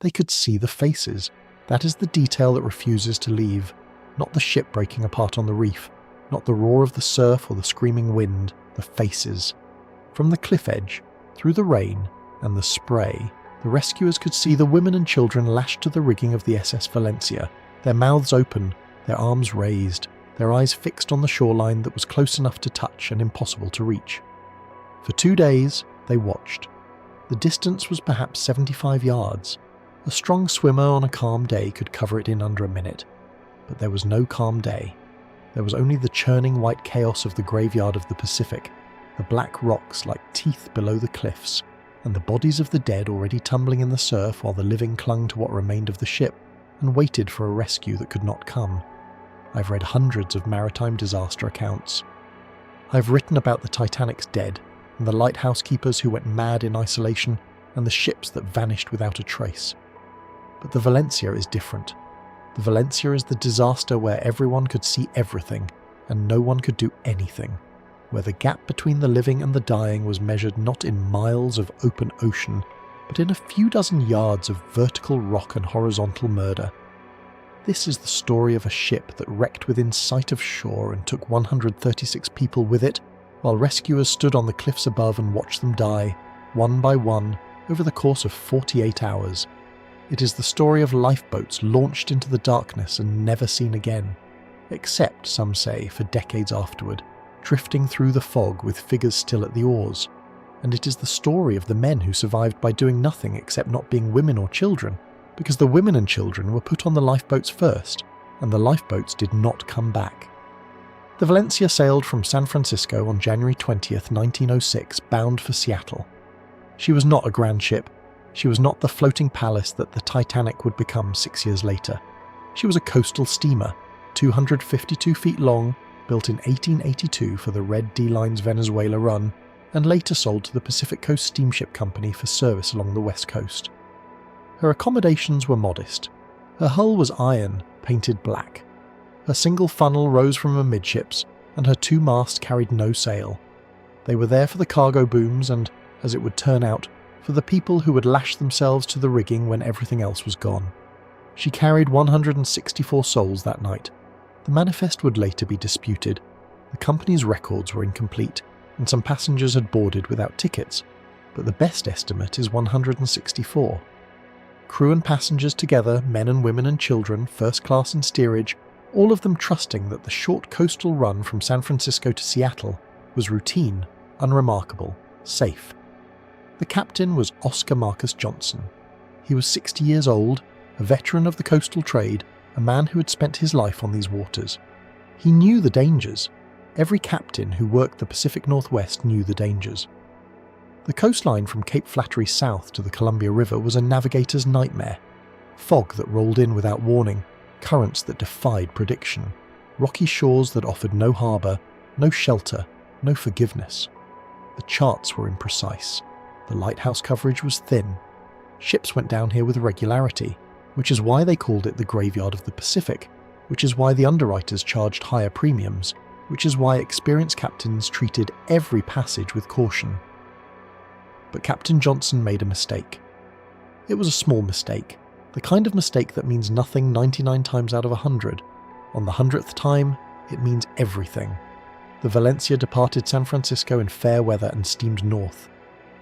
They could see the faces. That is the detail that refuses to leave. Not the ship breaking apart on the reef, not the roar of the surf or the screaming wind, the faces. From the cliff edge, through the rain and the spray, the rescuers could see the women and children lashed to the rigging of the SS Valencia, their mouths open, their arms raised, their eyes fixed on the shoreline that was close enough to touch and impossible to reach. For 2 days, they watched. The distance was perhaps 75 yards. A strong swimmer on a calm day could cover it in under a minute. But there was no calm day. There was only the churning white chaos of the graveyard of the Pacific, the black rocks like teeth below the cliffs, and the bodies of the dead already tumbling in the surf while the living clung to what remained of the ship and waited for a rescue that could not come. I've read hundreds of maritime disaster accounts. I've written about the Titanic's dead, and the lighthouse keepers who went mad in isolation, and the ships that vanished without a trace. But the Valencia is different. The Valencia is the disaster where everyone could see everything, and no one could do anything, where the gap between the living and the dying was measured not in miles of open ocean, but in a few dozen yards of vertical rock and horizontal murder. This is the story of a ship that wrecked within sight of shore and took 136 people with it, while rescuers stood on the cliffs above and watched them die, one by one, over the course of 48 hours. It is the story of lifeboats launched into the darkness and never seen again, except, some say, for decades afterward, drifting through the fog with figures still at the oars. And it is the story of the men who survived by doing nothing except not being women or children, because the women and children were put on the lifeboats first, and the lifeboats did not come back. The Valencia sailed from San Francisco on January 20th, 1906, bound for Seattle. She was not a grand ship. She was not the floating palace that the Titanic would become 6 years later. She was a coastal steamer, 252 feet long, built in 1882 for the Red D-Line's Venezuela run, and later sold to the Pacific Coast Steamship Company for service along the west coast. Her accommodations were modest. Her hull was iron, painted black. Her single funnel rose from amidships, and her 2 masts carried no sail. They were there for the cargo booms and, as it would turn out, for the people who would lash themselves to the rigging when everything else was gone. She carried 164 souls that night. The manifest would later be disputed. The company's records were incomplete, and some passengers had boarded without tickets, but the best estimate is 164. Crew and passengers together, men and women and children, first class and steerage, all of them trusting that the short coastal run from San Francisco to Seattle was routine, unremarkable, safe. The captain was Oscar Marcus Johnson. He was 60 years old, a veteran of the coastal trade, a man who had spent his life on these waters. He knew the dangers. Every captain who worked the Pacific Northwest knew the dangers. The coastline from Cape Flattery south to the Columbia River was a navigator's nightmare. Fog that rolled in without warning, currents that defied prediction, rocky shores that offered no harbour, no shelter, no forgiveness. The charts were imprecise. The lighthouse coverage was thin. Ships went down here with regularity, which is why they called it the Graveyard of the Pacific, which is why the underwriters charged higher premiums, which is why experienced captains treated every passage with caution. But Captain Johnson made a mistake. It was a small mistake, the kind of mistake that means nothing 99 times out of 100. On the 100th time, it means everything. The Valencia departed San Francisco in fair weather and steamed north.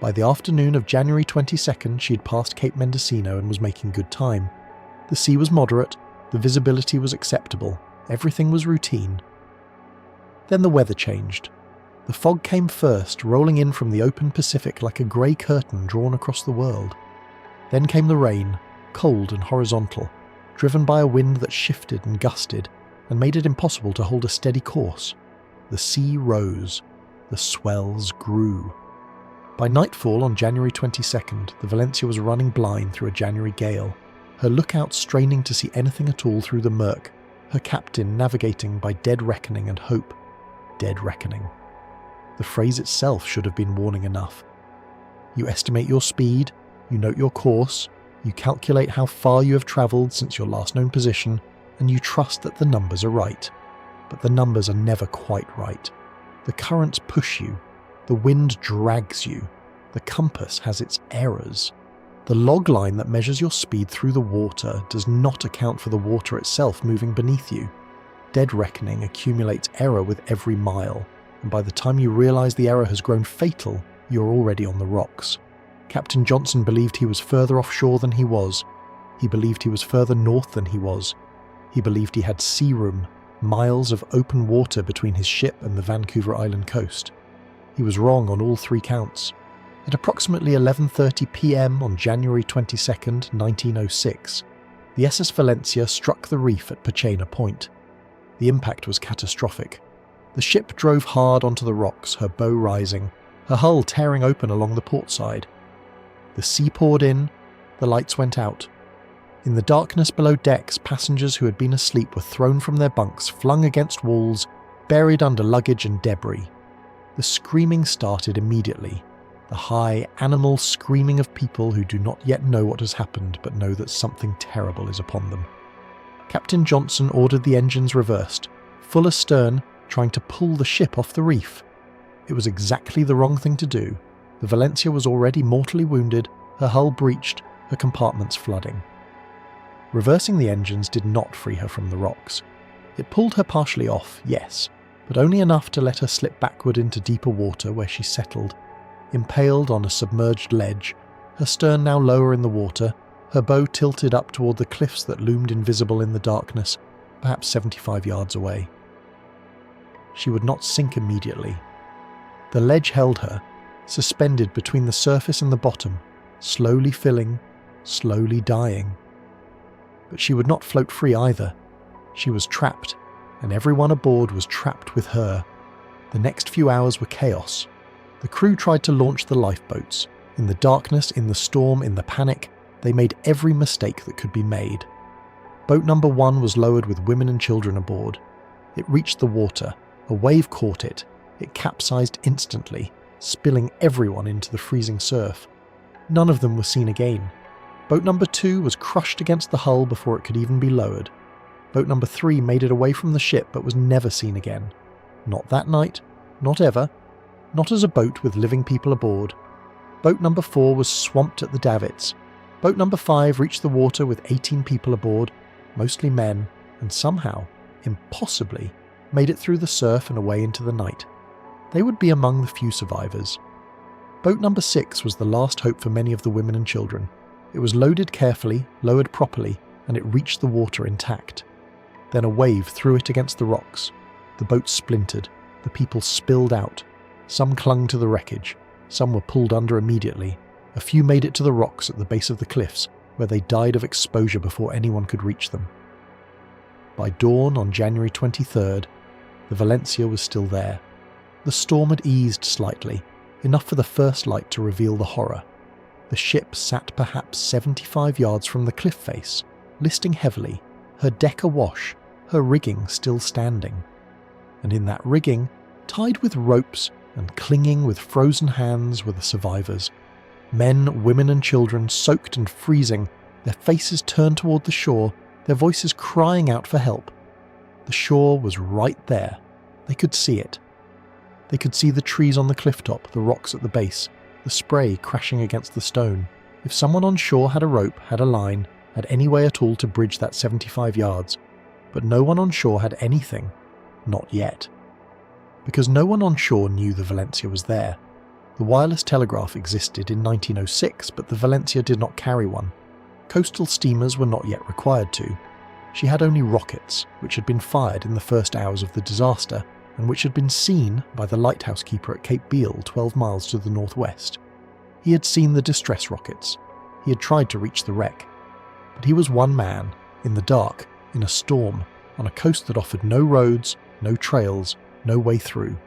By the afternoon of January 22nd, she had passed Cape Mendocino and was making good time. The sea was moderate, the visibility was acceptable, everything was routine. Then the weather changed. The fog came first, rolling in from the open Pacific like a grey curtain drawn across the world. Then came the rain, cold and horizontal, driven by a wind that shifted and gusted, and made it impossible to hold a steady course. The sea rose. The swells grew. By nightfall on January 22nd, the Valencia was running blind through a January gale, her lookout straining to see anything at all through the murk, her captain navigating by dead reckoning and hope. Dead reckoning. The phrase itself should have been warning enough. You estimate your speed, you note your course, you calculate how far you have travelled since your last known position, and you trust that the numbers are right. But the numbers are never quite right. The currents push you. The wind drags you. The compass has its errors. The log line that measures your speed through the water does not account for the water itself moving beneath you. Dead reckoning accumulates error with every mile, and by the time you realise the error has grown fatal, you're already on the rocks. Captain Johnson believed he was further offshore than he was. He believed he was further north than he was. He believed he had sea room, miles of open water between his ship and the Vancouver Island coast. He was wrong on all three counts. At approximately 11:30 p.m. on January 22nd, 1906, the SS Valencia struck the reef at Pachena Point. The impact was catastrophic. The ship drove hard onto the rocks, her bow rising, her hull tearing open along the port side. The sea poured in, the lights went out. In the darkness below decks, passengers who had been asleep were thrown from their bunks, flung against walls, buried under luggage and debris. The screaming started immediately. The high, animal screaming of people who do not yet know what has happened but know that something terrible is upon them. Captain Johnson ordered the engines reversed, full astern, trying to pull the ship off the reef. It was exactly the wrong thing to do. The Valencia was already mortally wounded, her hull breached, her compartments flooding. Reversing the engines did not free her from the rocks. It pulled her partially off, yes, but only enough to let her slip backward into deeper water where she settled, impaled on a submerged ledge, her stern now lower in the water, her bow tilted up toward the cliffs that loomed invisible in the darkness, perhaps 75 yards away. She would not sink immediately. The ledge held her, suspended between the surface and the bottom, slowly filling, slowly dying. But she would not float free either. She was trapped, and everyone aboard was trapped with her. The next few hours were chaos. The crew tried to launch the lifeboats. In the darkness, in the storm, in the panic, they made every mistake that could be made. Boat number 1 was lowered with women and children aboard. It reached the water. A wave caught it. It capsized instantly, spilling everyone into the freezing surf. None of them were seen again. Boat number 2 was crushed against the hull before it could even be lowered. Boat number 3 made it away from the ship but was never seen again. Not that night, not ever, not as a boat with living people aboard. Boat number 4 was swamped at the davits. Boat number 5 reached the water with 18 people aboard, mostly men, and somehow, impossibly, made it through the surf and away into the night. They would be among the few survivors. Boat number 6 was the last hope for many of the women and children. It was loaded carefully, lowered properly, and it reached the water intact. Then a wave threw it against the rocks. The boat splintered. The people spilled out. Some clung to the wreckage. Some were pulled under immediately. A few made it to the rocks at the base of the cliffs, where they died of exposure before anyone could reach them. By dawn on January 23rd, the Valencia was still there. The storm had eased slightly, enough for the first light to reveal the horror. The ship sat perhaps 75 yards from the cliff face, listing heavily, her deck awash, her rigging still standing. And in that rigging, tied with ropes and clinging with frozen hands, were the survivors. Men, women and children, soaked and freezing, their faces turned toward the shore, their voices crying out for help. The shore was right there. They could see it. They could see the trees on the cliff top, the rocks at the base, the spray crashing against the stone. If someone on shore had a rope, had a line, had any way at all to bridge that 75 yards, but no one on shore had anything. Not yet. Because no one on shore knew the Valencia was there. The wireless telegraph existed in 1906, but the Valencia did not carry one. Coastal steamers were not yet required to. She had only rockets, which had been fired in the first hours of the disaster, and which had been seen by the lighthouse keeper at Cape Beale, 12 miles to the northwest. He had seen the distress rockets. He had tried to reach the wreck. But he was one man, in the dark, in a storm, on a coast that offered no roads, no trails, no way through.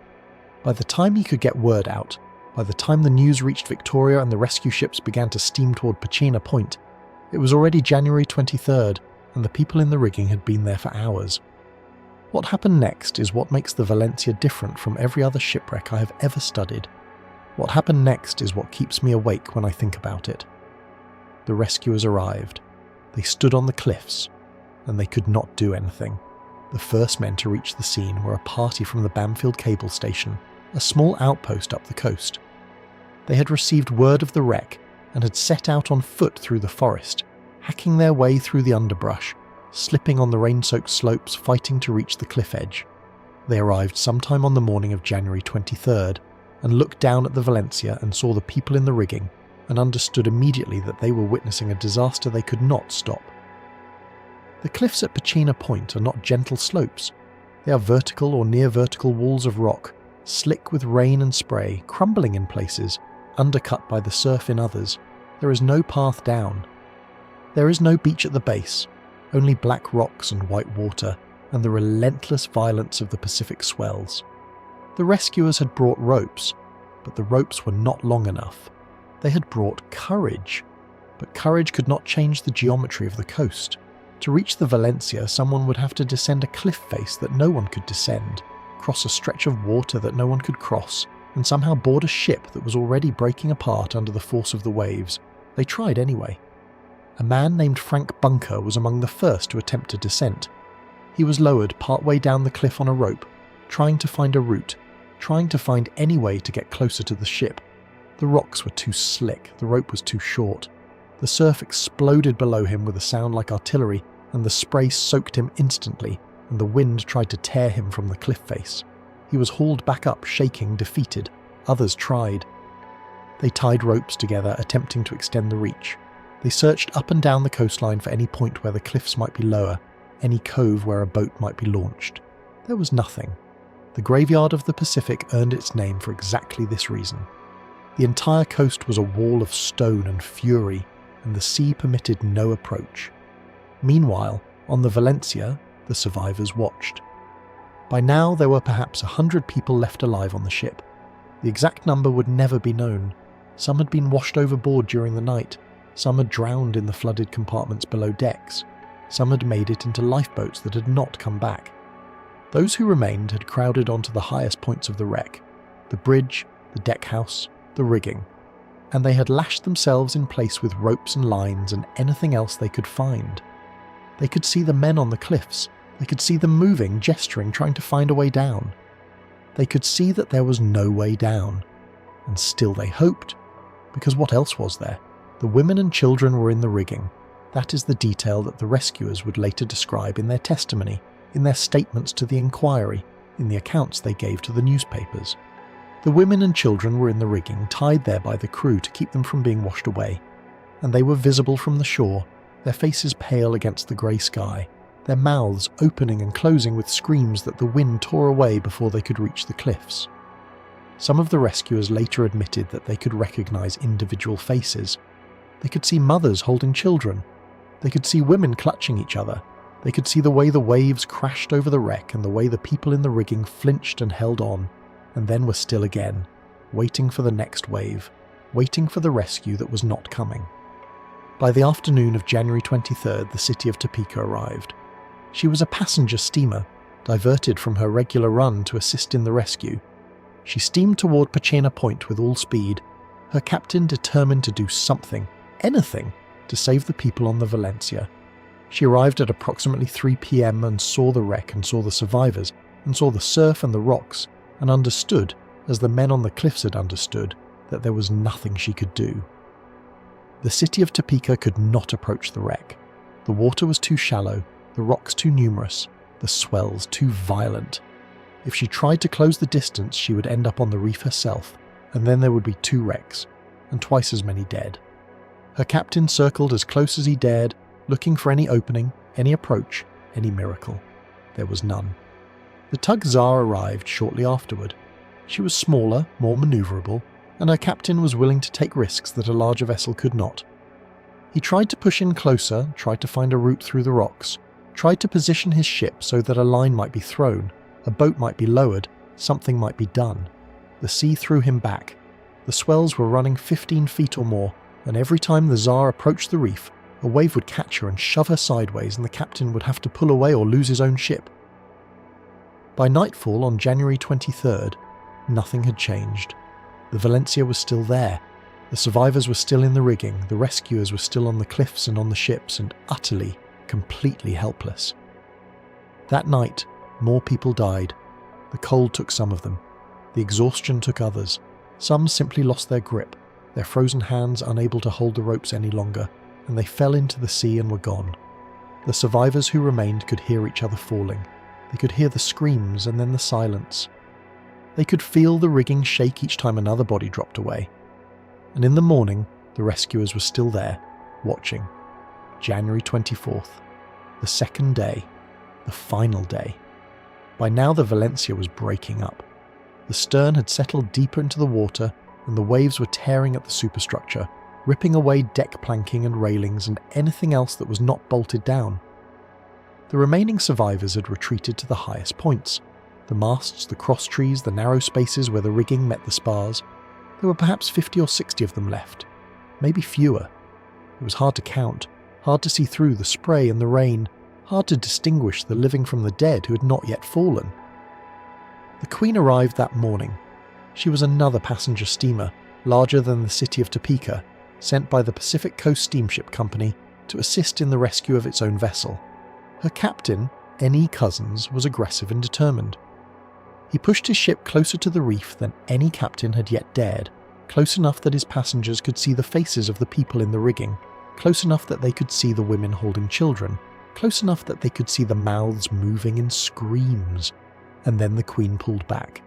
By the time he could get word out, by the time the news reached Victoria and the rescue ships began to steam toward Pachena Point, it was already January 23rd, and the people in the rigging had been there for hours. What happened next is what makes the Valencia different from every other shipwreck I have ever studied. What happened next is what keeps me awake when I think about it. The rescuers arrived. They stood on the cliffs, and they could not do anything. The first men to reach the scene were a party from the Bamfield Cable Station, a small outpost up the coast. They had received word of the wreck and had set out on foot through the forest, hacking their way through the underbrush, slipping on the rain-soaked slopes, fighting to reach the cliff edge. They arrived sometime on the morning of January 23rd and looked down at the Valencia and saw the people in the rigging and understood immediately that they were witnessing a disaster they could not stop. The cliffs at Pachena Point are not gentle slopes. They are vertical or near vertical walls of rock, slick with rain and spray, crumbling in places, undercut by the surf in others. There is no path down. There is no beach at the base, only black rocks and white water, and the relentless violence of the Pacific swells. The rescuers had brought ropes, but the ropes were not long enough. They had brought courage, but courage could not change the geometry of the coast. To reach the Valencia, someone would have to descend a cliff face that no one could descend, cross a stretch of water that no one could cross, and somehow board a ship that was already breaking apart under the force of the waves. They tried anyway. A man named Frank Bunker was among the first to attempt a descent. He was lowered partway down the cliff on a rope, trying to find a route, trying to find any way to get closer to the ship. The rocks were too slick, the rope was too short. The surf exploded below him with a sound like artillery, and the spray soaked him instantly, and the wind tried to tear him from the cliff face. He was hauled back up, shaking, defeated. Others tried. They tied ropes together, attempting to extend the reach. They searched up and down the coastline for any point where the cliffs might be lower, any cove where a boat might be launched. There was nothing. The graveyard of the Pacific earned its name for exactly this reason. The entire coast was a wall of stone and fury, and the sea permitted no approach. Meanwhile, on the Valencia, the survivors watched. By now there were perhaps 100 people left alive on the ship. The exact number would never be known. Some had been washed overboard during the night, some had drowned in the flooded compartments below decks, some had made it into lifeboats that had not come back. Those who remained had crowded onto the highest points of the wreck, the bridge, the deck house, the rigging, and they had lashed themselves in place with ropes and lines and anything else they could find. They could see the men on the cliffs. They could see them moving, gesturing, trying to find a way down. They could see that there was no way down. And still they hoped, because what else was there? The women and children were in the rigging. That is the detail that the rescuers would later describe in their testimony, in their statements to the inquiry, in the accounts they gave to the newspapers. The women and children were in the rigging, tied there by the crew to keep them from being washed away, and they were visible from the shore, their faces pale against the grey sky, their mouths opening and closing with screams that the wind tore away before they could reach the cliffs. Some of the rescuers later admitted that they could recognise individual faces. They could see mothers holding children. They could see women clutching each other. They could see the way the waves crashed over the wreck and the way the people in the rigging flinched and held on, and then were still again, waiting for the next wave, waiting for the rescue that was not coming. By the afternoon of January 23rd, the city of Topeka arrived. She was a passenger steamer, diverted from her regular run to assist in the rescue. She steamed toward Pachena Point with all speed, her captain determined to do something, anything, to save the people on the Valencia. She arrived at approximately 3 p.m. and saw the wreck and saw the survivors, and saw the surf and the rocks, and understood, as the men on the cliffs had understood, that there was nothing she could do. The city of Topeka could not approach the wreck. The water was too shallow, the rocks too numerous, the swells too violent. If she tried to close the distance, she would end up on the reef herself, and then there would be 2 wrecks, and twice as many dead. Her captain circled as close as he dared, looking for any opening, any approach, any miracle. There was none. The tug Tsar arrived shortly afterward. She was smaller, more manoeuvrable, and her captain was willing to take risks that a larger vessel could not. He tried to push in closer, tried to find a route through the rocks, tried to position his ship so that a line might be thrown, a boat might be lowered, something might be done. The sea threw him back. The swells were running 15 feet or more, and every time the Tsar approached the reef, a wave would catch her and shove her sideways, and the captain would have to pull away or lose his own ship. By nightfall on January 23rd, nothing had changed. The Valencia was still there. The survivors were still in the rigging, the rescuers were still on the cliffs and on the ships, and utterly, completely helpless. That night, more people died. The cold took some of them. The exhaustion took others. Some simply lost their grip. their frozen hands unable to hold the ropes any longer, and they fell into the sea and were gone. The survivors who remained could hear each other falling. They could hear the screams and then the silence. They could feel the rigging shake each time another body dropped away. And in the morning, the rescuers were still there, watching. January 24th, the second day, the final day. By now the Valencia was breaking up. The stern had settled deeper into the water, and the waves were tearing at the superstructure, ripping away deck planking and railings and anything else that was not bolted down. The remaining survivors had retreated to the highest points. The masts, the cross trees, the narrow spaces where the rigging met the spars. There were perhaps 50 or 60 of them left. Maybe fewer. It was hard to count, hard to see through the spray and the rain, hard to distinguish the living from the dead who had not yet fallen. The Queen arrived that morning. She was another passenger steamer, larger than the city of Topeka, sent by the Pacific Coast Steamship Company to assist in the rescue of its own vessel. Her captain, N.E. Cousins, was aggressive and determined. He pushed his ship closer to the reef than any captain had yet dared, close enough that his passengers could see the faces of the people in the rigging, close enough that they could see the women holding children, close enough that they could see the mouths moving in screams. And then the Queen pulled back.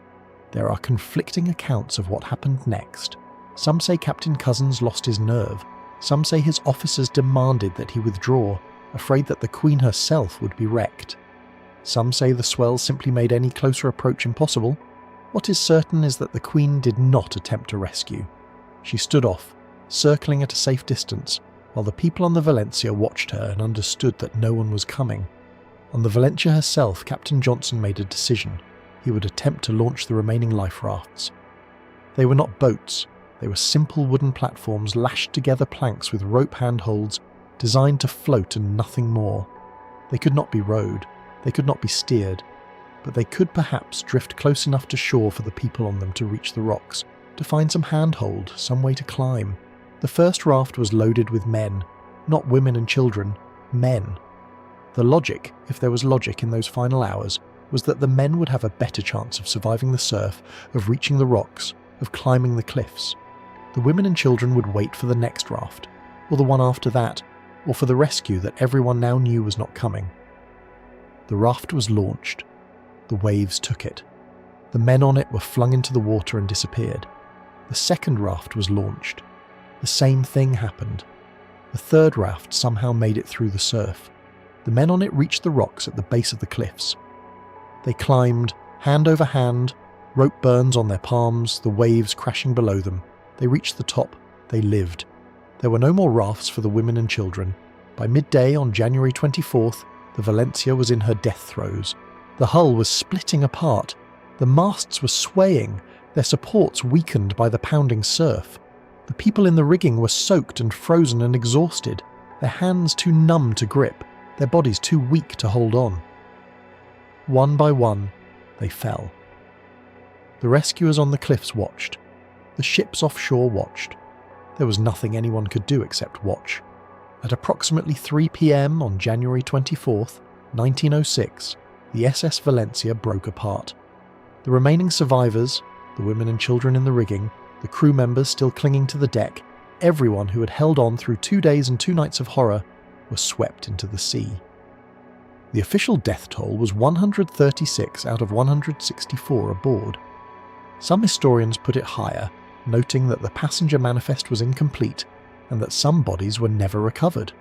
There are conflicting accounts of what happened next. Some say Captain Cousins lost his nerve. Some say his officers demanded that he withdraw, afraid that the Queen herself would be wrecked. Some say the swells simply made any closer approach impossible. What is certain is that the Queen did not attempt to rescue. She stood off, circling at a safe distance, while the people on the Valencia watched her and understood that no one was coming. On the Valencia herself, Captain Johnson made a decision. He would attempt to launch the remaining life rafts. They were not boats. They were simple wooden platforms lashed together planks with rope handholds designed to float and nothing more. They could not be rowed. They could not be steered. But they could perhaps drift close enough to shore for the people on them to reach the rocks, to find some handhold, some way to climb. The first raft was loaded with men, not women and children, men. The logic, if there was logic in those final hours, was that the men would have a better chance of surviving the surf, of reaching the rocks, of climbing the cliffs. The women and children would wait for the next raft, or the one after that, or for the rescue that everyone now knew was not coming. The raft was launched. The waves took it. The men on it were flung into the water and disappeared. The second raft was launched. The same thing happened. The third raft somehow made it through the surf. The men on it reached the rocks at the base of the cliffs. They climbed, hand over hand, rope burns on their palms, the waves crashing below them. They reached the top. They lived. There were no more rafts for the women and children. By midday on January 24th, the Valencia was in her death throes. The hull was splitting apart. The masts were swaying, their supports weakened by the pounding surf. The people in the rigging were soaked and frozen and exhausted, their hands too numb to grip, their bodies too weak to hold on. One by one, they fell. The rescuers on the cliffs watched. The ships offshore watched. There was nothing anyone could do except watch. At approximately 3 p.m. on January 24th, 1906, the SS Valencia broke apart. The remaining survivors, the women and children in the rigging, the crew members still clinging to the deck, everyone who had held on through 2 days and 2 nights of horror, were swept into the sea. The official death toll was 136 out of 164 aboard. Some historians put it higher, noting that the passenger manifest was incomplete and that some bodies were never recovered.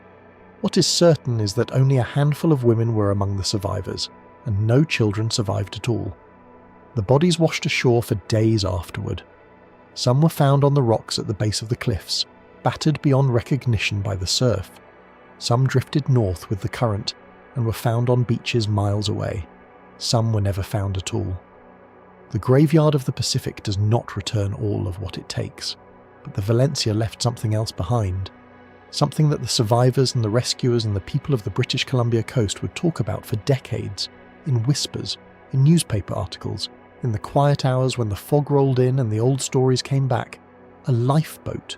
What is certain is that only a handful of women were among the survivors, and no children survived at all. The bodies washed ashore for days afterward. Some were found on the rocks at the base of the cliffs, battered beyond recognition by the surf. Some drifted north with the current and were found on beaches miles away. Some were never found at all. The graveyard of the Pacific does not return all of what it takes, but the Valencia left something else behind. Something that the survivors and the rescuers and the people of the British Columbia coast would talk about for decades, in whispers, in newspaper articles, in the quiet hours when the fog rolled in and the old stories came back. A lifeboat.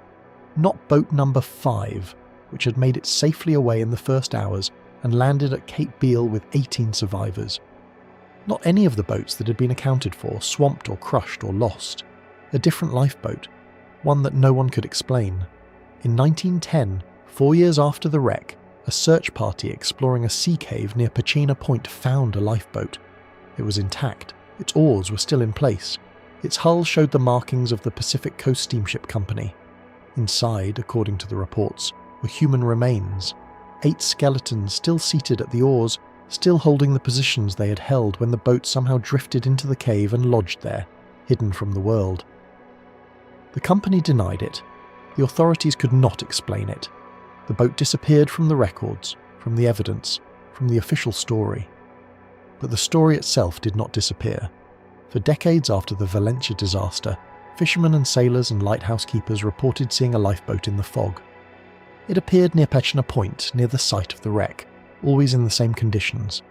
Not boat number 5, which had made it safely away in the first hours and landed at Cape Beale with 18 survivors. Not any of the boats that had been accounted for, swamped or crushed or lost. A different lifeboat. one that no one could explain. In 1910, 4 years after the wreck, a search party exploring a sea cave near Pachena Point found a lifeboat. It was intact, its oars were still in place. Its hull showed the markings of the Pacific Coast Steamship Company. Inside, according to the reports, were human remains. 8 skeletons still seated at the oars, still holding the positions they had held when the boat somehow drifted into the cave and lodged there, hidden from the world. The company denied it. The authorities could not explain it. The boat disappeared from the records, from the evidence, from the official story. But the story itself did not disappear. For decades after the Valencia disaster, fishermen and sailors and lighthouse keepers reported seeing a lifeboat in the fog. It appeared near Pachena Point, near the site of the wreck, always in the same conditions.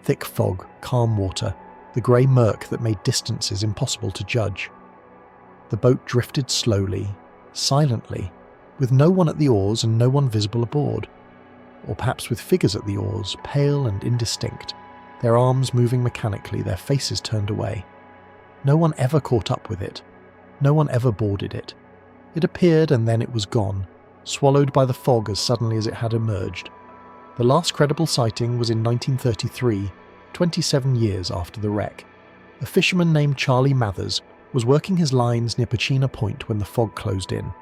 Thick fog, calm water, the grey murk that made distances impossible to judge. The boat drifted slowly, silently, with no one at the oars and no one visible aboard. Or perhaps with figures at the oars, pale and indistinct, their arms moving mechanically, their faces turned away. No one ever caught up with it. No one ever boarded it. It appeared and then it was gone, swallowed by the fog as suddenly as it had emerged. The last credible sighting was in 1933, 27 years after the wreck. A fisherman named Charlie Mathers was working his lines near Pachena Point when the fog closed in.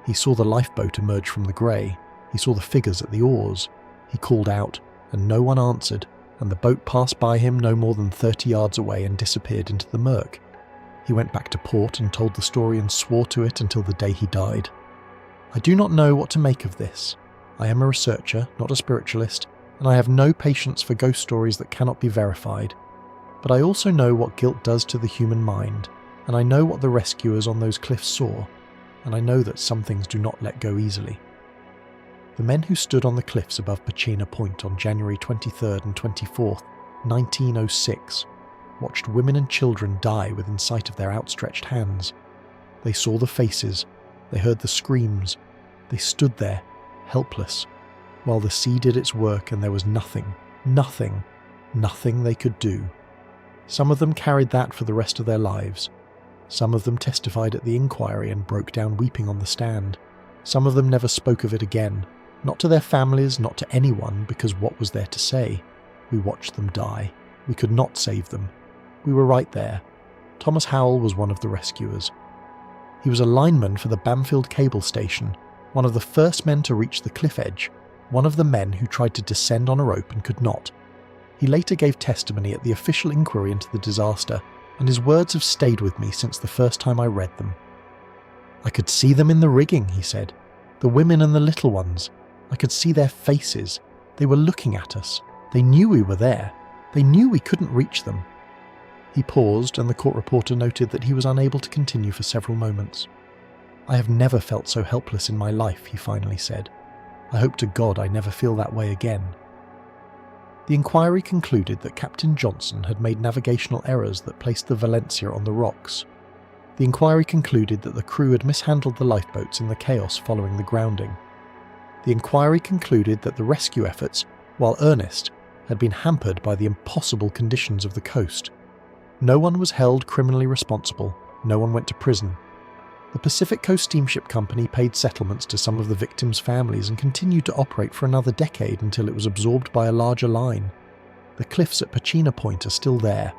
He saw the lifeboat emerge from the grey. He saw the figures at the oars. He called out, and no one answered, and the boat passed by him no more than 30 yards away and disappeared into the murk. He went back to port and told the story and swore to it until the day he died. I do not know what to make of this. I am a researcher, not a spiritualist, and I have no patience for ghost stories that cannot be verified. But I also know what guilt does to the human mind, and I know what the rescuers on those cliffs saw, and I know that some things do not let go easily. The men who stood on the cliffs above Pachena Point on January 23rd and 24th, 1906, watched women and children die within sight of their outstretched hands. They saw the faces, they heard the screams, they stood there, helpless, while the sea did its work and there was nothing they could do. Some of them carried that for the rest of their lives. Some of them testified at the inquiry and broke down weeping on the stand. Some of them never spoke of it again, not to their families, not to anyone, because what was there to say? We watched them die. We could not save them. We were right there. Thomas Howell was one of the rescuers. He was a lineman for the Bamfield Cable Station, one of the first men to reach the cliff edge, one of the men who tried to descend on a rope and could not. He later gave testimony at the official inquiry into the disaster, and his words have stayed with me since the first time I read them. I could see them in the rigging, he said. The women and the little ones. I could see their faces. They were looking at us. They knew we were there. They knew we couldn't reach them. He paused, and the court reporter noted that he was unable to continue for several moments. I have never felt so helpless in my life, he finally said. I hope to God I never feel that way again. The inquiry concluded that Captain Johnson had made navigational errors that placed the Valencia on the rocks. The inquiry concluded that the crew had mishandled the lifeboats in the chaos following the grounding. The inquiry concluded that the rescue efforts, while earnest, had been hampered by the impossible conditions of the coast. No one was held criminally responsible. No one went to prison. The Pacific Coast Steamship Company paid settlements to some of the victims' families and continued to operate for another decade until it was absorbed by a larger line. The cliffs at Pachena Point are still there.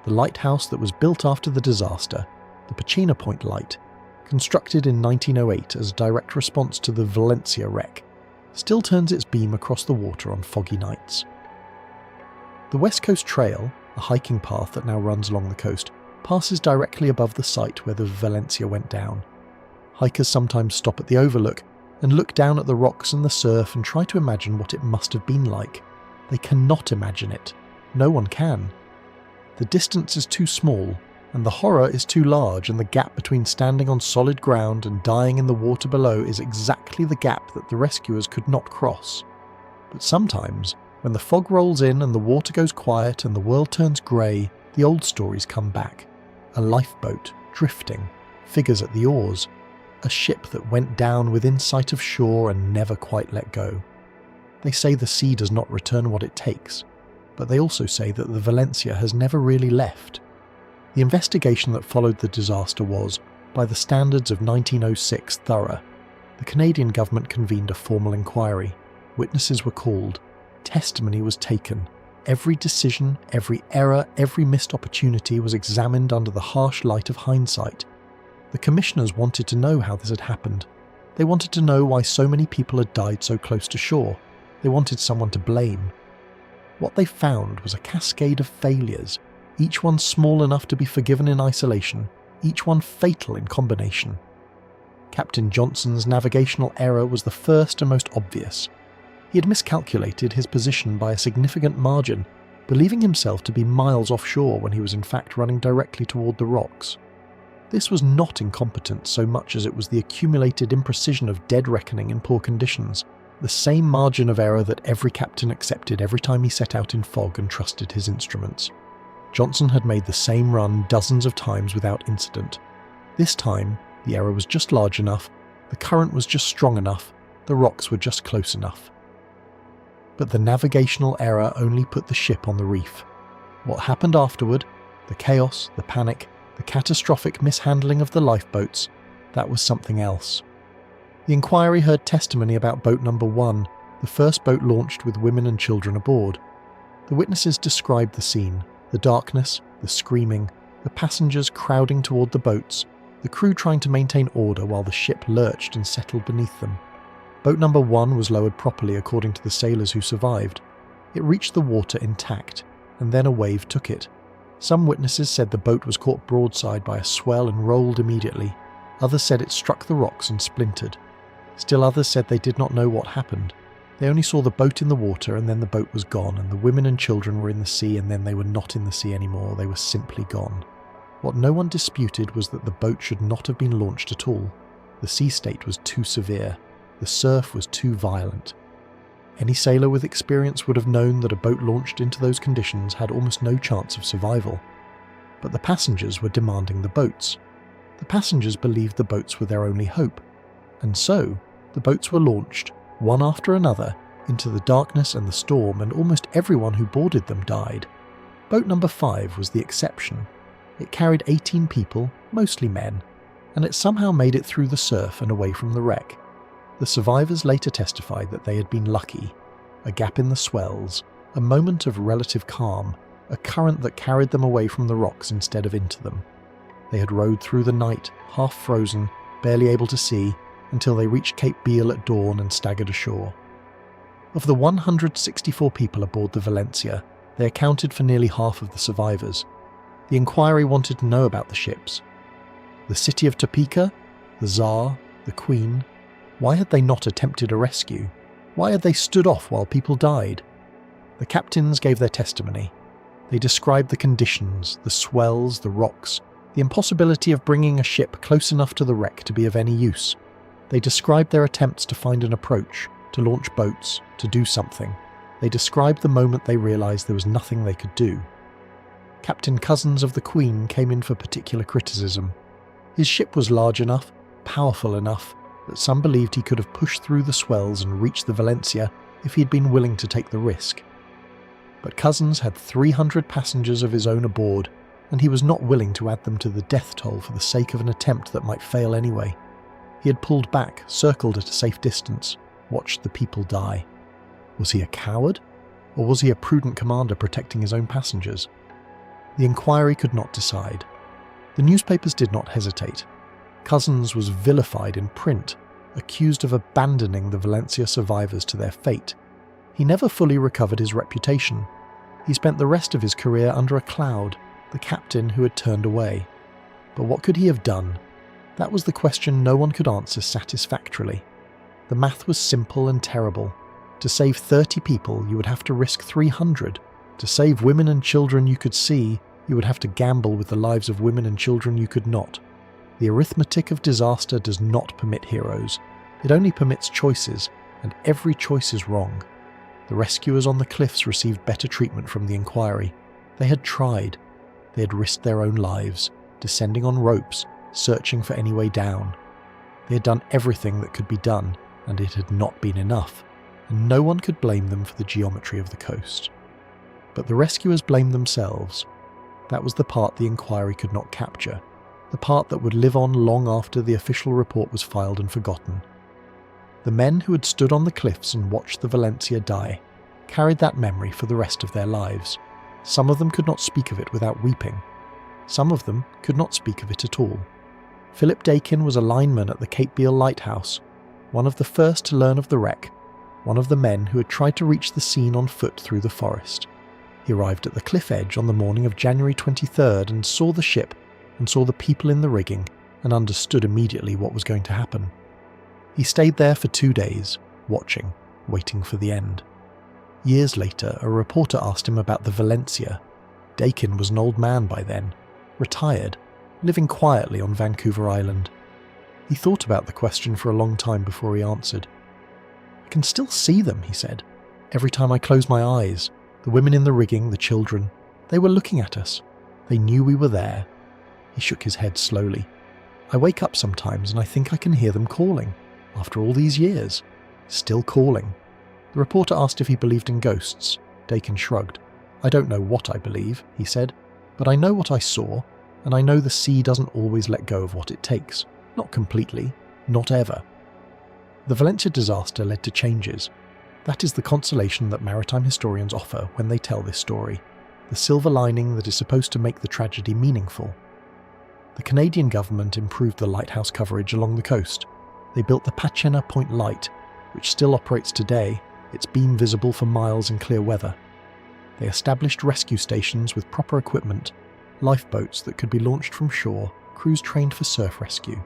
The lighthouse that was built after the disaster, the Pachena Point Light, constructed in 1908 as a direct response to the Valencia wreck, still turns its beam across the water on foggy nights. The West Coast Trail, a hiking path that now runs along the coast, passes directly above the site where the Valencia went down. Hikers sometimes stop at the overlook and look down at the rocks and the surf and try to imagine what it must have been like. They cannot imagine it. No one can. The distance is too small, and the horror is too large, and the gap between standing on solid ground and dying in the water below is exactly the gap that the rescuers could not cross. But sometimes, when the fog rolls in and the water goes quiet and the world turns grey, the old stories come back. A lifeboat, drifting, figures at the oars, a ship that went down within sight of shore and never quite let go. They say the sea does not return what it takes, but they also say that the Valencia has never really left. The investigation that followed the disaster was, by the standards of 1906 thorough. The Canadian government convened a formal inquiry. Witnesses were called. Testimony was taken. Every decision, every error, every missed opportunity was examined under the harsh light of hindsight. The commissioners wanted to know how this had happened. They wanted to know why so many people had died so close to shore. They wanted someone to blame. What they found was a cascade of failures, each one small enough to be forgiven in isolation, each one fatal in combination. Captain Johnson's navigational error was the first and most obvious. He had miscalculated his position by a significant margin, believing himself to be miles offshore when he was in fact running directly toward the rocks. This was not incompetence so much as it was the accumulated imprecision of dead reckoning in poor conditions, the same margin of error that every captain accepted every time he set out in fog and trusted his instruments. Johnson had made the same run dozens of times without incident. This time, the error was just large enough, the current was just strong enough, the rocks were just close enough. But the navigational error only put the ship on the reef. What happened afterward, the chaos, the panic, the catastrophic mishandling of the lifeboats, that was something else. The inquiry heard testimony about boat number 1, the first boat launched with women and children aboard. The witnesses described the scene, the darkness, the screaming, the passengers crowding toward the boats, the crew trying to maintain order while the ship lurched and settled beneath them. Boat number 1 was lowered properly according to the sailors who survived. It reached the water intact, and then a wave took it. Some witnesses said the boat was caught broadside by a swell and rolled immediately. Others said it struck the rocks and splintered. Still others said they did not know what happened. They only saw the boat in the water and then the boat was gone, and the women and children were in the sea and then they were not in the sea anymore, they were simply gone. What no one disputed was that the boat should not have been launched at all. The sea state was too severe. The surf was too violent. Any sailor with experience would have known that a boat launched into those conditions had almost no chance of survival. But the passengers were demanding the boats. The passengers believed the boats were their only hope. And so, the boats were launched, one after another, into the darkness and the storm, and almost everyone who boarded them died. Boat number 5 was the exception. It carried 18 people, mostly men, and it somehow made it through the surf and away from the wreck. The survivors later testified that they had been lucky. A gap in the swells, a moment of relative calm, a current that carried them away from the rocks instead of into them. They had rowed through the night, half frozen, barely able to see, until they reached Cape Beale at dawn and staggered ashore. Of the 164 people aboard the Valencia, they accounted for nearly half of the survivors. The inquiry wanted to know about the ships. The city of Topeka, the Tsar, the Queen. Why had they not attempted a rescue? Why had they stood off while people died? The captains gave their testimony. They described the conditions, the swells, the rocks, the impossibility of bringing a ship close enough to the wreck to be of any use. They described their attempts to find an approach, to launch boats, to do something. They described the moment they realised there was nothing they could do. Captain Cousins of the Queen came in for particular criticism. His ship was large enough, powerful enough, that some believed he could have pushed through the swells and reached the Valencia if he had been willing to take the risk. But Cousins had 300 passengers of his own aboard, and he was not willing to add them to the death toll for the sake of an attempt that might fail anyway. He had pulled back, circled at a safe distance, watched the people die. Was he a coward? Or was he a prudent commander protecting his own passengers? The inquiry could not decide. The newspapers did not hesitate. Cousins was vilified in print, accused of abandoning the Valencia survivors to their fate. He never fully recovered his reputation. He spent the rest of his career under a cloud, the captain who had turned away. But what could he have done? That was the question no one could answer satisfactorily. The math was simple and terrible. To save 30 people, you would have to risk 300. To save women and children you could see, you would have to gamble with the lives of women and children you could not. The arithmetic of disaster does not permit heroes. It only permits choices, and every choice is wrong. The rescuers on the cliffs received better treatment from the inquiry. They had tried. They had risked their own lives, descending on ropes, searching for any way down. They had done everything that could be done, and it had not been enough, and no one could blame them for the geometry of the coast. But the rescuers blamed themselves. That was the part the inquiry could not capture. the part that would live on long after the official report was filed and forgotten. The men who had stood on the cliffs and watched the Valencia die carried that memory for the rest of their lives. Some of them could not speak of it without weeping. Some of them could not speak of it at all. Philip Dakin was a lineman at the Cape Beale Lighthouse, one of the first to learn of the wreck, one of the men who had tried to reach the scene on foot through the forest. He arrived at the cliff edge on the morning of January 23rd and saw the ship and saw the people in the rigging and understood immediately what was going to happen. He stayed there for 2 days, watching, waiting for the end. Years later, a reporter asked him about the Valencia. Dakin was an old man by then, retired, living quietly on Vancouver Island. He thought about the question for a long time before he answered. "I can still see them," he said. "Every time I close my eyes, the women in the rigging, the children, they were looking at us. They knew we were there." He shook his head slowly. "I wake up sometimes and I think I can hear them calling. After all these years, still calling." The reporter asked if he believed in ghosts. Dakin shrugged. "I don't know what I believe," he said, "but I know what I saw, and I know the sea doesn't always let go of what it takes. Not completely, not ever." The Valencia disaster led to changes. That is the consolation that maritime historians offer when they tell this story, the silver lining that is supposed to make the tragedy meaningful. The Canadian government improved the lighthouse coverage along the coast. They built the Pachena Point Light, which still operates today, its beam visible for miles in clear weather. They established rescue stations with proper equipment, lifeboats that could be launched from shore, crews trained for surf rescue.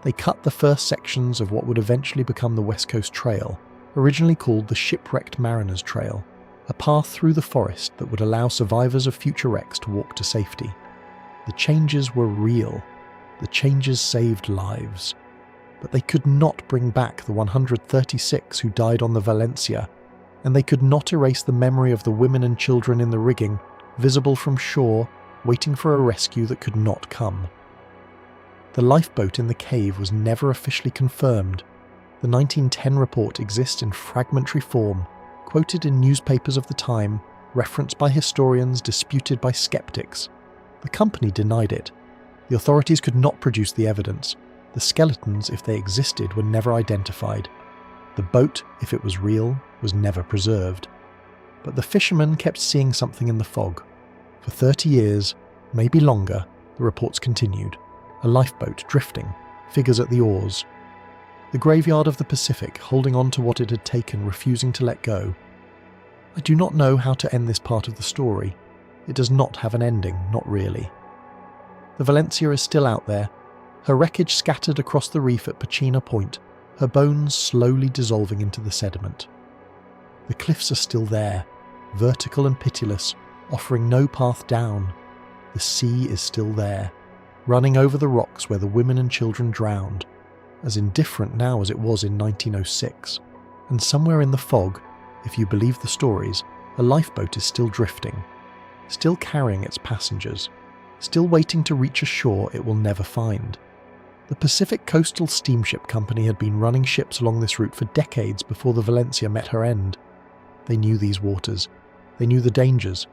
They cut the first sections of what would eventually become the West Coast Trail, originally called the Shipwrecked Mariners Trail, a path through the forest that would allow survivors of future wrecks to walk to safety. The changes were real. The changes saved lives. But they could not bring back the 136 who died on the Valencia, and they could not erase the memory of the women and children in the rigging, visible from shore, waiting for a rescue that could not come. The lifeboat in the cave was never officially confirmed. The 1910 report exists in fragmentary form, quoted in newspapers of the time, referenced by historians, disputed by skeptics. The company denied it. The authorities could not produce the evidence. The skeletons, if they existed, were never identified. The boat, if it was real, was never preserved. But the fishermen kept seeing something in the fog. For 30 years, maybe longer, the reports continued. A lifeboat drifting, figures at the oars. The graveyard of the Pacific, holding on to what it had taken, refusing to let go. I do not know how to end this part of the story. It does not have an ending, not really. The Valencia is still out there, her wreckage scattered across the reef at Pachena Point, her bones slowly dissolving into the sediment. The cliffs are still there, vertical and pitiless, offering no path down. The sea is still there, running over the rocks where the women and children drowned, as indifferent now as it was in 1906. And somewhere in the fog, if you believe the stories, a lifeboat is still drifting, still carrying its passengers, still waiting to reach a shore it will never find. The Pacific Coastal Steamship Company had been running ships along this route for decades before the Valencia met her end. They knew these waters. They knew the dangers.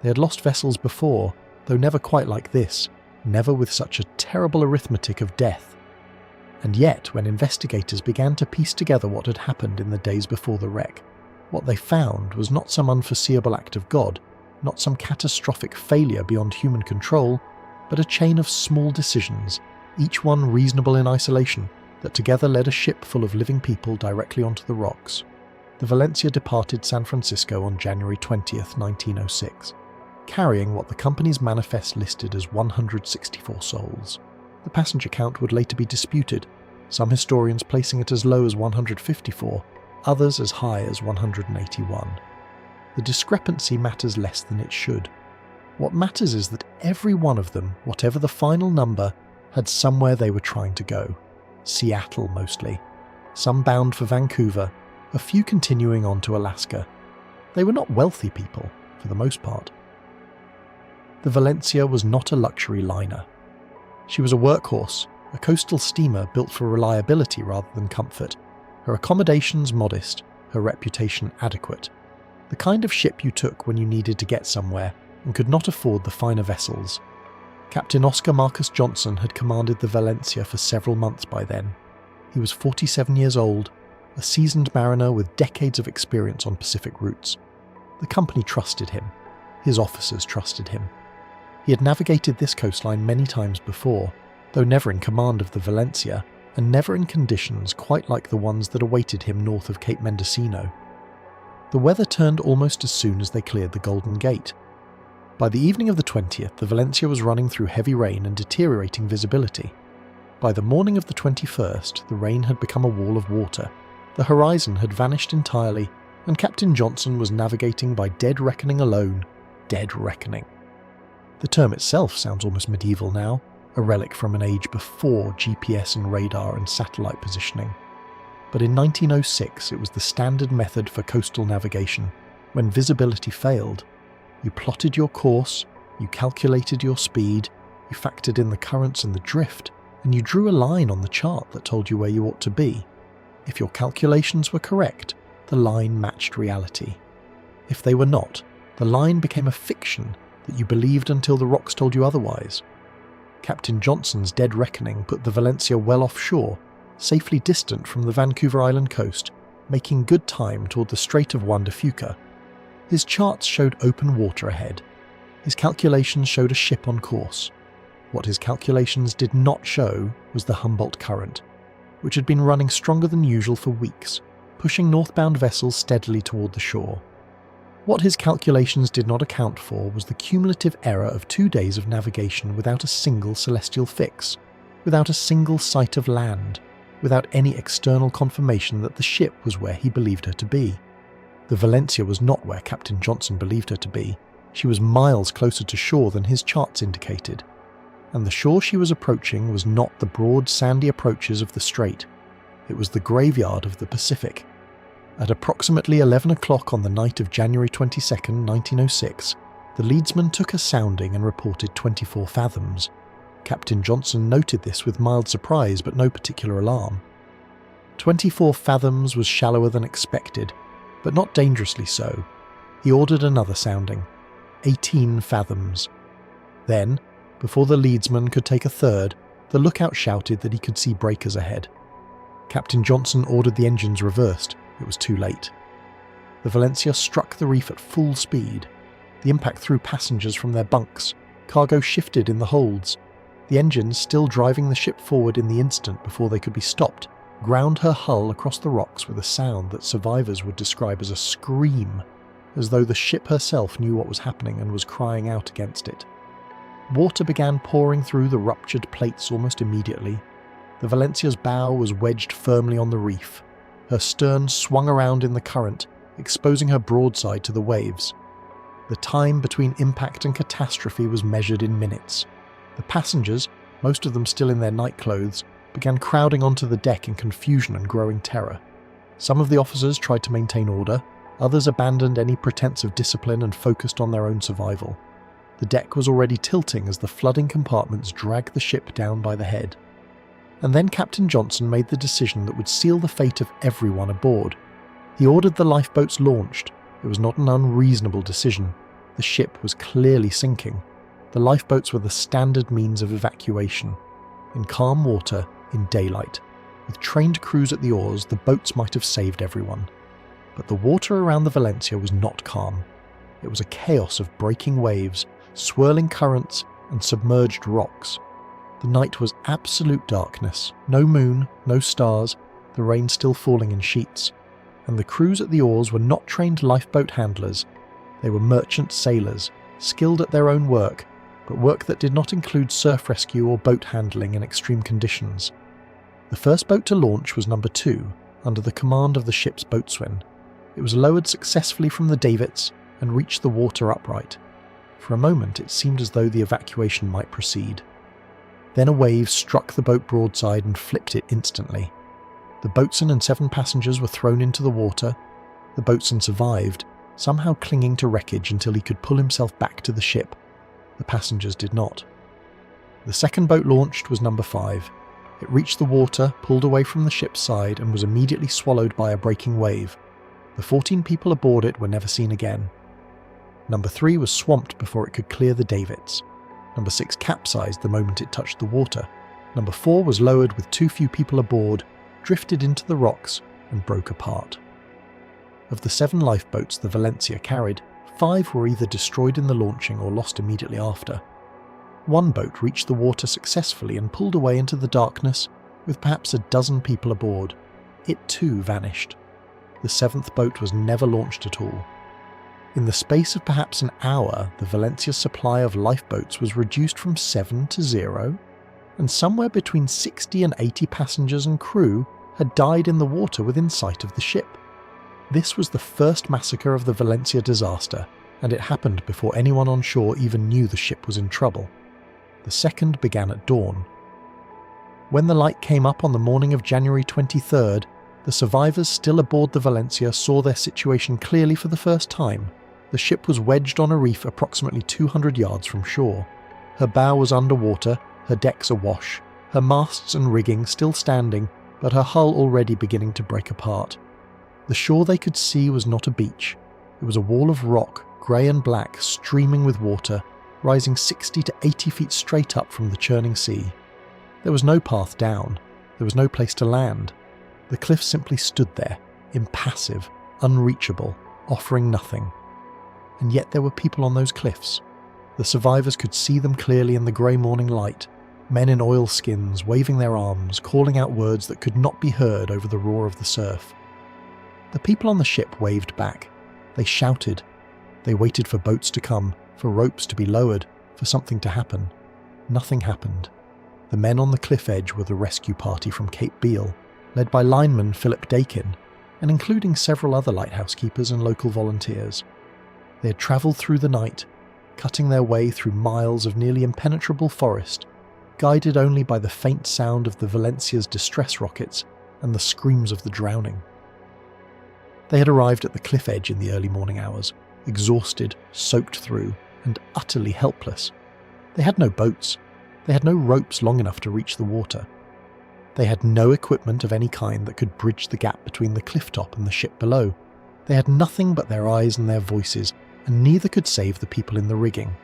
They had lost vessels before, though never quite like this, never with such a terrible arithmetic of death. And yet, when investigators began to piece together what had happened in the days before the wreck, what they found was not some unforeseeable act of God, not some catastrophic failure beyond human control, but a chain of small decisions, each one reasonable in isolation, that together led a ship full of living people directly onto the rocks. The Valencia departed San Francisco on January 20th, 1906, carrying what the company's manifest listed as 164 souls. The passenger count would later be disputed, some historians placing it as low as 154, others as high as 181. The discrepancy matters less than it should. What matters is that every one of them, whatever the final number, had somewhere they were trying to go. Seattle mostly. Some bound for Vancouver, a few continuing on to Alaska. They were not wealthy people, for the most part. The Valencia was not a luxury liner. She was a workhorse, a coastal steamer built for reliability rather than comfort. Her accommodations modest, her reputation adequate. The kind of ship you took when you needed to get somewhere and could not afford the finer vessels. Captain Oscar Marcus Johnson had commanded the Valencia for several months by then. He was 47 years old, a seasoned mariner with decades of experience on Pacific routes. The company trusted him. His officers trusted him. He had navigated this coastline many times before, though never in command of the Valencia, and never in conditions quite like the ones that awaited him north of Cape Mendocino. The weather turned almost as soon as they cleared the Golden Gate. By the evening of the 20th, the Valencia was running through heavy rain and deteriorating visibility. By the morning of the 21st, the rain had become a wall of water, the horizon had vanished entirely, and Captain Johnson was navigating by dead reckoning alone, dead reckoning. The term itself sounds almost medieval now, a relic from an age before GPS and radar and satellite positioning. But in 1906 it was the standard method for coastal navigation. When visibility failed, you plotted your course, you calculated your speed, you factored in the currents and the drift, and you drew a line on the chart that told you where you ought to be. If your calculations were correct, the line matched reality. If they were not, the line became a fiction that you believed until the rocks told you otherwise. Captain Johnson's dead reckoning put the Valencia well offshore, safely distant from the Vancouver Island coast, making good time toward the Strait of Juan de Fuca. His charts showed open water ahead. His calculations showed a ship on course. What his calculations did not show was the Humboldt Current, which had been running stronger than usual for weeks, pushing northbound vessels steadily toward the shore. What his calculations did not account for was the cumulative error of 2 days of navigation without a single celestial fix, without a single sight of land, without any external confirmation that the ship was where he believed her to be. The Valencia was not where Captain Johnson believed her to be. She was miles closer to shore than his charts indicated. And the shore she was approaching was not the broad, sandy approaches of the strait. It was the graveyard of the Pacific. At approximately 11 o'clock on the night of January 22, 1906, the leadsman took a sounding and reported 24 fathoms. Captain Johnson noted this with mild surprise but no particular alarm. 24 fathoms was shallower than expected, but not dangerously so. He ordered another sounding. 18 fathoms. Then, before the leadsman could take a third, the lookout shouted that he could see breakers ahead. Captain Johnson ordered the engines reversed. It was too late. The Valencia struck the reef at full speed. The impact threw passengers from their bunks. Cargo shifted in the holds. The engines, still driving the ship forward in the instant before they could be stopped, ground her hull across the rocks with a sound that survivors would describe as a scream, as though the ship herself knew what was happening and was crying out against it. Water began pouring through the ruptured plates almost immediately. The Valencia's bow was wedged firmly on the reef. Her stern swung around in the current, exposing her broadside to the waves. The time between impact and catastrophe was measured in minutes. The passengers, most of them still in their nightclothes, began crowding onto the deck in confusion and growing terror. Some of the officers tried to maintain order, others abandoned any pretense of discipline and focused on their own survival. The deck was already tilting as the flooding compartments dragged the ship down by the head. And then Captain Johnson made the decision that would seal the fate of everyone aboard. He ordered the lifeboats launched. It was not an unreasonable decision. The ship was clearly sinking. The lifeboats were the standard means of evacuation. In calm water, in daylight, with trained crews at the oars, the boats might have saved everyone. But the water around the Valencia was not calm. It was a chaos of breaking waves, swirling currents, and submerged rocks. The night was absolute darkness, no moon, no stars, the rain still falling in sheets. And the crews at the oars were not trained lifeboat handlers. They were merchant sailors, skilled at their own work, but work that did not include surf rescue or boat handling in extreme conditions. The first boat to launch was number 2, under the command of the ship's boatswain. It was lowered successfully from the davits and reached the water upright. For a moment it seemed as though the evacuation might proceed. Then a wave struck the boat broadside and flipped it instantly. The boatswain and 7 passengers were thrown into the water. The boatswain survived, somehow clinging to wreckage until he could pull himself back to the ship. The passengers did not. The second boat launched was number 5. It reached the water, pulled away from the ship's side, and was immediately swallowed by a breaking wave. The 14 people aboard it were never seen again. Number 3 was swamped before it could clear the davits. Number 6 capsized the moment it touched the water. Number 4 was lowered with too few people aboard, drifted into the rocks, and broke apart. Of the 7 lifeboats the Valencia carried, 5 were either destroyed in the launching or lost immediately after. One boat reached the water successfully and pulled away into the darkness with perhaps a dozen people aboard. It too vanished. The 7th boat was never launched at all. In the space of perhaps an hour, the Valencia's supply of lifeboats was reduced from 7 to 0, and somewhere between 60 and 80 passengers and crew had died in the water within sight of the ship. This was the first massacre of the Valencia disaster, and it happened before anyone on shore even knew the ship was in trouble. The second began at dawn. When the light came up on the morning of January 23rd, the survivors still aboard the Valencia saw their situation clearly for the first time. The ship was wedged on a reef approximately 200 yards from shore. Her bow was underwater, her decks awash, her masts and rigging still standing, but her hull already beginning to break apart. The shore they could see was not a beach. It was a wall of rock, grey and black, streaming with water, rising 60 to 80 feet straight up from the churning sea. There was no path down. There was no place to land. The cliff simply stood there, impassive, unreachable, offering nothing. And yet there were people on those cliffs. The survivors could see them clearly in the grey morning light, men in oilskins waving their arms, calling out words that could not be heard over the roar of the surf. The people on the ship waved back. They shouted. They waited for boats to come, for ropes to be lowered, for something to happen. Nothing happened. The men on the cliff edge were the rescue party from Cape Beale, led by lineman Philip Dakin, and including several other lighthouse keepers and local volunteers. They had travelled through the night, cutting their way through miles of nearly impenetrable forest, guided only by the faint sound of the Valencia's distress rockets and the screams of the drowning. They had arrived at the cliff edge in the early morning hours, exhausted, soaked through, and utterly helpless. They had no boats. They had no ropes long enough to reach the water. They had no equipment of any kind that could bridge the gap between the cliff top and the ship below. They had nothing but their eyes and their voices, and neither could save the people in the rigging.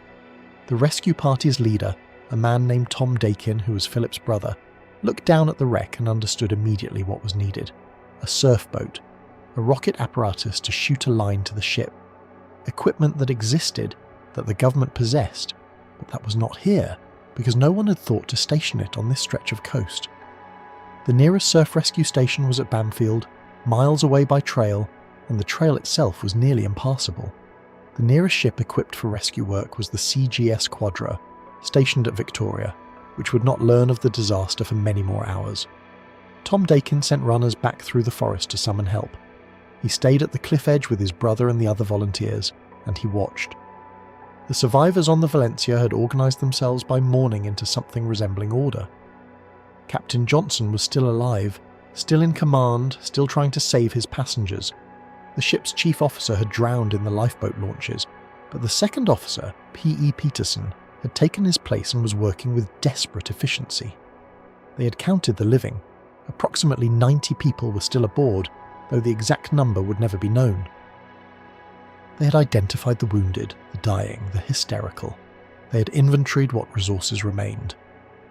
The rescue party's leader, a man named Tom Dakin, who was Philip's brother, looked down at the wreck and understood immediately what was needed. A surf boat, a rocket apparatus to shoot a line to the ship, equipment that existed, that the government possessed, but that was not here, because no one had thought to station it on this stretch of coast. The nearest surf rescue station was at Bamfield, miles away by trail, and the trail itself was nearly impassable. The nearest ship equipped for rescue work was the CGS Quadro, stationed at Victoria, which would not learn of the disaster for many more hours. Tom Dakin sent runners back through the forest to summon help. He stayed at the cliff edge with his brother and the other volunteers, and he watched. The survivors on the Valencia had organised themselves by morning into something resembling order. Captain Johnson was still alive, still in command, still trying to save his passengers. The ship's chief officer had drowned in the lifeboat launches, but the second officer, P.E. Peterson, had taken his place and was working with desperate efficiency. They had counted the living. Approximately 90 people were still aboard, though the exact number would never be known. They had identified the wounded, the dying, the hysterical. They had inventoried what resources remained.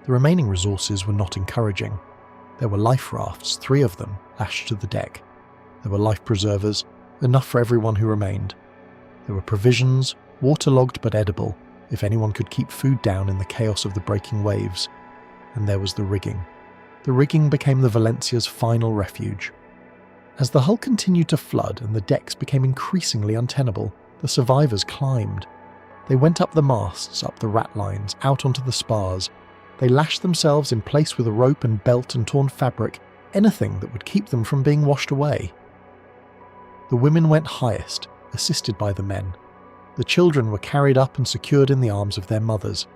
The remaining resources were not encouraging. There were life rafts, 3 of them, lashed to the deck. There were life preservers, enough for everyone who remained. There were provisions, waterlogged but edible, if anyone could keep food down in the chaos of the breaking waves. And there was the rigging. The rigging became the Valencia's final refuge. As the hull continued to flood and the decks became increasingly untenable, the survivors climbed. They went up the masts, up the ratlines, out onto the spars. They lashed themselves in place with a rope and belt and torn fabric, anything that would keep them from being washed away. The women went highest, assisted by the men. The children were carried up and secured in the arms of their mothers.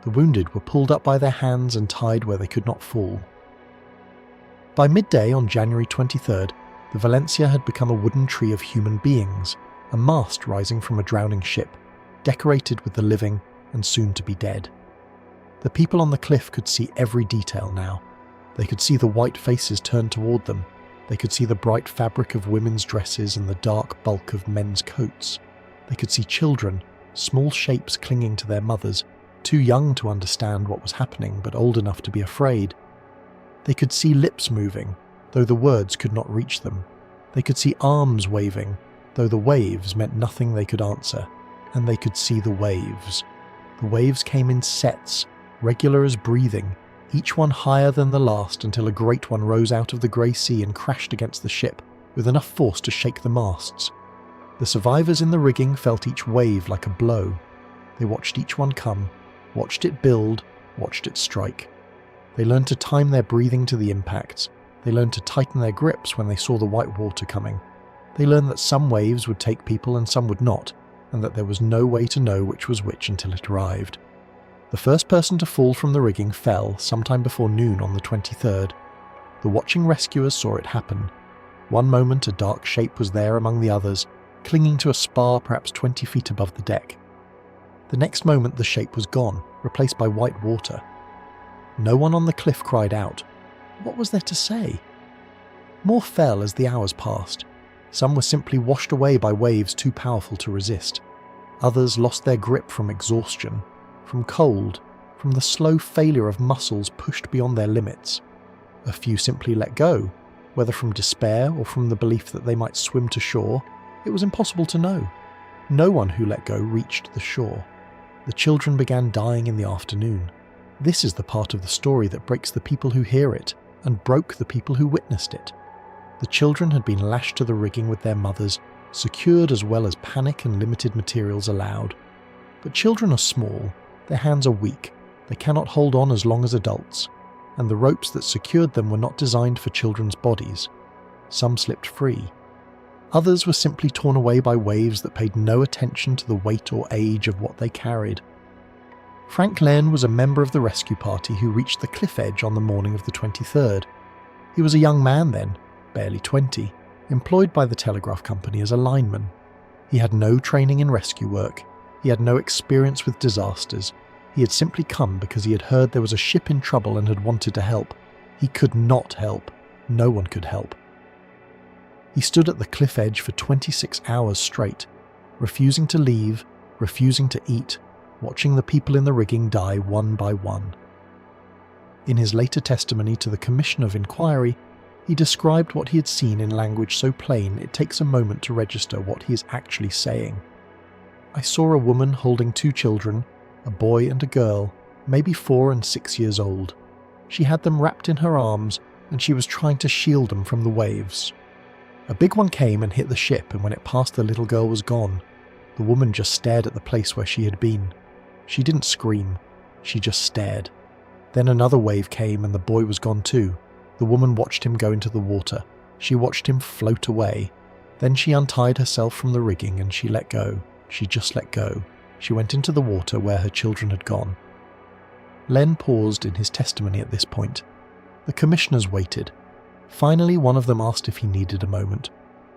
The wounded were pulled up by their hands and tied where they could not fall. By midday on January 23rd, the Valencia had become a wooden tree of human beings, a mast rising from a drowning ship, decorated with the living and soon to be dead. The people on the cliff could see every detail now. They could see the white faces turned toward them. They could see the bright fabric of women's dresses and the dark bulk of men's coats. They could see children, small shapes clinging to their mothers, too young to understand what was happening but old enough to be afraid. They could see lips moving, though the words could not reach them. They could see arms waving, though the waves meant nothing they could answer. And they could see the waves. The waves came in sets, regular as breathing, each one higher than the last until a great one rose out of the grey sea and crashed against the ship, with enough force to shake the masts. The survivors in the rigging felt each wave like a blow. They watched each one come, watched it build, watched it strike. They learned to time their breathing to the impacts. They learned to tighten their grips when they saw the white water coming. They learned that some waves would take people and some would not, and that there was no way to know which was which until it arrived. The first person to fall from the rigging fell sometime before noon on the 23rd. The watching rescuers saw it happen. One moment a dark shape was there among the others, clinging to a spar perhaps 20 feet above the deck. The next moment the shape was gone, replaced by white water. No one on the cliff cried out. What was there to say? More fell as the hours passed. Some were simply washed away by waves too powerful to resist. Others lost their grip from exhaustion, from cold, from the slow failure of muscles pushed beyond their limits. A few simply let go, whether from despair or from the belief that they might swim to shore. It was impossible to know. No one who let go reached the shore. The children began dying in the afternoon. This is the part of the story that breaks the people who hear it, and broke the people who witnessed it. The children had been lashed to the rigging with their mothers, secured as well as panic and limited materials allowed. But children are small, their hands are weak, they cannot hold on as long as adults, and the ropes that secured them were not designed for children's bodies. Some slipped free. Others were simply torn away by waves that paid no attention to the weight or age of what they carried. Frank Len was a member of the rescue party who reached the cliff edge on the morning of the 23rd. He was a young man then, barely 20, employed by the telegraph company as a lineman. He had no training in rescue work. He had no experience with disasters. He had simply come because he had heard there was a ship in trouble and had wanted to help. He could not help. No one could help. He stood at the cliff edge for 26 hours straight, refusing to leave, refusing to eat, watching the people in the rigging die one by one. In his later testimony to the Commission of Inquiry, he described what he had seen in language so plain it takes a moment to register what he is actually saying. I saw a woman holding two children, a boy and a girl, maybe 4 and 6 years old. She had them wrapped in her arms, and she was trying to shield them from the waves. A big one came and hit the ship, and when it passed, the little girl was gone. The woman just stared at the place where she had been. She didn't scream. She just stared. Then another wave came, and the boy was gone too. The woman watched him go into the water. She watched him float away. Then she untied herself from the rigging and she let go. She just let go. She went into the water where her children had gone. Len paused in his testimony at this point. The commissioners waited. Finally, one of them asked if he needed a moment.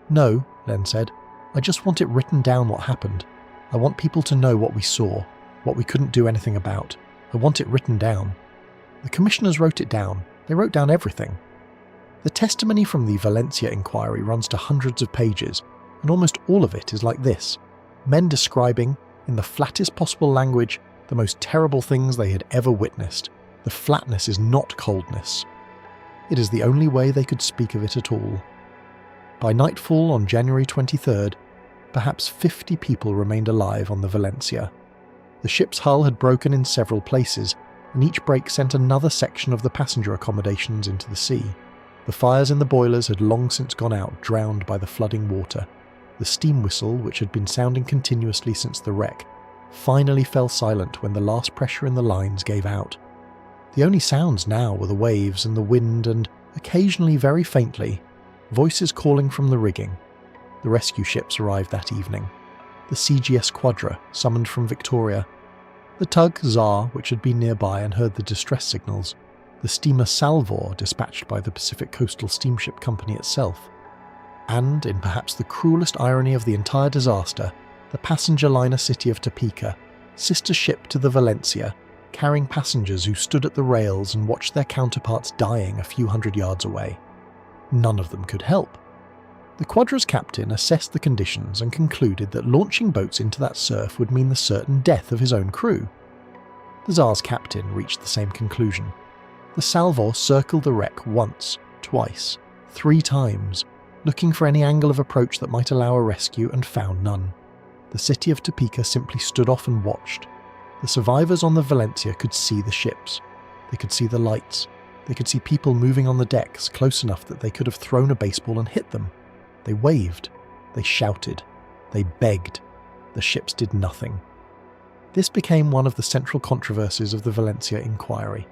No, Len said. I just want it written down what happened. I want people to know what we saw, what we couldn't do anything about. I want it written down. The commissioners wrote it down. They wrote down everything. The testimony from the Valencia inquiry runs to hundreds of pages, and almost all of it is like this. Men describing, in the flattest possible language, the most terrible things they had ever witnessed. The flatness is not coldness. It is the only way they could speak of it at all. By nightfall on January 23rd, perhaps 50 people remained alive on the Valencia. The ship's hull had broken in several places, and each break sent another section of the passenger accommodations into the sea. The fires in the boilers had long since gone out, drowned by the flooding water. The steam whistle, which had been sounding continuously since the wreck, finally fell silent when the last pressure in the lines gave out. The only sounds now were the waves and the wind and, occasionally very faintly, voices calling from the rigging. The rescue ships arrived that evening. The CGS Quadra, summoned from Victoria. The tug Tsar, which had been nearby and heard the distress signals. The steamer Salvor, dispatched by the Pacific Coastal Steamship Company itself. And, in perhaps the cruelest irony of the entire disaster, the passenger liner city of Topeka, sister ship to the Valencia, carrying passengers who stood at the rails and watched their counterparts dying a few hundred yards away. None of them could help. The Quadra's captain assessed the conditions and concluded that launching boats into that surf would mean the certain death of his own crew. The Tsar's captain reached the same conclusion. The salvo circled the wreck once, twice, 3 times, looking for any angle of approach that might allow a rescue, and found none. The city of Topeka simply stood off and watched. The survivors on the Valencia could see the ships. They could see the lights. They could see people moving on the decks close enough that they could have thrown a baseball and hit them. They waved. They shouted. They begged. The ships did nothing. This became one of the central controversies of the Valencia inquiry.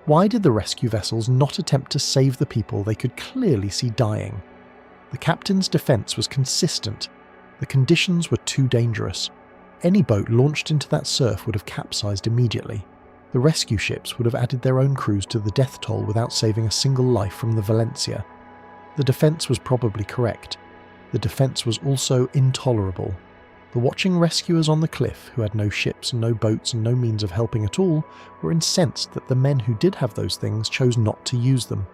Why did the rescue vessels not attempt to save the people they could clearly see dying? The captain's defence was consistent. The conditions were too dangerous. Any boat launched into that surf would have capsized immediately. The rescue ships would have added their own crews to the death toll without saving a single life from the Valencia. The defence was probably correct. The defence was also intolerable. The watching rescuers on the cliff, who had no ships and no boats and no means of helping at all, were incensed that the men who did have those things chose not to use them.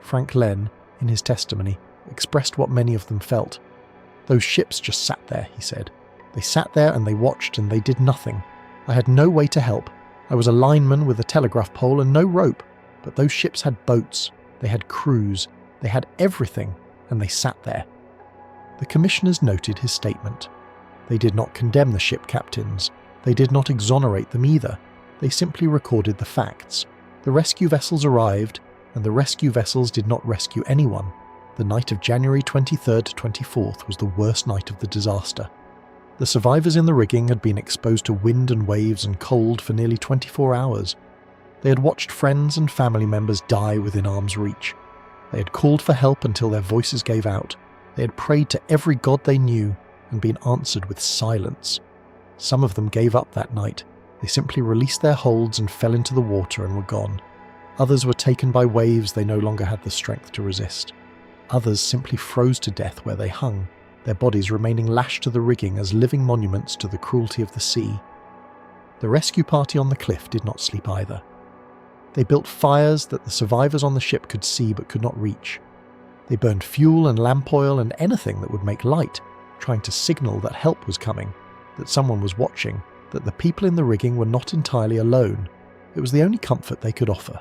Frank Len, in his testimony, expressed what many of them felt. "Those ships just sat there," he said. "They sat there and they watched and they did nothing. I had no way to help. I was a lineman with a telegraph pole and no rope, but those ships had boats, they had crews, they had everything, and they sat there." The commissioners noted his statement. They did not condemn the ship captains. They did not exonerate them either. They simply recorded the facts. The rescue vessels arrived, and the rescue vessels did not rescue anyone. The night of January 23rd to 24th was the worst night of the disaster. The survivors in the rigging had been exposed to wind and waves and cold for nearly 24 hours. They had watched friends and family members die within arm's reach. They had called for help until their voices gave out. They had prayed to every god they knew and been answered with silence. Some of them gave up that night. They simply released their holds and fell into the water and were gone. Others were taken by waves they no longer had the strength to resist. Others simply froze to death where they hung, their bodies remaining lashed to the rigging as living monuments to the cruelty of the sea. The rescue party on the cliff did not sleep either. They built fires that the survivors on the ship could see but could not reach. They burned fuel and lamp oil and anything that would make light, trying to signal that help was coming, that someone was watching, that the people in the rigging were not entirely alone. It was the only comfort they could offer.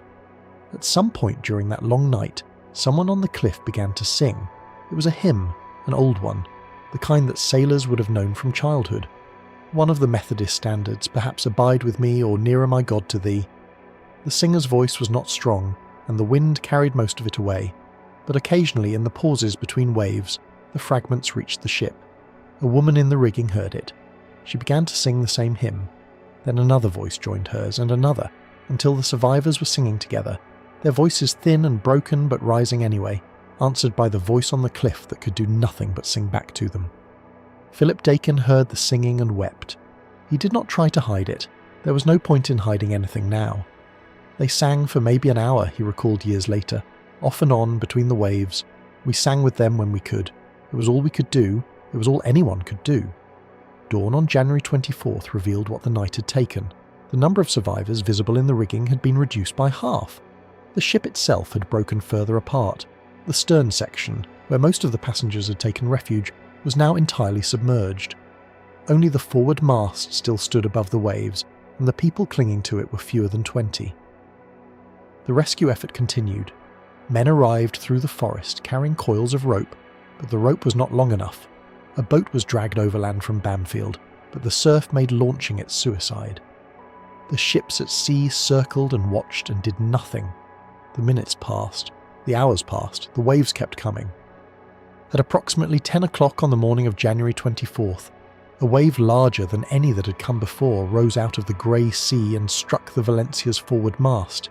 At some point during that long night, someone on the cliff began to sing. It was a hymn, an old one, the kind that sailors would have known from childhood. One of the Methodist standards, perhaps "Abide with me" or "Nearer my God to thee." The singer's voice was not strong, and the wind carried most of it away, but occasionally in the pauses between waves, the fragments reached the ship. A woman in the rigging heard it. She began to sing the same hymn. Then another voice joined hers, and another, until the survivors were singing together, their voices thin and broken but rising anyway, answered by the voice on the cliff that could do nothing but sing back to them. Philip Dakin heard the singing and wept. He did not try to hide it. There was no point in hiding anything now. They sang for maybe an hour, he recalled years later, off and on between the waves. We sang with them when we could. It was all we could do. It was all anyone could do. Dawn on January 24th revealed what the night had taken. The number of survivors visible in the rigging had been reduced by half. The ship itself had broken further apart. The stern section, where most of the passengers had taken refuge, was now entirely submerged. Only the forward mast still stood above the waves, and the people clinging to it were fewer than 20. The rescue effort continued. Men arrived through the forest carrying coils of rope, but the rope was not long enough. A boat was dragged overland from Bamfield, but the surf made launching it suicide. The ships at sea circled and watched and did nothing. The minutes passed. The hours passed. The waves kept coming. At approximately 10 o'clock on the morning of January 24th, a wave larger than any that had come before rose out of the grey sea and struck the Valencia's forward mast.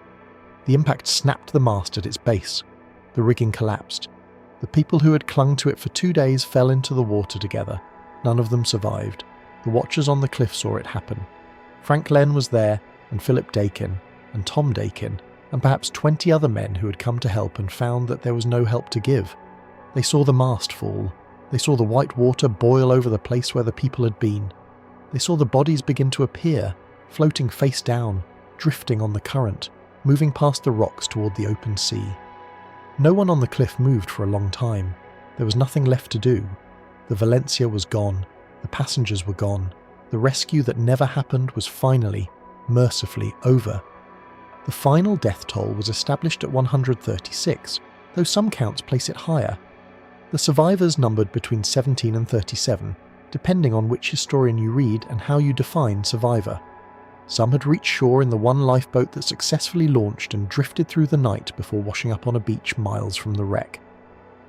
The impact snapped the mast at its base. The rigging collapsed. The people who had clung to it for 2 days fell into the water together. None of them survived. The watchers on the cliff saw it happen. Frank Len was there, and Philip Dakin, and Tom Dakin, and perhaps 20 other men who had come to help and found that there was no help to give. They saw the mast fall. They saw the white water boil over the place where the people had been. They saw the bodies begin to appear, floating face down, drifting on the current, moving past the rocks toward the open sea. No one on the cliff moved for a long time. There was nothing left to do. The Valencia was gone. The passengers were gone. The rescue that never happened was finally, mercifully over. The final death toll was established at 136, though some counts place it higher. The survivors numbered between 17 and 37, depending on which historian you read and how you define survivor. Some had reached shore in the one lifeboat that successfully launched and drifted through the night before washing up on a beach miles from the wreck.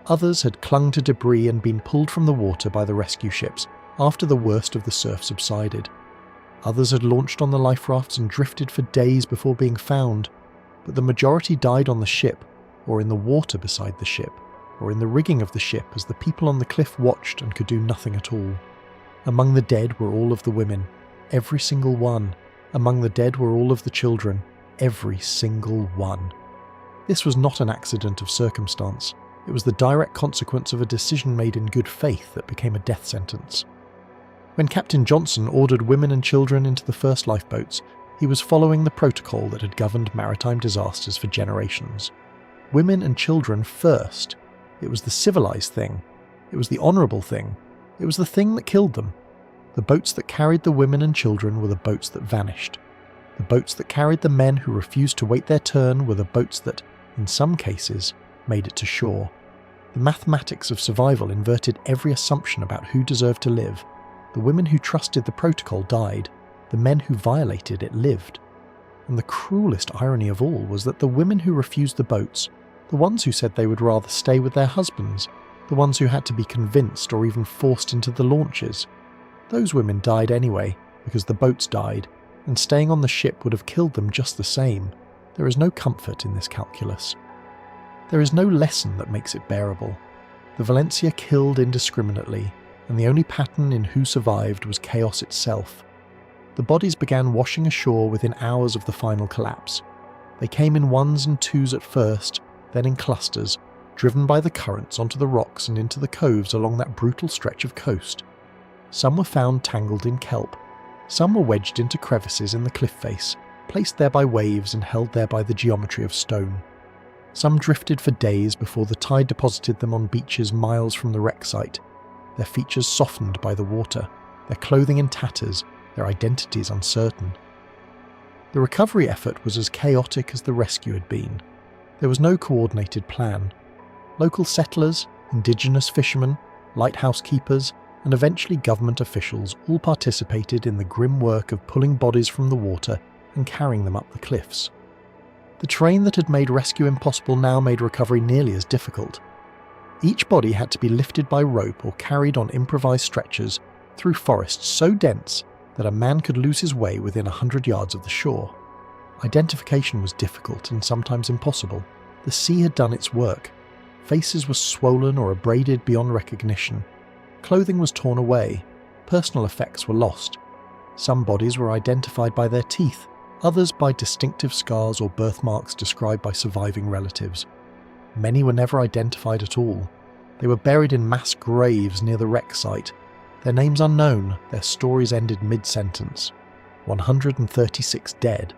Others had clung to debris and been pulled from the water by the rescue ships after the worst of the surf subsided. Others had launched on the life rafts and drifted for days before being found, but the majority died on the ship, or in the water beside the ship, or in the rigging of the ship as the people on the cliff watched and could do nothing at all. Among the dead were all of the women, every single one. Among the dead were all of the children, every single one. This was not an accident of circumstance. It was the direct consequence of a decision made in good faith that became a death sentence. When Captain Johnson ordered women and children into the first lifeboats, he was following the protocol that had governed maritime disasters for generations. Women and children first. It was the civilized thing. It was the honourable thing. It was the thing that killed them. The boats that carried the women and children were the boats that vanished. The boats that carried the men who refused to wait their turn were the boats that, in some cases, made it to shore. The mathematics of survival inverted every assumption about who deserved to live. The women who trusted the protocol died. The men who violated it lived. And the cruelest irony of all was that the women who refused the boats, the ones who said they would rather stay with their husbands, the ones who had to be convinced or even forced into the launches, those women died anyway, because the boats died, and staying on the ship would have killed them just the same. There is no comfort in this calculus. There is no lesson that makes it bearable. The Valencia killed indiscriminately, and the only pattern in who survived was chaos itself. The bodies began washing ashore within hours of the final collapse. They came in ones and twos at first, then in clusters, driven by the currents onto the rocks and into the coves along that brutal stretch of coast. Some were found tangled in kelp. Some were wedged into crevices in the cliff face, placed there by waves and held there by the geometry of stone. Some drifted for days before the tide deposited them on beaches miles from the wreck site, their features softened by the water, their clothing in tatters, their identities uncertain. The recovery effort was as chaotic as the rescue had been. There was no coordinated plan. Local settlers, indigenous fishermen, lighthouse keepers, and eventually government officials all participated in the grim work of pulling bodies from the water and carrying them up the cliffs. The terrain that had made rescue impossible now made recovery nearly as difficult. Each body had to be lifted by rope or carried on improvised stretchers through forests so dense that a man could lose his way within 100 yards of the shore. Identification was difficult and sometimes impossible. The sea had done its work. Faces were swollen or abraded beyond recognition. Clothing was torn away. Personal effects were lost. Some bodies were identified by their teeth, others by distinctive scars or birthmarks described by surviving relatives. Many were never identified at all. They were buried in mass graves near the wreck site. Their names unknown, their stories ended mid-sentence. 136 dead.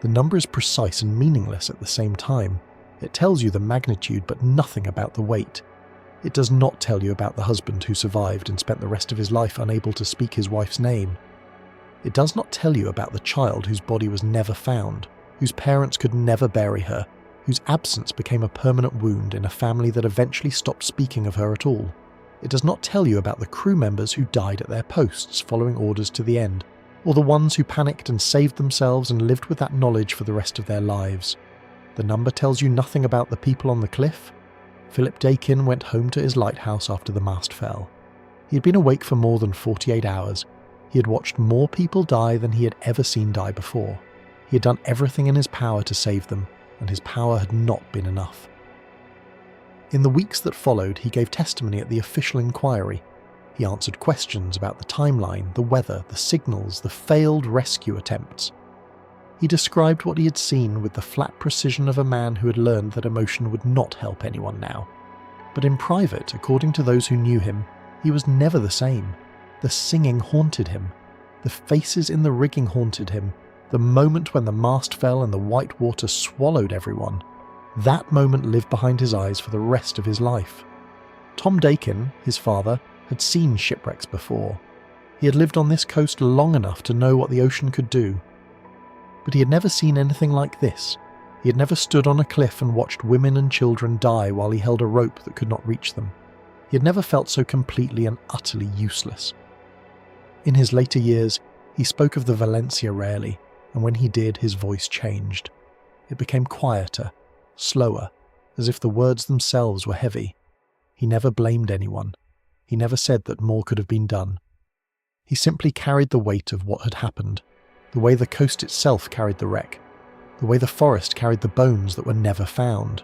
The number is precise and meaningless at the same time. It tells you the magnitude but nothing about the weight. It does not tell you about the husband who survived and spent the rest of his life unable to speak his wife's name. It does not tell you about the child whose body was never found, whose parents could never bury her, whose absence became a permanent wound in a family that eventually stopped speaking of her at all. It does not tell you about the crew members who died at their posts following orders to the end, or the ones who panicked and saved themselves and lived with that knowledge for the rest of their lives. The number tells you nothing about the people on the cliff. Philip Dakin went home to his lighthouse after the mast fell. He had been awake for more than 48 hours. He had watched more people die than he had ever seen die before. He had done everything in his power to save them, and his power had not been enough. In the weeks that followed, he gave testimony at the official inquiry. He answered questions about the timeline, the weather, the signals, the failed rescue attempts. He described what he had seen with the flat precision of a man who had learned that emotion would not help anyone now. But in private, according to those who knew him, he was never the same. The singing haunted him. The faces in the rigging haunted him. The moment when the mast fell and the white water swallowed everyone. That moment lived behind his eyes for the rest of his life. Tom Dakin, his father, had seen shipwrecks before. He had lived on this coast long enough to know what the ocean could do. But he had never seen anything like this. He had never stood on a cliff and watched women and children die while he held a rope that could not reach them. He had never felt so completely and utterly useless. In his later years, he spoke of the Valencia rarely, and when he did, his voice changed. It became quieter, slower, as if the words themselves were heavy. He never blamed anyone. He never said that more could have been done. He simply carried the weight of what had happened, the way the coast itself carried the wreck, the way the forest carried the bones that were never found.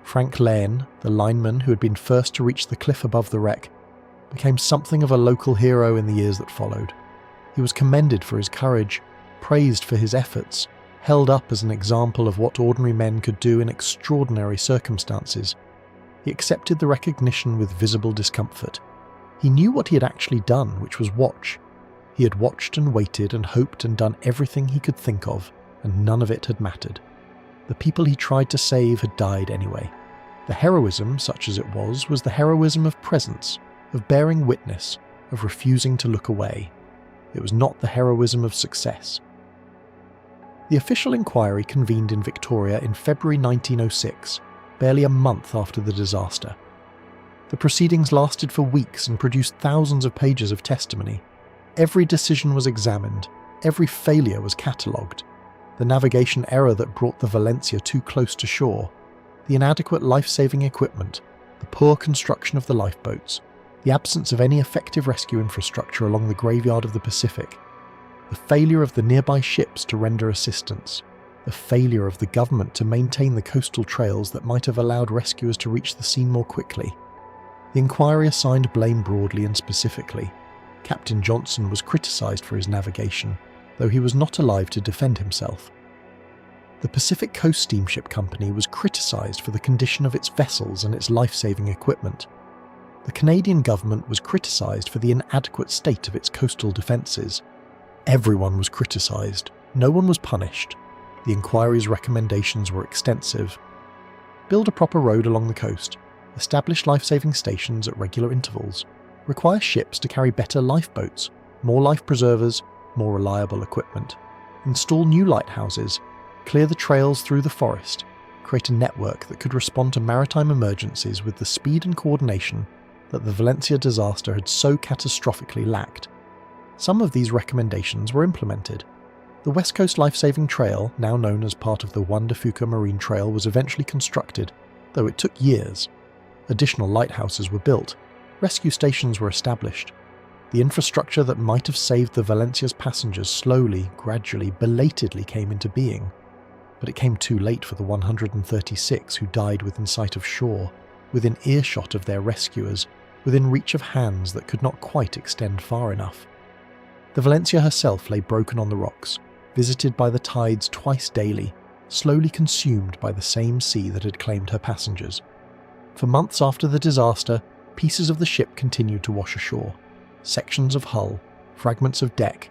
Frank Lane, the lineman who had been first to reach the cliff above the wreck, became something of a local hero in the years that followed. He was commended for his courage, praised for his efforts, held up as an example of what ordinary men could do in extraordinary circumstances. He accepted the recognition with visible discomfort. He knew what he had actually done, which was watch. He had watched and waited and hoped and done everything he could think of, and none of it had mattered. The people he tried to save had died anyway. The heroism, such as it was the heroism of presence, of bearing witness, of refusing to look away. It was not the heroism of success. The official inquiry convened in Victoria in February 1906, barely a month after the disaster. The proceedings lasted for weeks and produced thousands of pages of testimony. Every decision was examined, every failure was catalogued. The navigation error that brought the Valencia too close to shore, the inadequate life-saving equipment, the poor construction of the lifeboats, the absence of any effective rescue infrastructure along the graveyard of the Pacific, the failure of the nearby ships to render assistance, the failure of the government to maintain the coastal trails that might have allowed rescuers to reach the scene more quickly. The inquiry assigned blame broadly and specifically. Captain Johnson was criticised for his navigation, though he was not alive to defend himself. The Pacific Coast Steamship Company was criticised for the condition of its vessels and its life-saving equipment. The Canadian government was criticised for the inadequate state of its coastal defences. Everyone was criticised. No one was punished. The inquiry's recommendations were extensive. Build a proper road along the coast. Establish life-saving stations at regular intervals. Require ships to carry better lifeboats, more life preservers, more reliable equipment. Install new lighthouses. Clear the trails through the forest. Create a network that could respond to maritime emergencies with the speed and coordination that the Valencia disaster had so catastrophically lacked. Some of these recommendations were implemented. The West Coast Life-Saving Trail, now known as part of the Juan de Fuca Marine Trail, was eventually constructed, though it took years. Additional lighthouses were built. Rescue stations were established. The infrastructure that might have saved the Valencia's passengers slowly, gradually, belatedly came into being. But it came too late for the 136 who died within sight of shore, within earshot of their rescuers, within reach of hands that could not quite extend far enough. The Valencia herself lay broken on the rocks, visited by the tides twice daily, slowly consumed by the same sea that had claimed her passengers. For months after the disaster, pieces of the ship continued to wash ashore. Sections of hull, fragments of deck,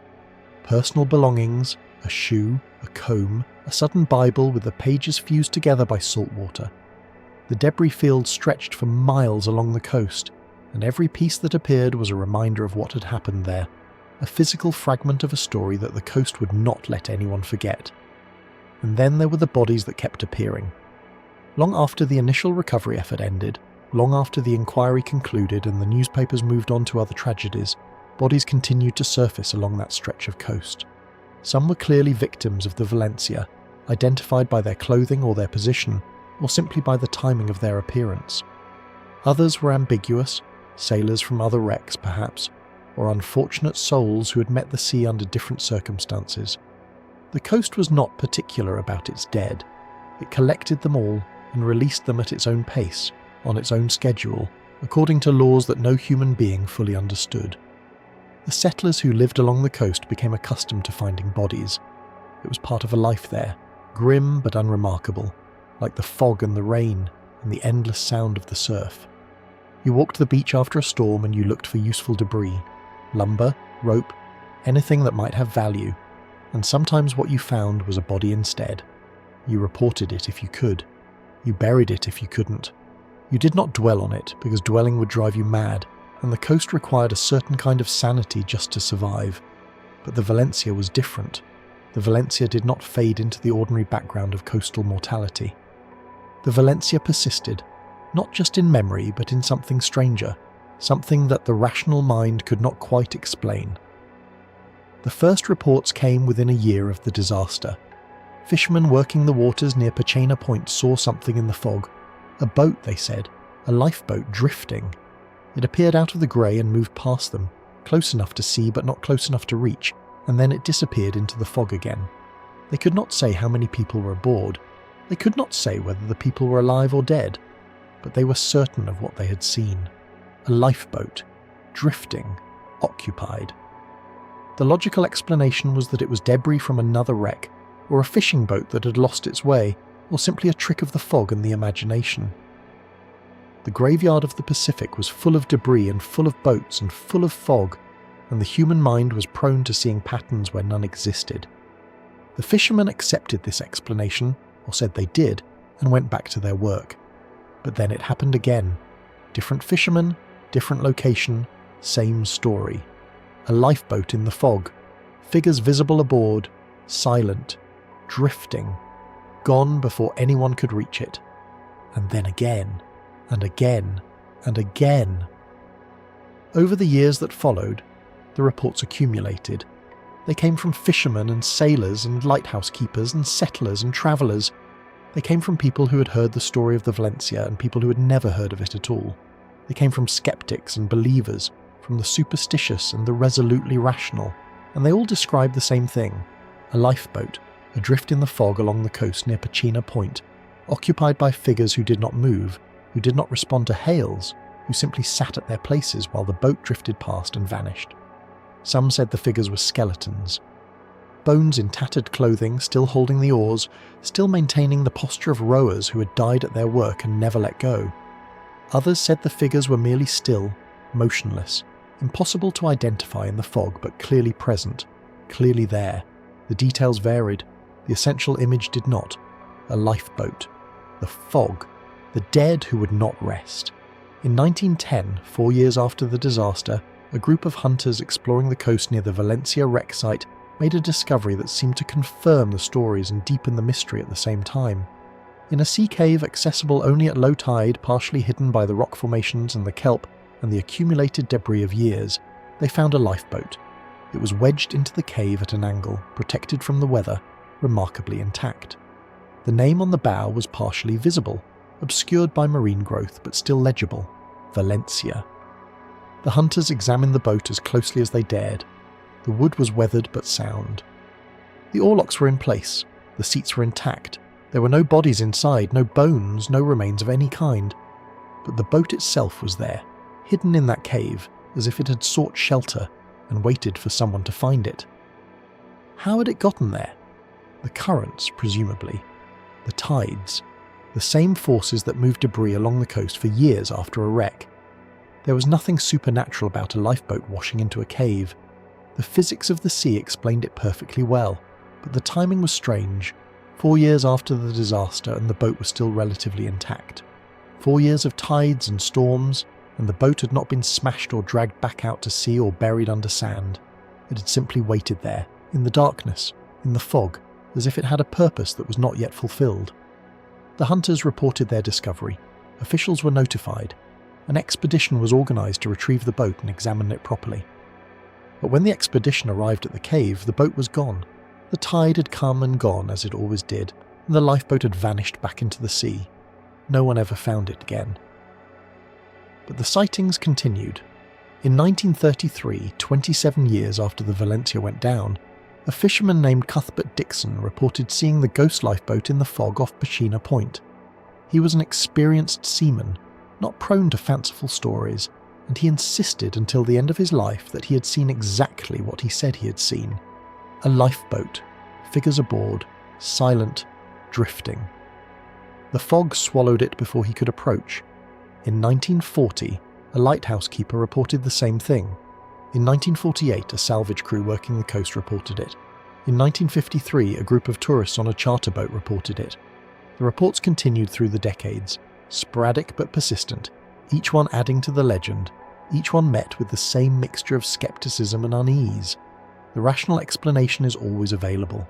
personal belongings, a shoe, a comb, a sudden Bible with the pages fused together by salt water. The debris field stretched for miles along the coast, and every piece that appeared was a reminder of what had happened there, a physical fragment of a story that the coast would not let anyone forget. And then there were the bodies that kept appearing. Long after the initial recovery effort ended, long after the inquiry concluded and the newspapers moved on to other tragedies, bodies continued to surface along that stretch of coast. Some were clearly victims of the Valencia, identified by their clothing or their position, or simply by the timing of their appearance. Others were ambiguous, sailors from other wrecks perhaps, or unfortunate souls who had met the sea under different circumstances. The coast was not particular about its dead. It collected them all and released them at its own pace, on its own schedule, according to laws that no human being fully understood. The settlers who lived along the coast became accustomed to finding bodies. It was part of a life there, grim but unremarkable, like the fog and the rain and the endless sound of the surf. You walked the beach after a storm and you looked for useful debris, lumber, rope, anything that might have value, and sometimes what you found was a body instead. You reported it if you could. You buried it if you couldn't. You did not dwell on it because dwelling would drive you mad, and the coast required a certain kind of sanity just to survive. But the Valencia was different. the Valencia did not fade into the ordinary background of coastal mortality. The Valencia persisted, not just in memory but in something stranger, something that the rational mind could not quite explain. The first reports came within a year of the disaster. Fishermen working the waters near Pachena Point saw something in the fog. A boat, they said, a lifeboat drifting. It appeared out of the grey and moved past them, close enough to see but not close enough to reach, and then it disappeared into the fog again. They could not say how many people were aboard. They could not say whether the people were alive or dead, but they were certain of what they had seen. A lifeboat, drifting, occupied. The logical explanation was that it was debris from another wreck, or a fishing boat that had lost its way, or simply a trick of the fog and the imagination. The graveyard of the Pacific was full of debris and full of boats and full of fog, and the human mind was prone to seeing patterns where none existed. The fishermen accepted this explanation, or said they did, and went back to their work. But then it happened again. Different fishermen, different location, same story. A lifeboat in the fog, figures visible aboard, silent, drifting, gone before anyone could reach it. And then again, and again, and again. Over the years that followed, the reports accumulated. They came from fishermen and sailors and lighthouse keepers and settlers and travellers. They came from people who had heard the story of the Valencia and people who had never heard of it at all. They came from skeptics and believers, from the superstitious and the resolutely rational, and they all described the same thing: a lifeboat, adrift in the fog along the coast near Pachena Point, occupied by figures who did not move, who did not respond to hails, who simply sat at their places while the boat drifted past and vanished. Some said the figures were skeletons. Bones in tattered clothing, still holding the oars, still maintaining the posture of rowers who had died at their work and never let go. Others said the figures were merely still, motionless, impossible to identify in the fog but clearly present, clearly there. The details varied. The essential image did not. A lifeboat. The fog. The dead who would not rest. In 1910, 4 years after the disaster, a group of hunters exploring the coast near the Valencia wreck site made a discovery that seemed to confirm the stories and deepen the mystery at the same time. In a sea cave accessible only at low tide, partially hidden by the rock formations and the kelp and the accumulated debris of years, they found a lifeboat. It was wedged into the cave at an angle, protected from the weather, remarkably intact. The name on the bow was partially visible, obscured by marine growth but still legible: Valencia. The hunters examined the boat as closely as they dared. The wood was weathered but sound. The oarlocks were in place, the seats were intact, there were no bodies inside, no bones, no remains of any kind. But the boat itself was there, hidden in that cave, as if it had sought shelter and waited for someone to find it. How had it gotten there? The currents, presumably. The tides. The same forces that moved debris along the coast for years after a wreck. There was nothing supernatural about a lifeboat washing into a cave. The physics of the sea explained it perfectly well, but the timing was strange. 4 years after the disaster and the boat was still relatively intact. 4 years of tides and storms, and the boat had not been smashed or dragged back out to sea or buried under sand. It had simply waited there, in the darkness, in the fog, as if it had a purpose that was not yet fulfilled. The hunters reported their discovery. Officials were notified. An expedition was organised to retrieve the boat and examine it properly. But when the expedition arrived at the cave, the boat was gone. The tide had come and gone as it always did, and the lifeboat had vanished back into the sea. No one ever found it again. But the sightings continued. In 1933, 27 years after the Valencia went down, a fisherman named Cuthbert Dixon reported seeing the ghost lifeboat in the fog off Pachena Point. He was an experienced seaman, not prone to fanciful stories, and he insisted until the end of his life that he had seen exactly what he said he had seen. A lifeboat, figures aboard, silent, drifting. The fog swallowed it before he could approach. In 1940, a lighthouse keeper reported the same thing. In 1948, a salvage crew working the coast reported it. In 1953, a group of tourists on a charter boat reported it. The reports continued through the decades, sporadic but persistent, each one adding to the legend, each one met with the same mixture of skepticism and unease. The rational explanation is always available.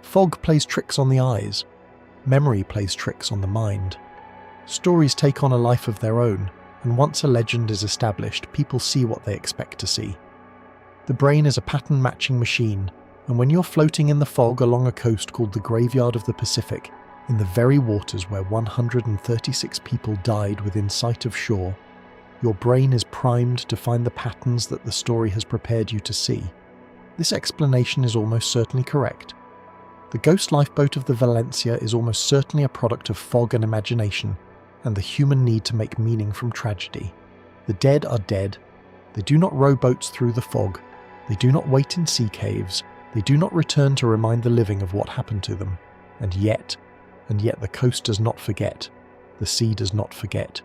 Fog plays tricks on the eyes. Memory plays tricks on the mind. Stories take on a life of their own, and once a legend is established, people see what they expect to see. The brain is a pattern-matching machine, and when you're floating in the fog along a coast called the Graveyard of the Pacific, in the very waters where 136 people died within sight of shore, your brain is primed to find the patterns that the story has prepared you to see. This explanation is almost certainly correct. The ghost lifeboat of the Valencia is almost certainly a product of fog and imagination, and the human need to make meaning from tragedy. The dead are dead. They do not row boats through the fog. They do not wait in sea caves. They do not return to remind the living of what happened to them. And yet the coast does not forget. The sea does not forget.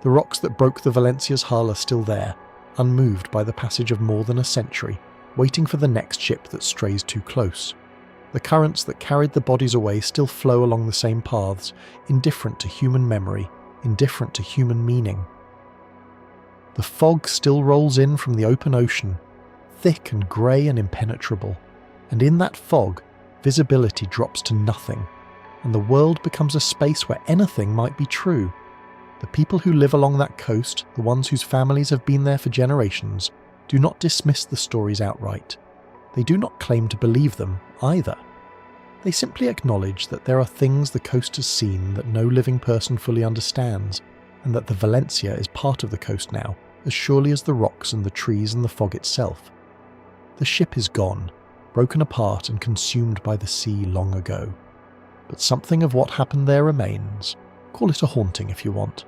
The rocks that broke the Valencia's hull are still there, unmoved by the passage of more than a century, waiting for the next ship that strays too close. The currents that carried the bodies away still flow along the same paths, indifferent to human memory, indifferent to human meaning. The fog still rolls in from the open ocean, thick and grey and impenetrable, and in that fog, visibility drops to nothing, and the world becomes a space where anything might be true. The people who live along that coast, the ones whose families have been there for generations, do not dismiss the stories outright. They do not claim to believe them, either. They simply acknowledge that there are things the coast has seen that no living person fully understands, and that the Valencia is part of the coast now, as surely as the rocks and the trees and the fog itself. The ship is gone, broken apart and consumed by the sea long ago. But something of what happened there remains. Call it a haunting if you want.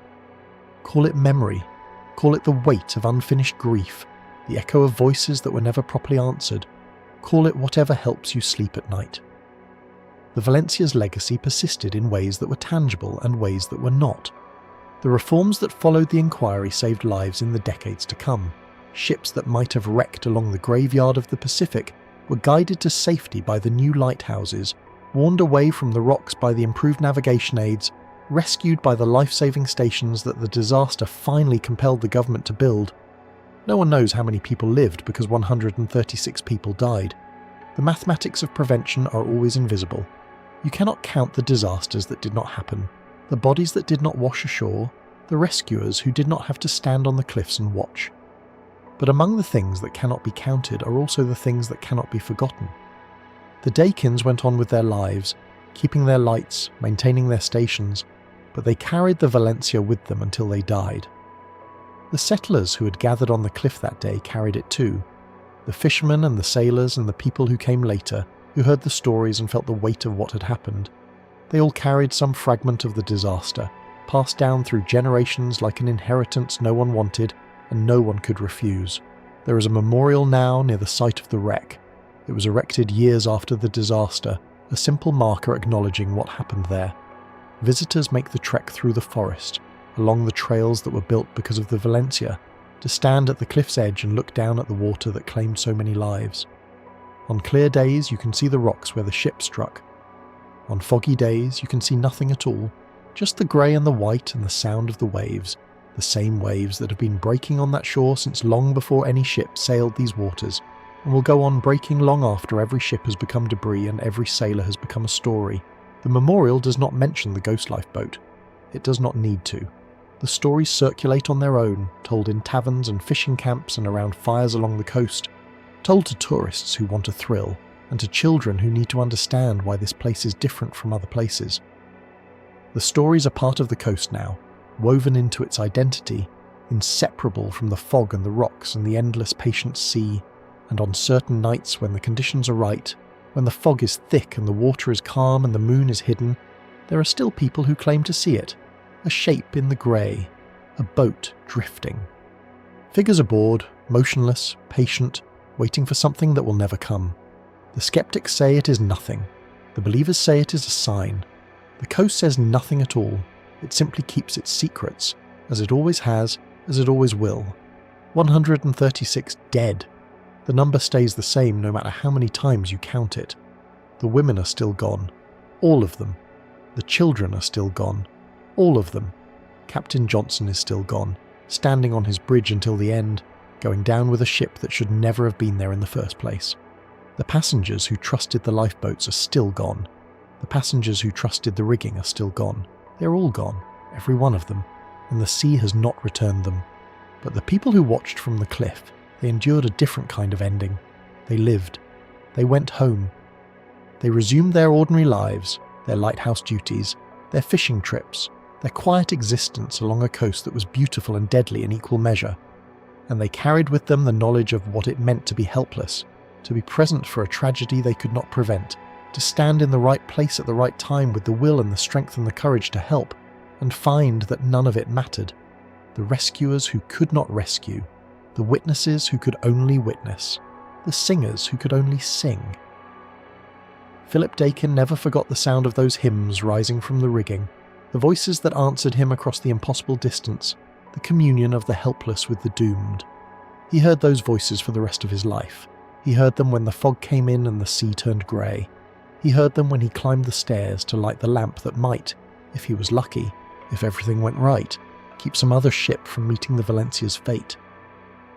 Call it memory. Call it the weight of unfinished grief, the echo of voices that were never properly answered. Call it whatever helps you sleep at night. The Valencia's legacy persisted in ways that were tangible and ways that were not. The reforms that followed the inquiry saved lives in the decades to come. Ships that might have wrecked along the Graveyard of the Pacific were guided to safety by the new lighthouses, warned away from the rocks by the improved navigation aids, rescued by the life-saving stations that the disaster finally compelled the government to build. No one knows how many people lived because 136 people died. The mathematics of prevention are always invisible. You cannot count the disasters that did not happen, the bodies that did not wash ashore, the rescuers who did not have to stand on the cliffs and watch. But among the things that cannot be counted are also the things that cannot be forgotten. The Dakins went on with their lives, keeping their lights, maintaining their stations, but they carried the Valencia with them until they died. The settlers who had gathered on the cliff that day carried it too. The fishermen and the sailors and the people who came later, who heard the stories and felt the weight of what had happened, they all carried some fragment of the disaster, passed down through generations like an inheritance no one wanted and no one could refuse. There is a memorial now near the site of the wreck. It was erected years after the disaster, a simple marker acknowledging what happened there. Visitors make the trek through the forest, along the trails that were built because of the Valencia, to stand at the cliff's edge and look down at the water that claimed so many lives. On clear days you can see the rocks where the ship struck. On foggy days you can see nothing at all, just the grey and the white and the sound of the waves, the same waves that have been breaking on that shore since long before any ship sailed these waters, and will go on breaking long after every ship has become debris and every sailor has become a story. The memorial does not mention the ghost lifeboat. It does not need to. The stories circulate on their own, told in taverns and fishing camps and around fires along the coast, told to tourists who want a thrill, and to children who need to understand why this place is different from other places. The stories are part of the coast now, woven into its identity, inseparable from the fog and the rocks and the endless patient sea, and on certain nights when the conditions are right, when the fog is thick and the water is calm and the moon is hidden, there are still people who claim to see it, a shape in the grey, a boat drifting. Figures aboard, motionless, patient, waiting for something that will never come. The skeptics say it is nothing. The believers say it is a sign. The coast says nothing at all. It simply keeps its secrets, as it always has, as it always will. 136 dead. The number stays the same no matter how many times you count it. The women are still gone. All of them. The children are still gone. All of them. Captain Johnson is still gone, standing on his bridge until the end, going down with a ship that should never have been there in the first place. The passengers who trusted the lifeboats are still gone. The passengers who trusted the rigging are still gone. They're all gone, every one of them, and the sea has not returned them. But the people who watched from the cliff, they endured a different kind of ending. They lived. They went home. They resumed their ordinary lives, their lighthouse duties, their fishing trips, their quiet existence along a coast that was beautiful and deadly in equal measure. And they carried with them the knowledge of what it meant to be helpless, to be present for a tragedy they could not prevent, to stand in the right place at the right time with the will and the strength and the courage to help, and find that none of it mattered. The rescuers who could not rescue, the witnesses who could only witness, the singers who could only sing. Philip Dakin never forgot the sound of those hymns rising from the rigging, the voices that answered him across the impossible distance, the communion of the helpless with the doomed. He heard those voices for the rest of his life. He heard them when the fog came in and the sea turned grey. He heard them when he climbed the stairs to light the lamp that might, if he was lucky, if everything went right, keep some other ship from meeting the Valencia's fate.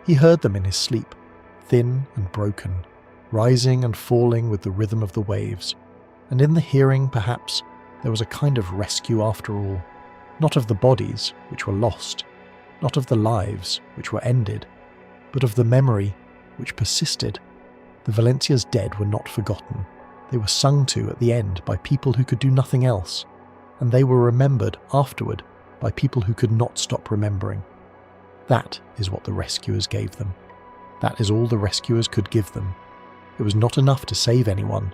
He heard them in his sleep, thin and broken, rising and falling with the rhythm of the waves. And in the hearing, perhaps, there was a kind of rescue after all, not of the bodies, which were lost, not of the lives, which were ended, but of the memory, which persisted. The Valencia's dead were not forgotten. They were sung to at the end by people who could do nothing else, and they were remembered afterward by people who could not stop remembering. That is what the rescuers gave them. That is all the rescuers could give them. It was not enough to save anyone.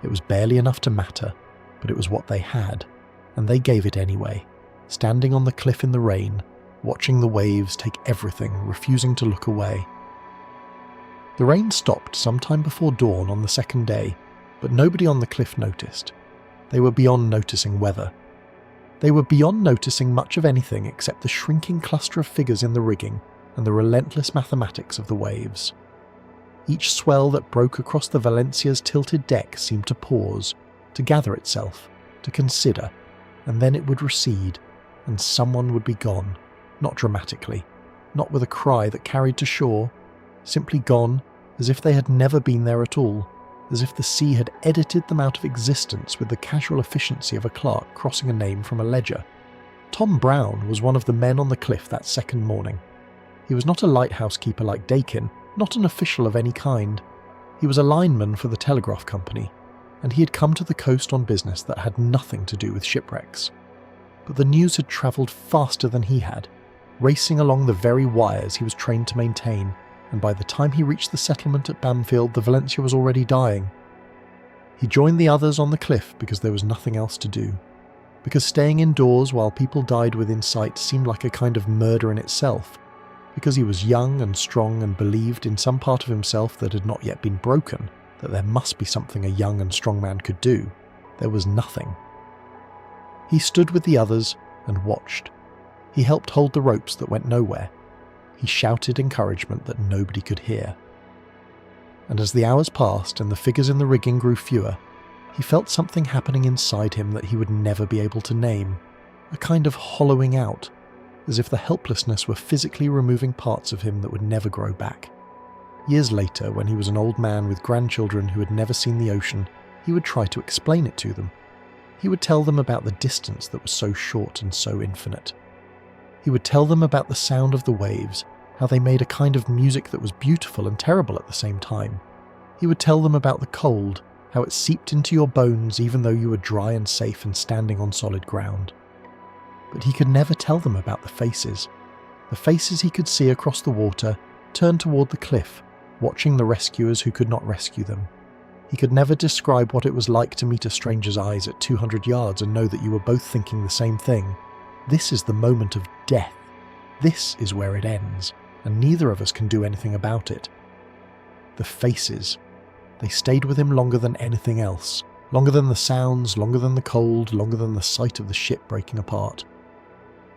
It was barely enough to matter, but it was what they had, and they gave it anyway, standing on the cliff in the rain, watching the waves take everything, refusing to look away. The rain stopped sometime before dawn on the second day, but nobody on the cliff noticed. They were beyond noticing weather. They were beyond noticing much of anything except the shrinking cluster of figures in the rigging and the relentless mathematics of the waves. Each swell that broke across the Valencia's tilted deck seemed to pause, to gather itself, to consider, and then it would recede, and someone would be gone, not dramatically, not with a cry that carried to shore, simply gone as if they had never been there at all, as if the sea had edited them out of existence with the casual efficiency of a clerk crossing a name from a ledger. Tom Brown was one of the men on the cliff that second morning. He was not a lighthouse keeper like Dakin, not an official of any kind. He was a lineman for the telegraph company, and he had come to the coast on business that had nothing to do with shipwrecks. But the news had travelled faster than he had, racing along the very wires he was trained to maintain, and by the time he reached the settlement at Bamfield, the Valencia was already dying. He joined the others on the cliff because there was nothing else to do, because staying indoors while people died within sight seemed like a kind of murder in itself, because he was young and strong and believed in some part of himself that had not yet been broken, that there must be something a young and strong man could do. There was nothing. He stood with the others and watched. He helped hold the ropes that went nowhere. He shouted encouragement that nobody could hear. And as the hours passed and the figures in the rigging grew fewer, he felt something happening inside him that he would never be able to name, a kind of hollowing out, as if the helplessness were physically removing parts of him that would never grow back. Years later, when he was an old man with grandchildren who had never seen the ocean, he would try to explain it to them. He would tell them about the distance that was so short and so infinite. He would tell them about the sound of the waves, how they made a kind of music that was beautiful and terrible at the same time. He would tell them about the cold, how it seeped into your bones even though you were dry and safe and standing on solid ground. But he could never tell them about the faces he could see across the water, turned toward the cliff, watching the rescuers who could not rescue them. He could never describe what it was like to meet a stranger's eyes at 200 yards and know that you were both thinking the same thing. This is the moment of death. This is where it ends, and neither of us can do anything about it. The faces. They stayed with him longer than anything else, longer than the sounds, longer than the cold, longer than the sight of the ship breaking apart.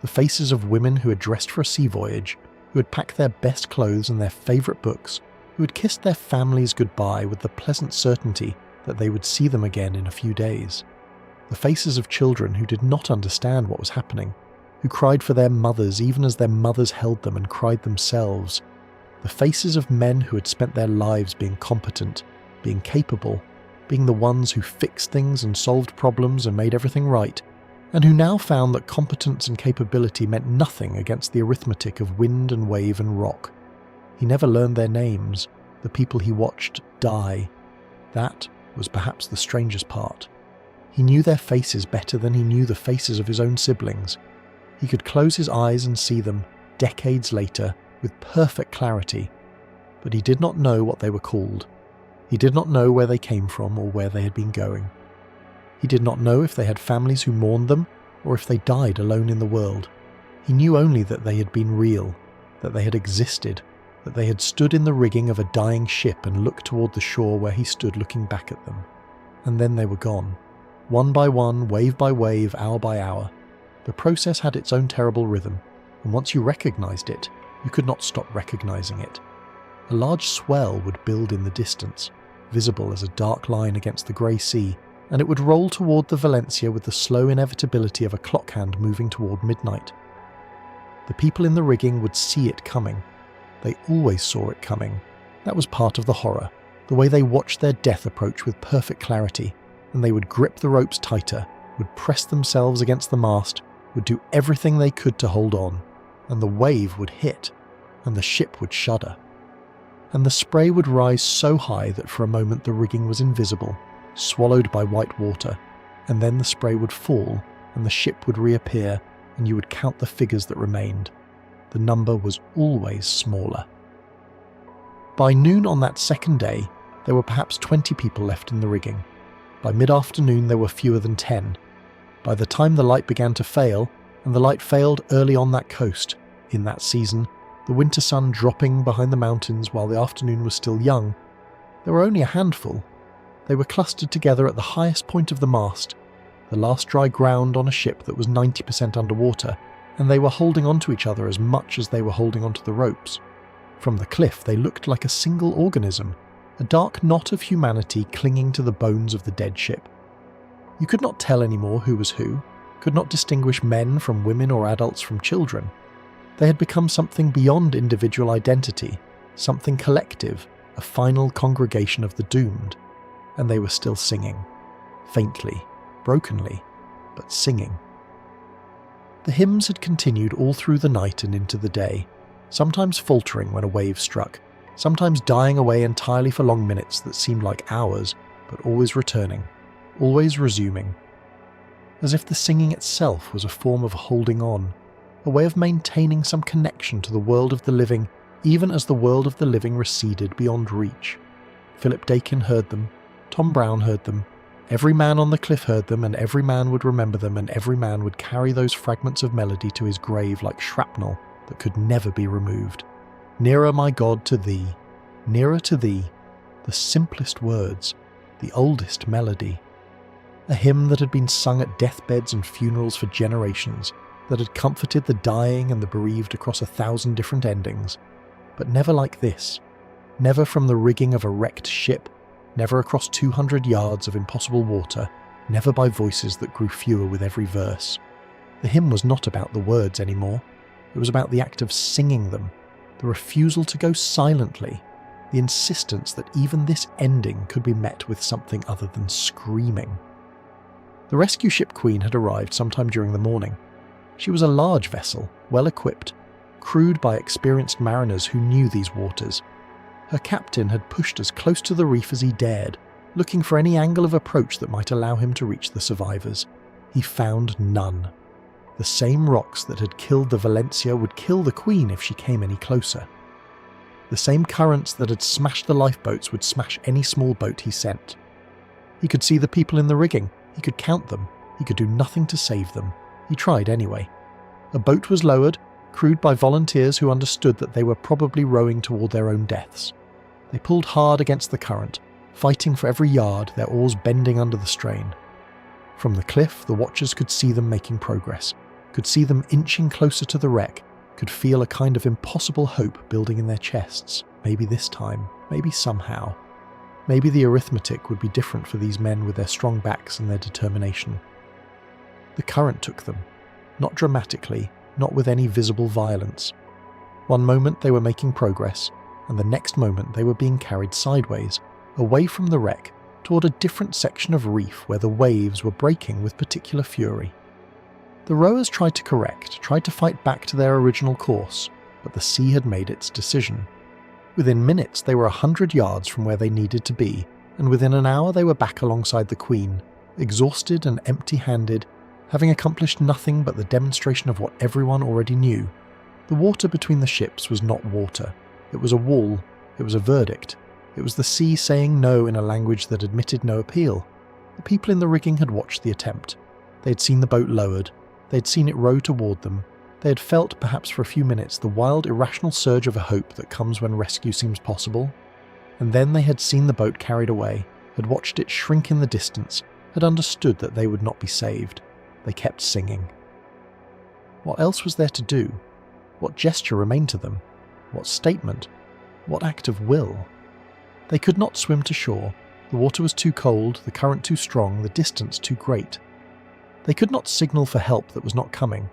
The faces of women who had dressed for a sea voyage, who had packed their best clothes and their favourite books, who had kissed their families goodbye with the pleasant certainty that they would see them again in a few days. The faces of children who did not understand what was happening, who cried for their mothers even as their mothers held them and cried themselves. The faces of men who had spent their lives being competent, being capable, being the ones who fixed things and solved problems and made everything right, and who now found that competence and capability meant nothing against the arithmetic of wind and wave and rock. He never learned their names, the people he watched die. That was perhaps the strangest part. He knew their faces better than he knew the faces of his own siblings. He could close his eyes and see them, decades later, with perfect clarity, but he did not know what they were called. He did not know where they came from or where they had been going. He did not know if they had families who mourned them or if they died alone in the world. He knew only that they had been real, that they had existed, that they had stood in the rigging of a dying ship and looked toward the shore where he stood looking back at them. And then they were gone. One by one, wave by wave, hour by hour. The process had its own terrible rhythm, and once you recognized it, you could not stop recognizing it. A large swell would build in the distance, visible as a dark line against the grey sea, and it would roll toward the Valencia with the slow inevitability of a clock hand moving toward midnight. The people in the rigging would see it coming. They always saw it coming. That was part of the horror, the way they watched their death approach with perfect clarity, and they would grip the ropes tighter, would press themselves against the mast, would do everything they could to hold on, and the wave would hit, and the ship would shudder. And the spray would rise so high that for a moment the rigging was invisible, swallowed by white water, and then the spray would fall, and the ship would reappear, and you would count the figures that remained. The number was always smaller. By noon on that second day, there were perhaps 20 people left in the rigging. By mid-afternoon there were fewer than 10. By the time the light began to fail, and the light failed early on that coast, in that season, the winter sun dropping behind the mountains while the afternoon was still young, there were only a handful. They were clustered together at the highest point of the mast, the last dry ground on a ship that was 90% underwater, and they were holding onto each other as much as they were holding onto the ropes. From the cliff they looked like a single organism, a dark knot of humanity clinging to the bones of the dead ship. You could not tell anymore who was who, could not distinguish men from women or adults from children. They had become something beyond individual identity, something collective, a final congregation of the doomed, and they were still singing, faintly, brokenly, but singing. The hymns had continued all through the night and into the day, sometimes faltering when a wave struck, sometimes dying away entirely for long minutes that seemed like hours, but always returning, always resuming. As if the singing itself was a form of holding on, a way of maintaining some connection to the world of the living, even as the world of the living receded beyond reach. Philip Dakin heard them, Tom Brown heard them, every man on the cliff heard them, and every man would remember them, and every man would carry those fragments of melody to his grave like shrapnel that could never be removed. Nearer, my God, to thee, nearer to thee, the simplest words, the oldest melody. A hymn that had been sung at deathbeds and funerals for generations, that had comforted the dying and the bereaved across 1,000 different endings, but never like this, never from the rigging of a wrecked ship, never across 200 yards of impossible water, never by voices that grew fewer with every verse. The hymn was not about the words anymore, it was about the act of singing them, the refusal to go silently, the insistence that even this ending could be met with something other than screaming. The rescue ship Queen had arrived sometime during the morning. She was a large vessel, well equipped, crewed by experienced mariners who knew these waters. Her captain had pushed as close to the reef as he dared, looking for any angle of approach that might allow him to reach the survivors. He found none. The same rocks that had killed the Valencia would kill the Queen if she came any closer. The same currents that had smashed the lifeboats would smash any small boat he sent. He could see the people in the rigging, he could count them, he could do nothing to save them. He tried anyway. A boat was lowered, crewed by volunteers who understood that they were probably rowing toward their own deaths. They pulled hard against the current, fighting for every yard, their oars bending under the strain. From the cliff, the watchers could see them making progress, could see them inching closer to the wreck, could feel a kind of impossible hope building in their chests. Maybe this time, maybe somehow. Maybe the arithmetic would be different for these men with their strong backs and their determination. The current took them, not dramatically, not with any visible violence. One moment they were making progress, and the next moment they were being carried sideways, away from the wreck, toward a different section of reef where the waves were breaking with particular fury. The rowers tried to correct, tried to fight back to their original course, but the sea had made its decision. Within minutes they were 100 yards from where they needed to be, and within an hour they were back alongside the Queen, exhausted and empty-handed, having accomplished nothing but the demonstration of what everyone already knew. The water between the ships was not water. It was a wall. It was a verdict. It was the sea saying no in a language that admitted no appeal. The people in the rigging had watched the attempt. They had seen the boat lowered. They had seen it row toward them. They had felt, perhaps for a few minutes, the wild, irrational surge of a hope that comes when rescue seems possible. And then they had seen the boat carried away, had watched it shrink in the distance, had understood that they would not be saved. They kept singing. What else was there to do? What gesture remained to them? What statement? What act of will? They could not swim to shore. The water was too cold, the current too strong, the distance too great. They could not signal for help that was not coming.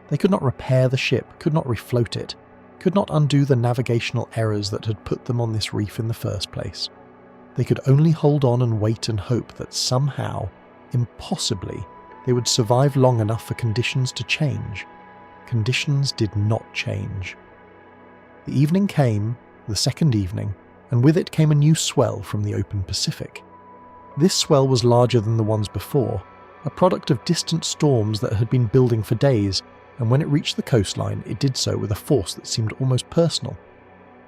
They could not repair the ship, could not refloat it, could not undo the navigational errors that had put them on this reef in the first place. They could only hold on and wait and hope that somehow, impossibly, they would survive long enough for conditions to change. Conditions did not change. The evening came, the second evening, and with it came a new swell from the open Pacific. This swell was larger than the ones before, a product of distant storms that had been building for days, and when it reached the coastline, it did so with a force that seemed almost personal.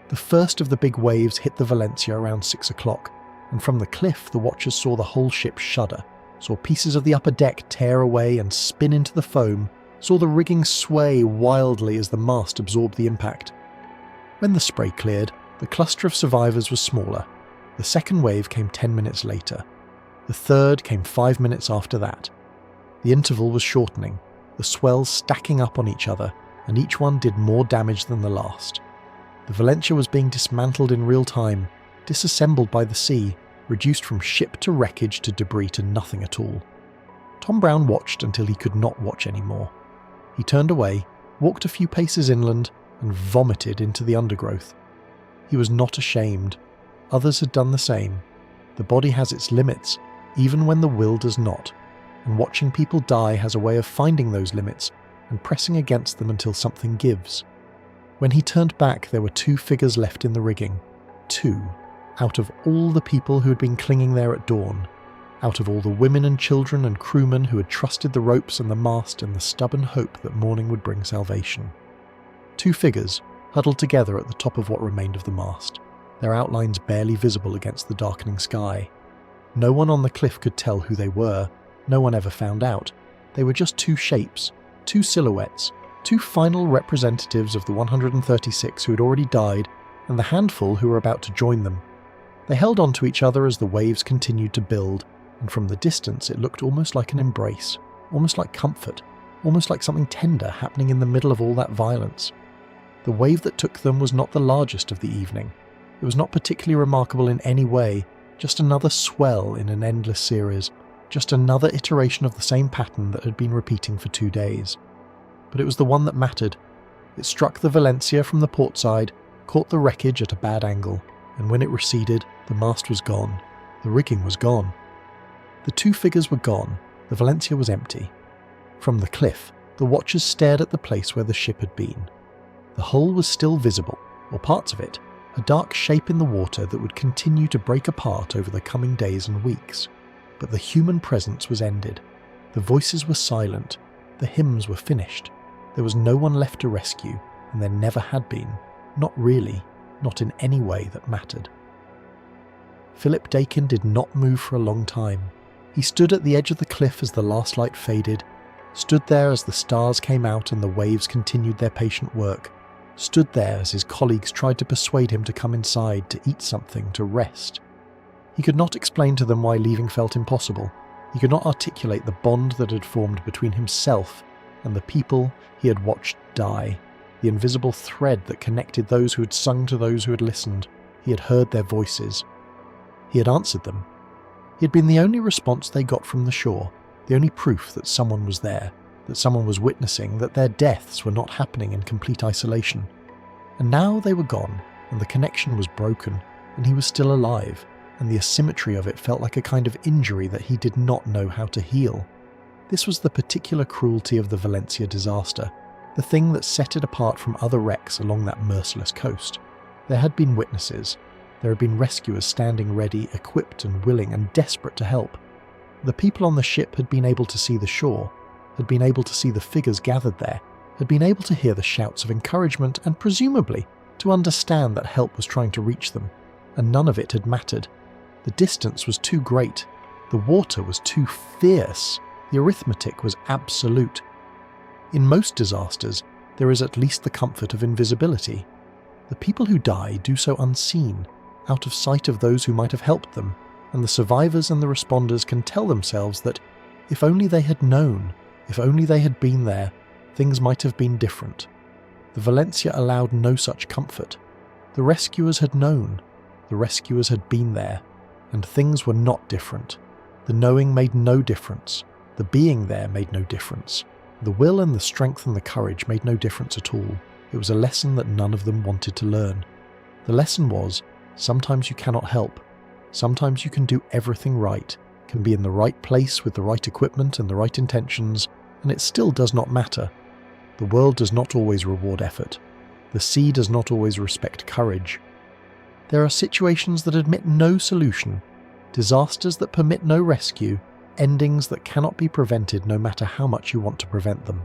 The first of the big waves hit the Valencia around 6 o'clock, and from the cliff the watchers saw the whole ship shudder, saw pieces of the upper deck tear away and spin into the foam, saw the rigging sway wildly as the mast absorbed the impact. When the spray cleared, the cluster of survivors was smaller. The second wave came 10 minutes later. The third came 5 minutes after that. The interval was shortening, the swells stacking up on each other, and each one did more damage than the last. The Valencia was being dismantled in real time, disassembled by the sea, reduced from ship to wreckage to debris to nothing at all. Tom Brown watched until he could not watch anymore. He turned away, walked a few paces inland, and vomited into the undergrowth. He was not ashamed. Others had done the same. The body has its limits, even when the will does not, and watching people die has a way of finding those limits and pressing against them until something gives. When he turned back, there were 2 figures left in the rigging. 2, out of all the people who had been clinging there at dawn, out of all the women and children and crewmen who had trusted the ropes and the mast in the stubborn hope that morning would bring salvation. 2 figures, huddled together at the top of what remained of the mast, their outlines barely visible against the darkening sky. No one on the cliff could tell who they were. No one ever found out. They were just 2 shapes, 2 silhouettes, 2 final representatives of the 136 who had already died and the handful who were about to join them. They held on to each other as the waves continued to build, and from the distance it looked almost like an embrace, almost like comfort, almost like something tender happening in the middle of all that violence. The wave that took them was not the largest of the evening. It was not particularly remarkable in any way, just another swell in an endless series, just another iteration of the same pattern that had been repeating for 2 days. But it was the one that mattered. It struck the Valencia from the port side, caught the wreckage at a bad angle, and when it receded, the mast was gone. The rigging was gone. The 2 figures were gone. The Valencia was empty. From the cliff, the watchers stared at the place where the ship had been. The hull was still visible, or parts of it, a dark shape in the water that would continue to break apart over the coming days and weeks. But the human presence was ended. The voices were silent. The hymns were finished. There was no one left to rescue, and there never had been. Not really, not in any way that mattered. Philip Dakin did not move for a long time. He stood at the edge of the cliff as the last light faded, stood there as the stars came out and the waves continued their patient work, stood there as his colleagues tried to persuade him to come inside, to eat something, to rest. He could not explain to them why leaving felt impossible. He could not articulate the bond that had formed between himself and the people he had watched die, the invisible thread that connected those who had sung to those who had listened. He had heard their voices. He had answered them. He had been the only response they got from the shore, the only proof that someone was there, that someone was witnessing that their deaths were not happening in complete isolation. And now they were gone, and the connection was broken, and he was still alive. and the asymmetry of it felt like a kind of injury that he did not know how to heal. This was the particular cruelty of the Valencia disaster, the thing that set it apart from other wrecks along that merciless coast. There had been witnesses. There had been rescuers standing ready, equipped and willing and desperate to help. The people on the ship had been able to see the shore, had been able to see the figures gathered there, had been able to hear the shouts of encouragement and presumably to understand that help was trying to reach them, and none of it had mattered. The distance was too great, the water was too fierce, the arithmetic was absolute. In most disasters, there is at least the comfort of invisibility. The people who die do so unseen, out of sight of those who might have helped them, and the survivors and the responders can tell themselves that if only they had known, if only they had been there, things might have been different. The Valencia allowed no such comfort. The rescuers had known, the rescuers had been there, and things were not different. The knowing made no difference, the being there made no difference. The will and the strength and the courage made no difference at all. It was a lesson that none of them wanted to learn. The lesson was, sometimes you cannot help. Sometimes you can do everything right, can be in the right place with the right equipment and the right intentions, and it still does not matter. The world does not always reward effort. The sea does not always respect courage. There are situations that admit no solution, disasters that permit no rescue, endings that cannot be prevented no matter how much you want to prevent them.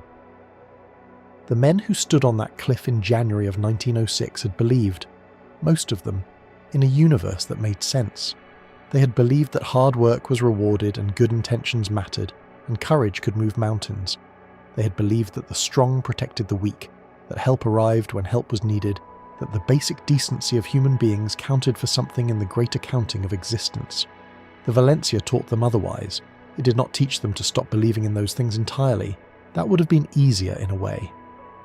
The men who stood on that cliff in January of 1906 had believed, most of them, in a universe that made sense. They had believed that hard work was rewarded and good intentions mattered, and courage could move mountains. They had believed that the strong protected the weak, that help arrived when help was needed, that the basic decency of human beings counted for something in the great accounting of existence. The Valencia taught them otherwise. It did not teach them to stop believing in those things entirely. That would have been easier in a way.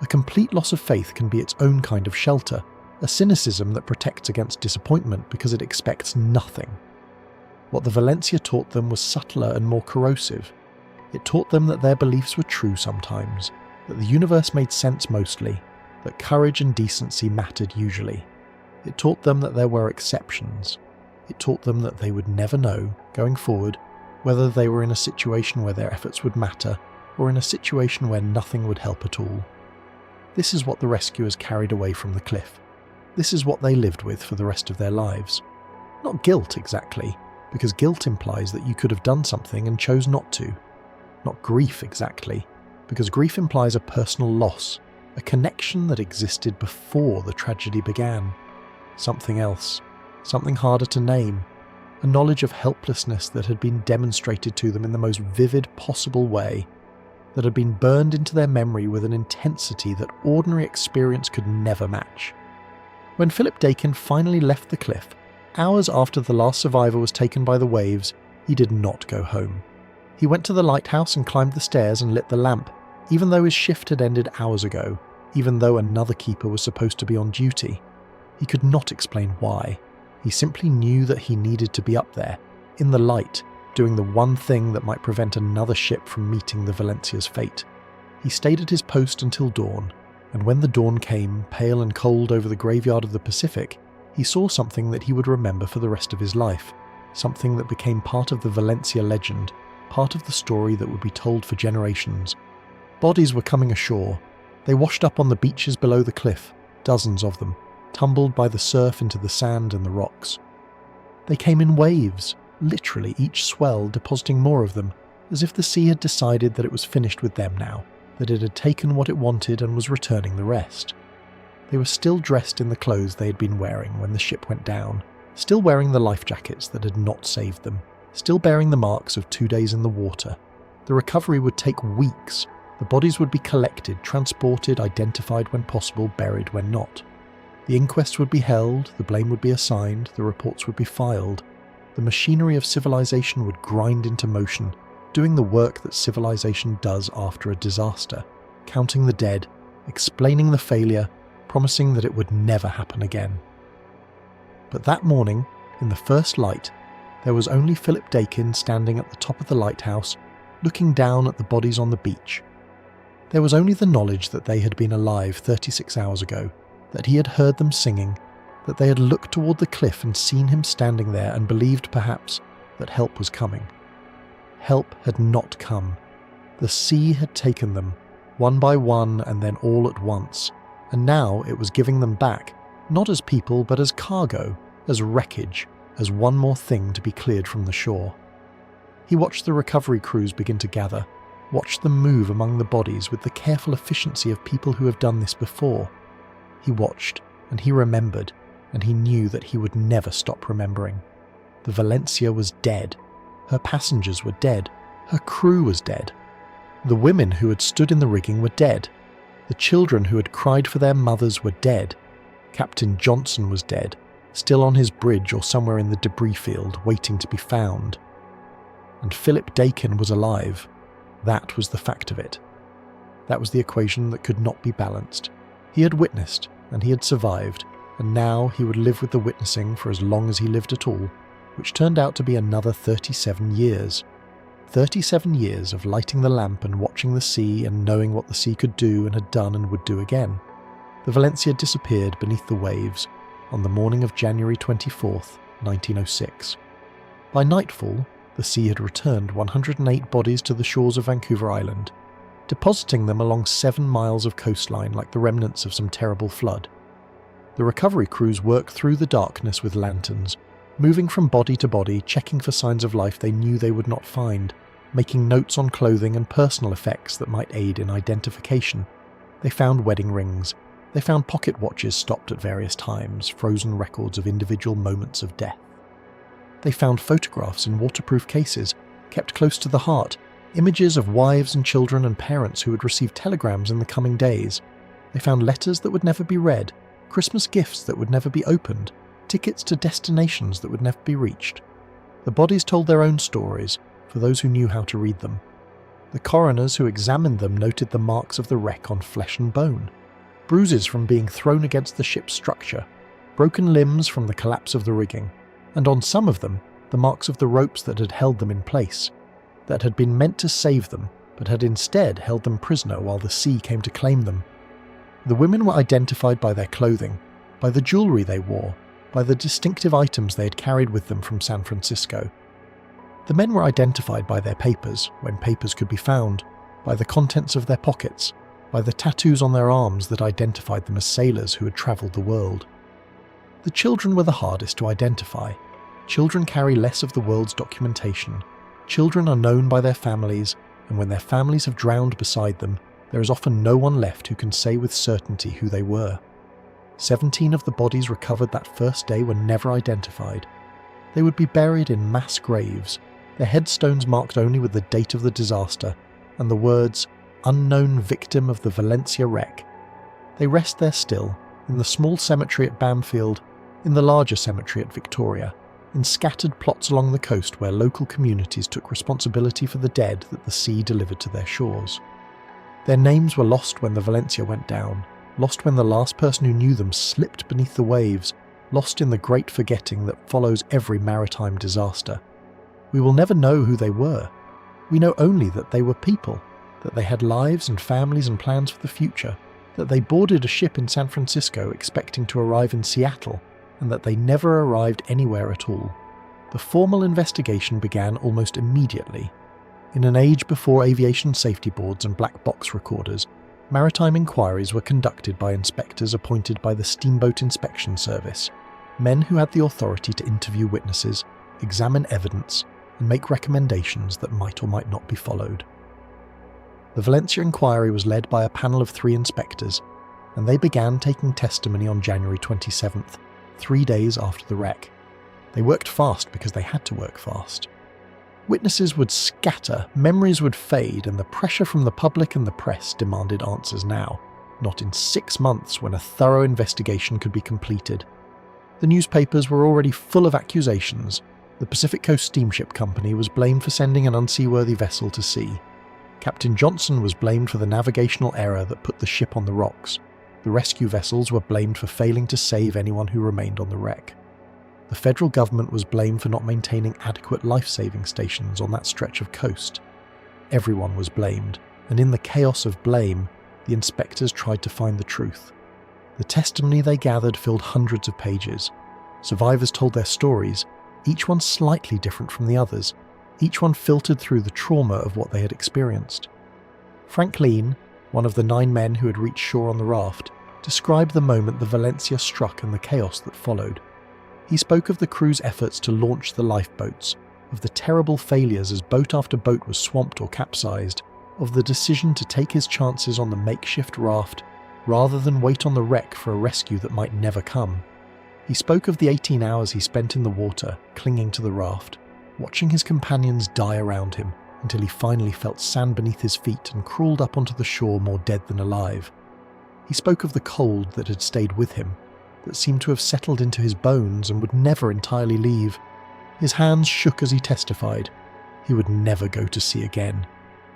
A complete loss of faith can be its own kind of shelter, a cynicism that protects against disappointment because it expects nothing. What the Valencia taught them was subtler and more corrosive. It taught them that their beliefs were true sometimes, that the universe made sense mostly, that courage and decency mattered usually. It taught them that there were exceptions. It taught them that they would never know, going forward, whether they were in a situation where their efforts would matter, or in a situation where nothing would help at all. This is what the rescuers carried away from the cliff. This is what they lived with for the rest of their lives. Not guilt exactly, because guilt implies that you could have done something and chose not to. Not grief exactly, because grief implies a personal loss, a connection that existed before the tragedy began. Something else, something harder to name, a knowledge of helplessness that had been demonstrated to them in the most vivid possible way, that had been burned into their memory with an intensity that ordinary experience could never match. When Philip Dakin finally left the cliff, hours after the last survivor was taken by the waves, he did not go home. He went to the lighthouse and climbed the stairs and lit the lamp, even though his shift had ended hours ago, even though another keeper was supposed to be on duty. He could not explain why. He simply knew that he needed to be up there, in the light, doing the one thing that might prevent another ship from meeting the Valencia's fate. He stayed at his post until dawn, and when the dawn came, pale and cold over the graveyard of the Pacific, he saw something that he would remember for the rest of his life, something that became part of the Valencia legend, part of the story that would be told for generations. Bodies were coming ashore. They washed up on the beaches below the cliff, dozens of them, tumbled by the surf into the sand and the rocks. They came in waves, literally each swell depositing more of them, as if the sea had decided that it was finished with them now, that it had taken what it wanted and was returning the rest. They were still dressed in the clothes they had been wearing when the ship went down, still wearing the life jackets that had not saved them, still bearing the marks of 2 days in the water. The recovery would take weeks. The bodies would be collected, transported, identified when possible, buried when not. The inquests would be held, the blame would be assigned, the reports would be filed. The machinery of civilization would grind into motion, doing the work that civilization does after a disaster, counting the dead, explaining the failure, promising that it would never happen again. But that morning, in the first light, there was only Philip Dakin standing at the top of the lighthouse, looking down at the bodies on the beach. There was only the knowledge that they had been alive 36 hours ago, that he had heard them singing, that they had looked toward the cliff and seen him standing there and believed, perhaps, that help was coming. Help had not come. The sea had taken them, one by one and then all at once, and now it was giving them back, not as people but as cargo, as wreckage, as one more thing to be cleared from the shore. He watched the recovery crews begin to gather, watched them move among the bodies with the careful efficiency of people who have done this before. He watched, and he remembered, and he knew that he would never stop remembering. The Valencia was dead. Her passengers were dead. Her crew was dead. The women who had stood in the rigging were dead. The children who had cried for their mothers were dead. Captain Johnson was dead, still on his bridge or somewhere in the debris field, waiting to be found. And Philip Dakin was alive. That was the fact of it. That was the equation that could not be balanced. He had witnessed, and he had survived, and now he would live with the witnessing for as long as he lived at all, which turned out to be another 37 years. 37 years of lighting the lamp and watching the sea and knowing what the sea could do and had done and would do again. The Valencia disappeared beneath the waves on the morning of January 24th, 1906. By nightfall, the sea had returned 108 bodies to the shores of Vancouver Island, depositing them along 7 miles of coastline like the remnants of some terrible flood. The recovery crews worked through the darkness with lanterns, moving from body to body, checking for signs of life they knew they would not find, making notes on clothing and personal effects that might aid in identification. They found wedding rings. They found pocket watches stopped at various times, frozen records of individual moments of death. They found photographs in waterproof cases, kept close to the heart, images of wives and children and parents who would receive telegrams in the coming days. They found letters that would never be read, Christmas gifts that would never be opened, tickets to destinations that would never be reached. The bodies told their own stories, for those who knew how to read them. The coroners who examined them noted the marks of the wreck on flesh and bone, bruises from being thrown against the ship's structure, broken limbs from the collapse of the rigging, and on some of them, the marks of the ropes that had held them in place, that had been meant to save them, but had instead held them prisoner while the sea came to claim them. The women were identified by their clothing, by the jewellery they wore, by the distinctive items they had carried with them from San Francisco. The men were identified by their papers, when papers could be found, by the contents of their pockets, by the tattoos on their arms that identified them as sailors who had travelled the world. The children were the hardest to identify. Children carry less of the world's documentation. Children are known by their families, and when their families have drowned beside them, there is often no one left who can say with certainty who they were. 17 of the bodies recovered that first day were never identified. They would be buried in mass graves, their headstones marked only with the date of the disaster and the words, "Unknown victim of the Valencia wreck." They rest there still, in the small cemetery at Bamfield, in the larger cemetery at Victoria, in scattered plots along the coast where local communities took responsibility for the dead that the sea delivered to their shores. Their names were lost when the Valencia went down, lost when the last person who knew them slipped beneath the waves, lost in the great forgetting that follows every maritime disaster. We will never know who they were. We know only that they were people, that they had lives and families and plans for the future, that they boarded a ship in San Francisco expecting to arrive in Seattle, and that they never arrived anywhere at all. The formal investigation began almost immediately. In an age before aviation safety boards and black box recorders, maritime inquiries were conducted by inspectors appointed by the Steamboat Inspection Service, men who had the authority to interview witnesses, examine evidence, and make recommendations that might or might not be followed. The Valencia inquiry was led by a panel of 3 inspectors, and they began taking testimony on January 27th, 3 days after the wreck. They worked fast because they had to work fast. Witnesses would scatter, memories would fade, and the pressure from the public and the press demanded answers now, not in 6 months when a thorough investigation could be completed. The newspapers were already full of accusations. The Pacific Coast Steamship Company was blamed for sending an unseaworthy vessel to sea. Captain Johnson was blamed for the navigational error that put the ship on the rocks. The rescue vessels were blamed for failing to save anyone who remained on the wreck. The federal government was blamed for not maintaining adequate life-saving stations on that stretch of coast. Everyone was blamed, and in the chaos of blame, the inspectors tried to find the truth. The testimony they gathered filled hundreds of pages. Survivors told their stories, each one slightly different from the others, each one filtered through the trauma of what they had experienced. Frank Lean, one of the 9 men who had reached shore on the raft, described the moment the Valencia struck and the chaos that followed. He spoke of the crew's efforts to launch the lifeboats, of the terrible failures as boat after boat was swamped or capsized, of the decision to take his chances on the makeshift raft rather than wait on the wreck for a rescue that might never come. He spoke of the 18 hours he spent in the water, clinging to the raft, watching his companions die around him until he finally felt sand beneath his feet and crawled up onto the shore more dead than alive. He spoke of the cold that had stayed with him, that seemed to have settled into his bones and would never entirely leave. His hands shook as he testified. He would never go to sea again.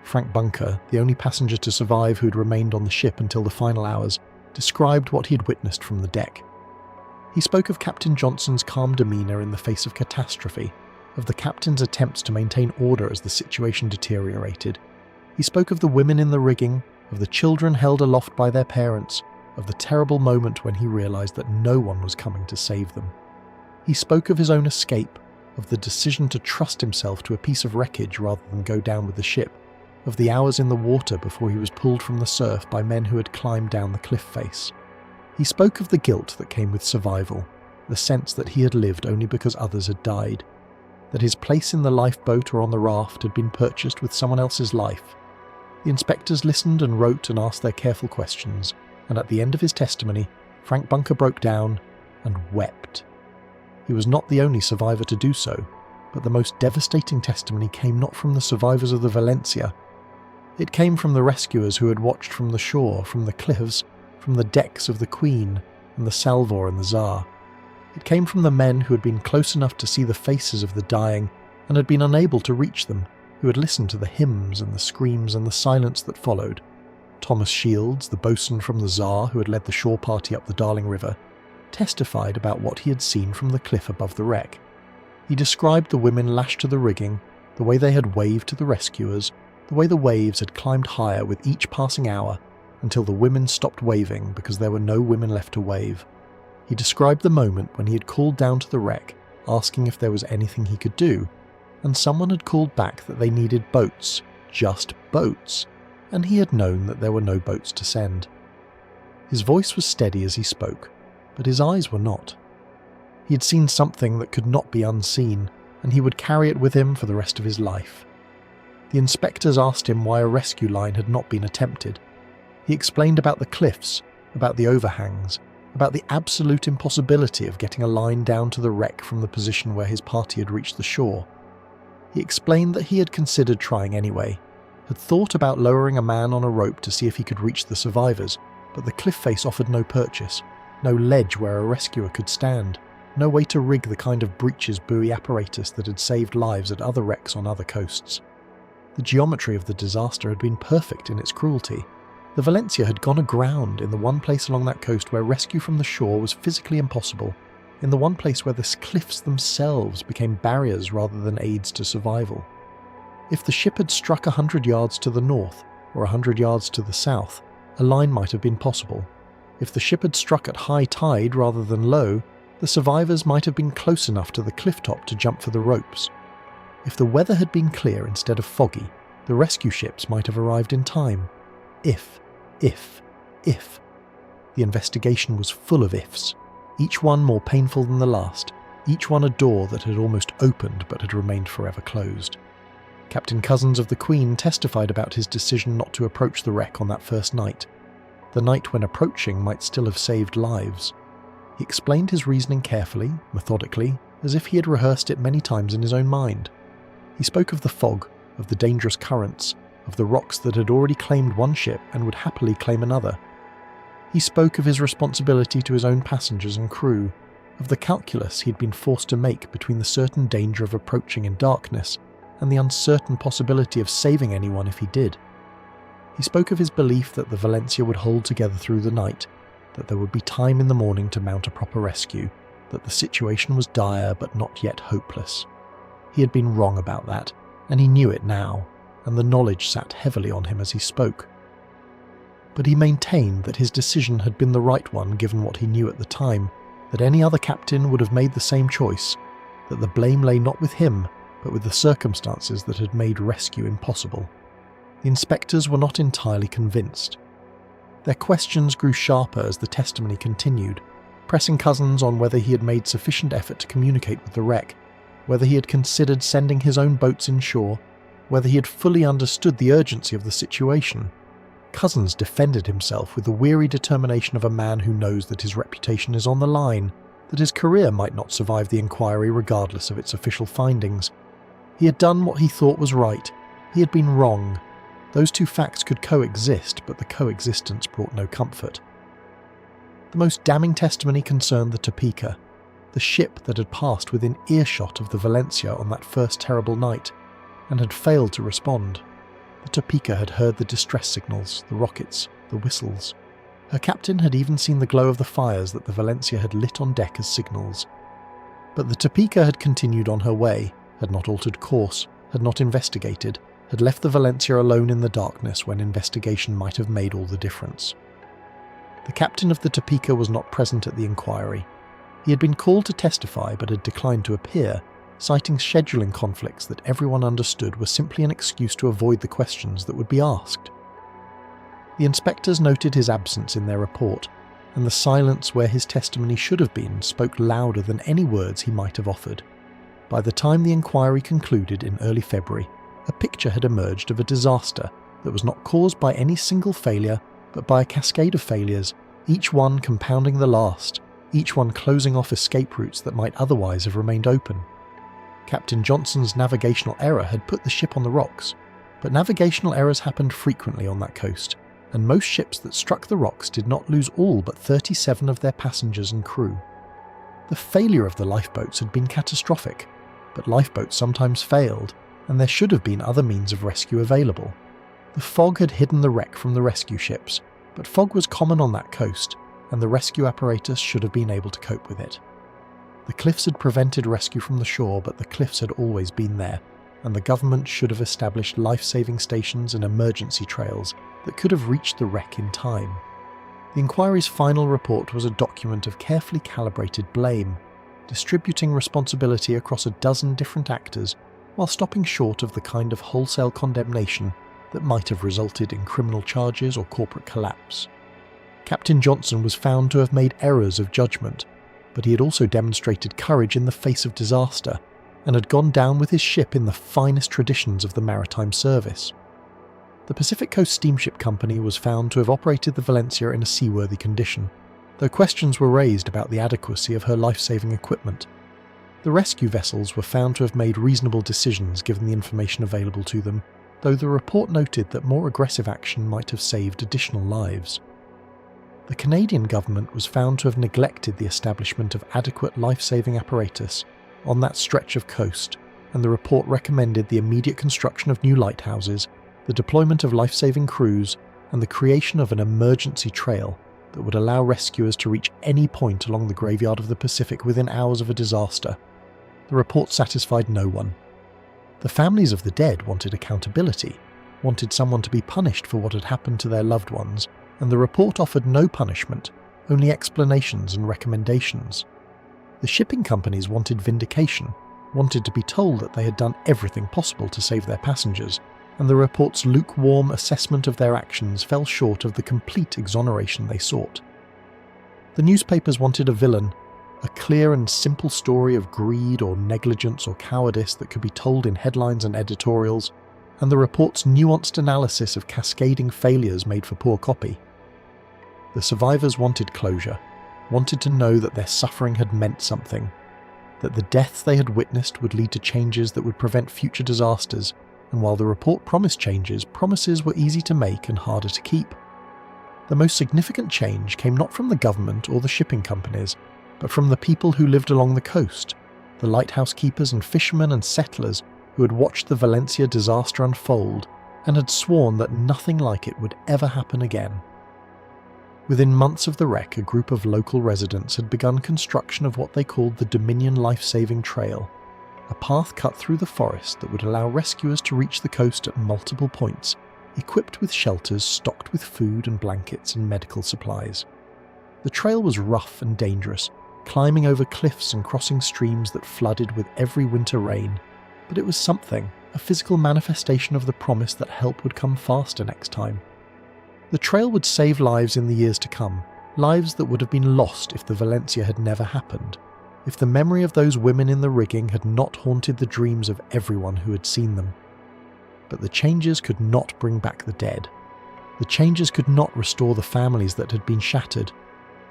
Frank Bunker, the only passenger to survive who had remained on the ship until the final hours, described what he had witnessed from the deck. He spoke of Captain Johnson's calm demeanour in the face of catastrophe, of the captain's attempts to maintain order as the situation deteriorated. He spoke of the women in the rigging, of the children held aloft by their parents, of the terrible moment when he realised that no one was coming to save them. He spoke of his own escape, of the decision to trust himself to a piece of wreckage rather than go down with the ship, of the hours in the water before he was pulled from the surf by men who had climbed down the cliff face. He spoke of the guilt that came with survival, the sense that he had lived only because others had died, that his place in the lifeboat or on the raft had been purchased with someone else's life. The inspectors listened and wrote and asked their careful questions, and at the end of his testimony, Frank Bunker broke down and wept. He was not the only survivor to do so, but the most devastating testimony came not from the survivors of the Valencia. It came from the rescuers who had watched from the shore, from the cliffs, from the decks of the Queen and the Salvor and the Tsar. It came from the men who had been close enough to see the faces of the dying and had been unable to reach them, who had listened to the hymns and the screams and the silence that followed. Thomas Shields, the boatswain from the Tsar who had led the shore party up the Darling River, testified about what he had seen from the cliff above the wreck. He described the women lashed to the rigging, the way they had waved to the rescuers, the way the waves had climbed higher with each passing hour until the women stopped waving because there were no women left to wave. He described the moment when he had called down to the wreck, asking if there was anything he could do, and someone had called back that they needed boats, just boats, and he had known that there were no boats to send. His voice was steady as he spoke, but his eyes were not. He had seen something that could not be unseen, and he would carry it with him for the rest of his life. The inspectors asked him why a rescue line had not been attempted. He explained about the cliffs, about the overhangs, about the absolute impossibility of getting a line down to the wreck from the position where his party had reached the shore. He explained that he had considered trying anyway, had thought about lowering a man on a rope to see if he could reach the survivors, but the cliff face offered no purchase, no ledge where a rescuer could stand, no way to rig the kind of breeches buoy apparatus that had saved lives at other wrecks on other coasts. The geometry of the disaster had been perfect in its cruelty. The Valencia had gone aground in the one place along that coast where rescue from the shore was physically impossible, in the one place where the cliffs themselves became barriers rather than aids to survival. If the ship had struck 100 yards to the north or 100 yards to the south, a line might have been possible. If the ship had struck at high tide rather than low, the survivors might have been close enough to the cliff top to jump for the ropes. If the weather had been clear instead of foggy, the rescue ships might have arrived in time. If. The investigation was full of ifs, each one more painful than the last, each one a door that had almost opened but had remained forever closed. Captain Cousins of the Queen testified about his decision not to approach the wreck on that first night. The night when approaching might still have saved lives. He explained his reasoning carefully, methodically, as if he had rehearsed it many times in his own mind. He spoke of the fog, of the dangerous currents, of the rocks that had already claimed one ship and would happily claim another. He spoke of his responsibility to his own passengers and crew, of the calculus he had been forced to make between the certain danger of approaching in darkness and the uncertain possibility of saving anyone if he did. He spoke of his belief that the Valencia would hold together through the night, that there would be time in the morning to mount a proper rescue, that the situation was dire but not yet hopeless. He had been wrong about that, and he knew it now, and the knowledge sat heavily on him as he spoke. but he maintained that his decision had been the right one given what he knew at the time, that any other captain would have made the same choice, that the blame lay not with him, but with the circumstances that had made rescue impossible. The inspectors were not entirely convinced. Their questions grew sharper as the testimony continued, pressing Cousins on whether he had made sufficient effort to communicate with the wreck, whether he had considered sending his own boats inshore, whether he had fully understood the urgency of the situation. Cousins defended himself with the weary determination of a man who knows that his reputation is on the line, that his career might not survive the inquiry regardless of its official findings. He had done what he thought was right. He had been wrong. Those two facts could coexist, but the coexistence brought no comfort. The most damning testimony concerned the Topeka, the ship that had passed within earshot of the Valencia on that first terrible night, and had failed to respond. The Topeka had heard the distress signals, the rockets, the whistles. Her captain had even seen the glow of the fires that the Valencia had lit on deck as signals. But the Topeka had continued on her way, had not altered course, had not investigated, had left the Valencia alone in the darkness when investigation might have made all the difference. The captain of the Topeka was not present at the inquiry. He had been called to testify but had declined to appear, citing scheduling conflicts that everyone understood were simply an excuse to avoid the questions that would be asked. The inspectors noted his absence in their report, and the silence where his testimony should have been spoke louder than any words he might have offered. By the time the inquiry concluded in early February, a picture had emerged of a disaster that was not caused by any single failure, but by a cascade of failures, each one compounding the last, each one closing off escape routes that might otherwise have remained open. Captain Johnson's navigational error had put the ship on the rocks, but navigational errors happened frequently on that coast, and most ships that struck the rocks did not lose all but 37 of their passengers and crew. The failure of the lifeboats had been catastrophic, but lifeboats sometimes failed, and there should have been other means of rescue available. The fog had hidden the wreck from the rescue ships, but fog was common on that coast, and the rescue apparatus should have been able to cope with it. The cliffs had prevented rescue from the shore, but the cliffs had always been there, and the government should have established life-saving stations and emergency trails that could have reached the wreck in time. The inquiry's final report was a document of carefully calibrated blame, distributing responsibility across a dozen different actors while stopping short of the kind of wholesale condemnation that might have resulted in criminal charges or corporate collapse. Captain Johnson was found to have made errors of judgment, but he had also demonstrated courage in the face of disaster and had gone down with his ship in the finest traditions of the maritime service. The Pacific Coast Steamship Company was found to have operated the Valencia in a seaworthy condition, though questions were raised about the adequacy of her life-saving equipment. The rescue vessels were found to have made reasonable decisions given the information available to them, though the report noted that more aggressive action might have saved additional lives. The Canadian government was found to have neglected the establishment of adequate life-saving apparatus on that stretch of coast, and the report recommended the immediate construction of new lighthouses, the deployment of life-saving crews, and the creation of an emergency trail that would allow rescuers to reach any point along the graveyard of the Pacific within hours of a disaster. The report satisfied no one. The families of the dead wanted accountability, wanted someone to be punished for what had happened to their loved ones, and the report offered no punishment, only explanations and recommendations. The shipping companies wanted vindication, wanted to be told that they had done everything possible to save their passengers, and the report's lukewarm assessment of their actions fell short of the complete exoneration they sought. The newspapers wanted a villain, a clear and simple story of greed or negligence or cowardice that could be told in headlines and editorials, and the report's nuanced analysis of cascading failures made for poor copy. The survivors wanted closure, wanted to know that their suffering had meant something, that the deaths they had witnessed would lead to changes that would prevent future disasters, and while the report promised changes, promises were easy to make and harder to keep. The most significant change came not from the government or the shipping companies, but from the people who lived along the coast, the lighthouse keepers and fishermen and settlers who had watched the Valencia disaster unfold and had sworn that nothing like it would ever happen again. Within months of the wreck, a group of local residents had begun construction of what they called the Dominion Life-Saving Trail, a path cut through the forest that would allow rescuers to reach the coast at multiple points, equipped with shelters stocked with food and blankets and medical supplies. The trail was rough and dangerous, climbing over cliffs and crossing streams that flooded with every winter rain, but it was something, a physical manifestation of the promise that help would come faster next time. The trail would save lives in the years to come, lives that would have been lost if the Valencia had never happened, if the memory of those women in the rigging had not haunted the dreams of everyone who had seen them. But the changes could not bring back the dead. The changes could not restore the families that had been shattered,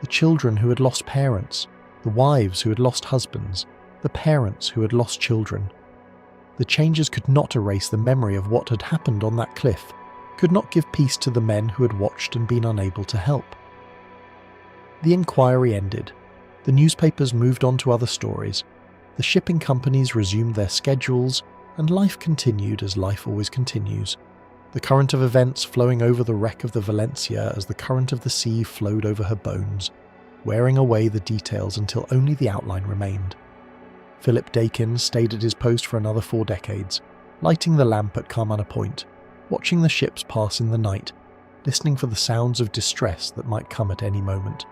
the children who had lost parents, the wives who had lost husbands, the parents who had lost children. The changes could not erase the memory of what had happened on that cliff, could not give peace to the men who had watched and been unable to help. The inquiry ended. The newspapers moved on to other stories. The shipping companies resumed their schedules, and life continued as life always continues. The current of events flowing over the wreck of the Valencia as the current of the sea flowed over her bones, wearing away the details until only the outline remained. Philip Dakin stayed at his post for another 4 decades, lighting the lamp at Carmana Point, watching the ships pass in the night, listening for the sounds of distress that might come at any moment.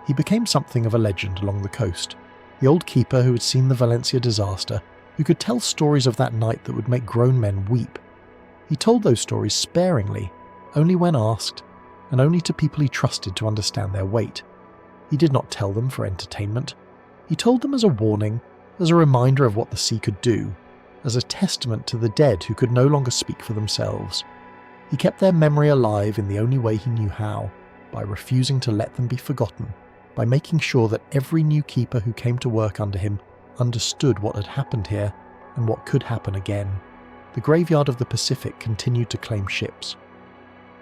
He became something of a legend along the coast, the old keeper who had seen the Valencia disaster, who could tell stories of that night that would make grown men weep. He told those stories sparingly, only when asked, and only to people he trusted to understand their weight. He did not tell them for entertainment. He told them as a warning, as a reminder of what the sea could do, as a testament to the dead who could no longer speak for themselves. He kept their memory alive in the only way he knew how, by refusing to let them be forgotten, by making sure that every new keeper who came to work under him understood what had happened here and what could happen again. The graveyard of the Pacific continued to claim ships.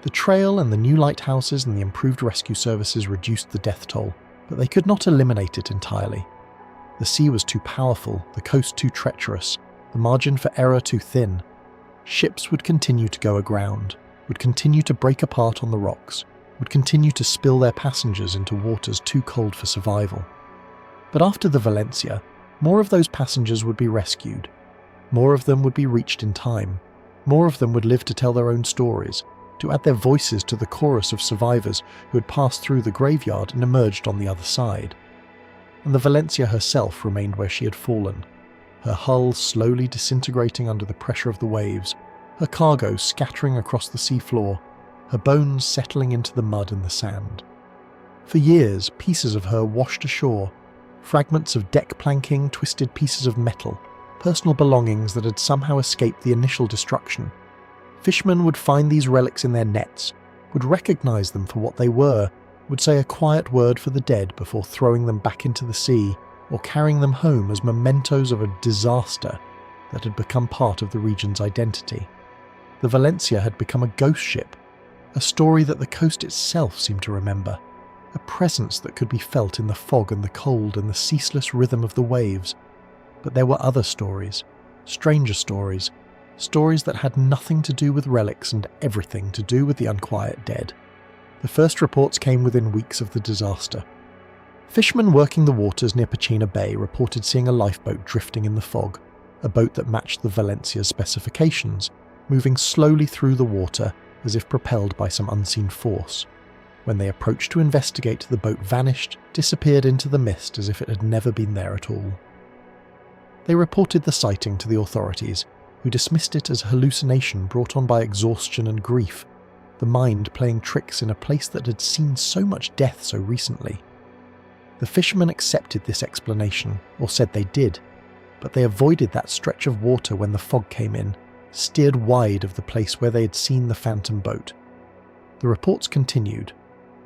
The trail and the new lighthouses and the improved rescue services reduced the death toll, but they could not eliminate it entirely. The sea was too powerful, the coast too treacherous, the margin for error too thin. Ships would continue to go aground, would continue to break apart on the rocks, would continue to spill their passengers into waters too cold for survival. But after the Valencia, more of those passengers would be rescued. More of them would be reached in time. More of them would live to tell their own stories, to add their voices to the chorus of survivors who had passed through the graveyard and emerged on the other side. And the Valencia herself remained where she had fallen, her hull slowly disintegrating under the pressure of the waves, her cargo scattering across the seafloor, her bones settling into the mud and the sand. For years, pieces of her washed ashore, fragments of deck planking, twisted pieces of metal, personal belongings that had somehow escaped the initial destruction. Fishermen would find these relics in their nets, would recognize them for what they were, would say a quiet word for the dead before throwing them back into the sea, or carrying them home as mementos of a disaster that had become part of the region's identity. The Valencia had become a ghost ship, a story that the coast itself seemed to remember, a presence that could be felt in the fog and the cold and the ceaseless rhythm of the waves. But there were other stories, stranger stories, stories that had nothing to do with relics and everything to do with the unquiet dead. The first reports came within weeks of the disaster. Fishermen working the waters near Pachina Bay reported seeing a lifeboat drifting in the fog, a boat that matched the Valencia's specifications, moving slowly through the water as if propelled by some unseen force. When they approached to investigate, the boat vanished, disappeared into the mist as if it had never been there at all. They reported the sighting to the authorities, who dismissed it as a hallucination brought on by exhaustion and grief, the mind playing tricks in a place that had seen so much death so recently. The fishermen accepted this explanation, or said they did, but they avoided that stretch of water when the fog came in, steered wide of the place where they had seen the phantom boat. The reports continued.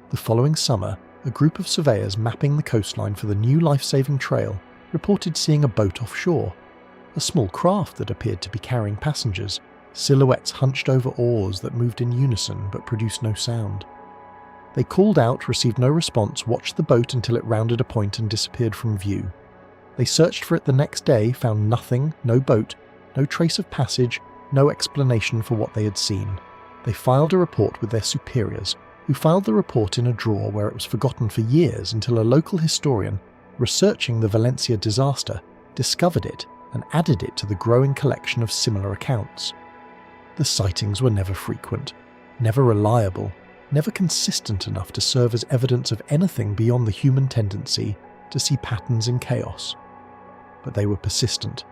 The following summer, a group of surveyors mapping the coastline for the new life-saving trail reported seeing a boat offshore, a small craft that appeared to be carrying passengers, silhouettes hunched over oars that moved in unison but produced no sound. They called out, received no response, watched the boat until it rounded a point and disappeared from view. They searched for it the next day, found nothing, no boat, no trace of passage, no explanation for what they had seen. They filed a report with their superiors, who filed the report in a drawer where it was forgotten for years until a local historian, researching the Valencia disaster, discovered it and added it to the growing collection of similar accounts. The sightings were never frequent, never reliable, never consistent enough to serve as evidence of anything beyond the human tendency to see patterns in chaos. But they were persistent.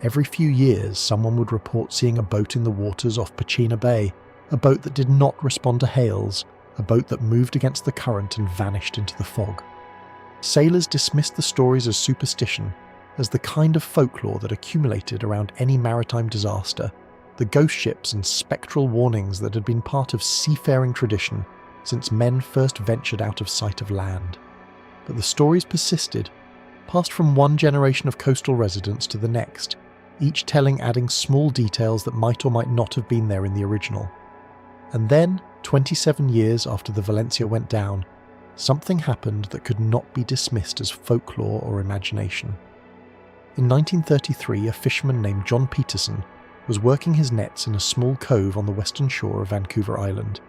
Every few years, someone would report seeing a boat in the waters off Pachena Bay, a boat that did not respond to hails, a boat that moved against the current and vanished into the fog. Sailors dismissed the stories as superstition, as the kind of folklore that accumulated around any maritime disaster, the ghost ships and spectral warnings that had been part of seafaring tradition since men first ventured out of sight of land. But the stories persisted, passed from one generation of coastal residents to the next, each telling adding small details that might or might not have been there in the original. And then, 27 years after the Valencia went down, something happened that could not be dismissed as folklore or imagination. In 1933, a fisherman named John Peterson was working his nets in a small cove on the western shore of Vancouver Island,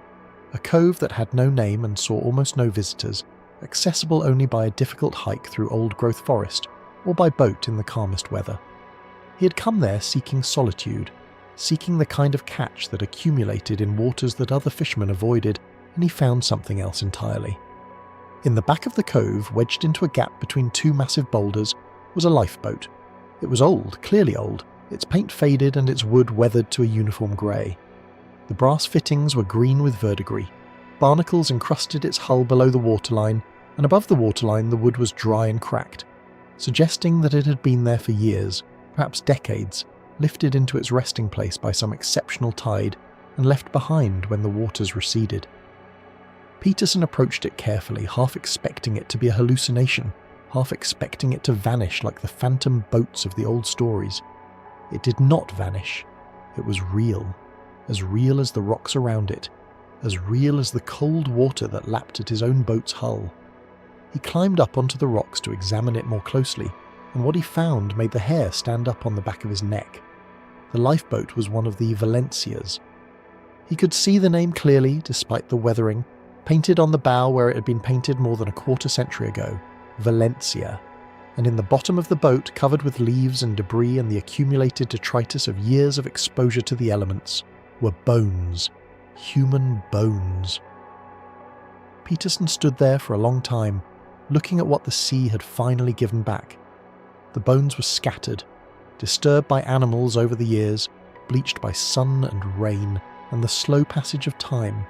a cove that had no name and saw almost no visitors, accessible only by a difficult hike through old-growth forest or by boat in the calmest weather. He had come there seeking solitude, seeking the kind of catch that accumulated in waters that other fishermen avoided, and he found something else entirely. In the back of the cove, wedged into a gap between two massive boulders, was a lifeboat. It was old, clearly old, its paint faded and its wood weathered to a uniform grey. The brass fittings were green with verdigris. Barnacles encrusted its hull below the waterline, and above the waterline the wood was dry and cracked, suggesting that it had been there for years, perhaps decades, lifted into its resting place by some exceptional tide and left behind when the waters receded. Peterson approached it carefully, half expecting it to be a hallucination, half expecting it to vanish like the phantom boats of the old stories. It did not vanish. It was real as the rocks around it, as real as the cold water that lapped at his own boat's hull. He climbed up onto the rocks to examine it more closely, and what he found made the hair stand up on the back of his neck. The lifeboat was one of the Valencias. He could see the name clearly, despite the weathering, painted on the bow where it had been painted more than a quarter-century ago, Valencia, and in the bottom of the boat, covered with leaves and debris and the accumulated detritus of years of exposure to the elements, were bones, human bones. Peterson stood there for a long time, looking at what the sea had finally given back. The bones were scattered, disturbed by animals over the years, bleached by sun and rain and the slow passage of time.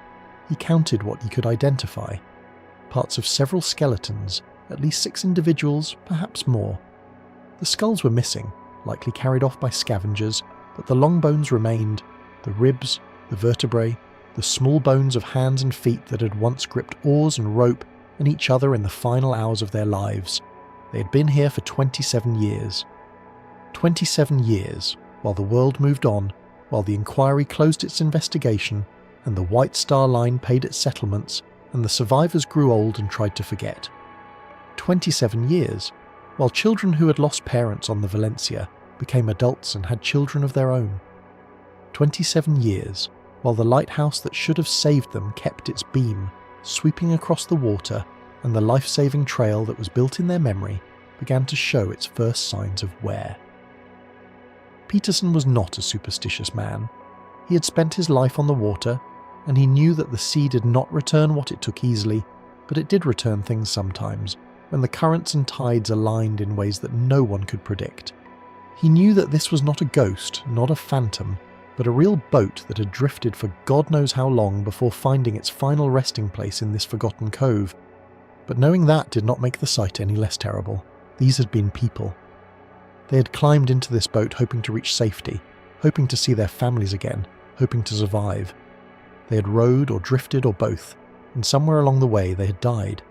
He counted what he could identify. Parts of several skeletons, at least 6 individuals, perhaps more. The skulls were missing, likely carried off by scavengers, but the long bones remained, the ribs, the vertebrae, the small bones of hands and feet that had once gripped oars and rope and each other in the final hours of their lives. They had been here for 27 years. 27 years, while the world moved on, while the inquiry closed its investigation, and the White Star Line paid its settlements, and the survivors grew old and tried to forget. 27 years, while children who had lost parents on the Valencia became adults and had children of their own. 27 years, while the lighthouse that should have saved them kept its beam, sweeping across the water, and the life-saving trail that was built in their memory began to show its first signs of wear. Peterson was not a superstitious man. He had spent his life on the water, and he knew that the sea did not return what it took easily, but it did return things sometimes, when the currents and tides aligned in ways that no one could predict. He knew that this was not a ghost, not a phantom, but a real boat that had drifted for God knows how long before finding its final resting place in this forgotten cove. But knowing that did not make the sight any less terrible. These had been people. They had climbed into this boat hoping to reach safety, hoping to see their families again, hoping to survive. They had rowed or drifted or both, and somewhere along the way they had died.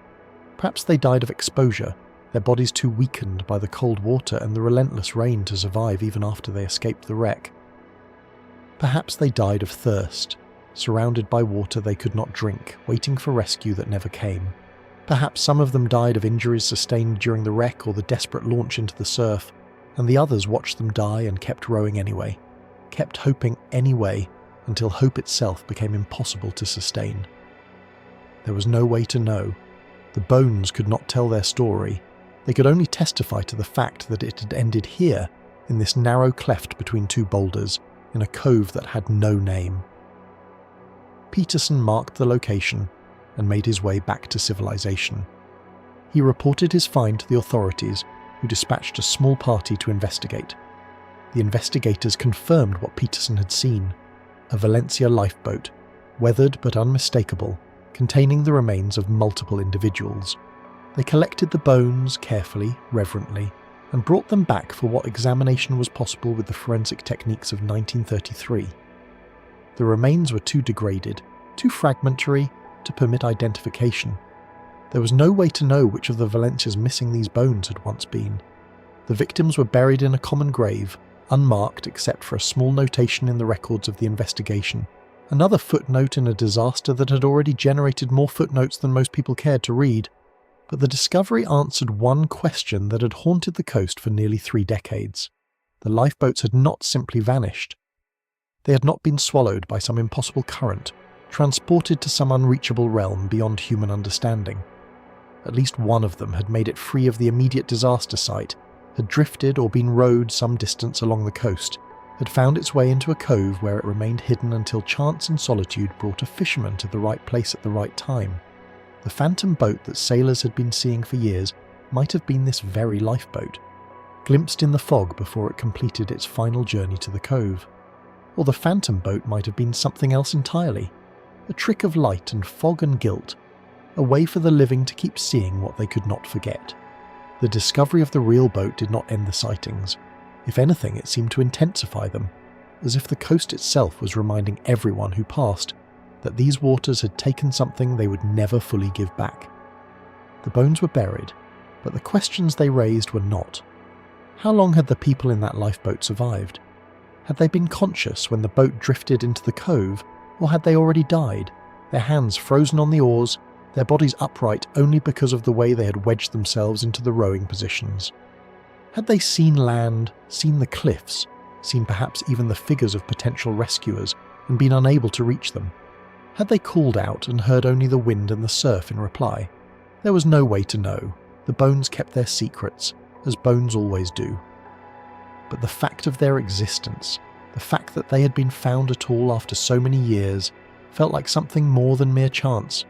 Perhaps they died of exposure, their bodies too weakened by the cold water and the relentless rain to survive even after they escaped the wreck. Perhaps they died of thirst, surrounded by water they could not drink, waiting for rescue that never came. Perhaps some of them died of injuries sustained during the wreck or the desperate launch into the surf, and the others watched them die and kept rowing anyway, kept hoping anyway, until hope itself became impossible to sustain. There was no way to know. The bones could not tell their story. They could only testify to the fact that it had ended here, in this narrow cleft between two boulders, in a cove that had no name. Peterson marked the location and made his way back to civilization. He reported his find to the authorities, who dispatched a small party to investigate. The investigators confirmed what Peterson had seen: a Valencia lifeboat, weathered but unmistakable, containing the remains of multiple individuals. They collected the bones carefully, reverently, and brought them back for what examination was possible with the forensic techniques of 1933. The remains were too degraded, too fragmentary, to permit identification. There was no way to know which of the Valencias missing these bones had once been. The victims were buried in a common grave, unmarked except for a small notation in the records of the investigation, another footnote in a disaster that had already generated more footnotes than most people cared to read. But the discovery answered one question that had haunted the coast for nearly 3 decades. The lifeboats had not simply vanished. They had not been swallowed by some impossible current, transported to some unreachable realm beyond human understanding. At least one of them had made it free of the immediate disaster site, had drifted or been rowed some distance along the coast, had found its way into a cove where it remained hidden until chance and solitude brought a fisherman to the right place at the right time. The phantom boat that sailors had been seeing for years might have been this very lifeboat, glimpsed in the fog before it completed its final journey to the cove. Or the phantom boat might have been something else entirely, a trick of light and fog and guilt, a way for the living to keep seeing what they could not forget. The discovery of the real boat did not end the sightings. If anything, it seemed to intensify them, as if the coast itself was reminding everyone who passed that these waters had taken something they would never fully give back. The bones were buried, but the questions they raised were not. How long had the people in that lifeboat survived? Had they been conscious when the boat drifted into the cove, or had they already died, their hands frozen on the oars, their bodies upright only because of the way they had wedged themselves into the rowing positions? Had they seen land, seen the cliffs, seen perhaps even the figures of potential rescuers, and been unable to reach them? Had they called out and heard only the wind and the surf in reply? There was no way to know. The bones kept their secrets, as bones always do. But the fact of their existence, the fact that they had been found at all after so many years, felt like something more than mere chance.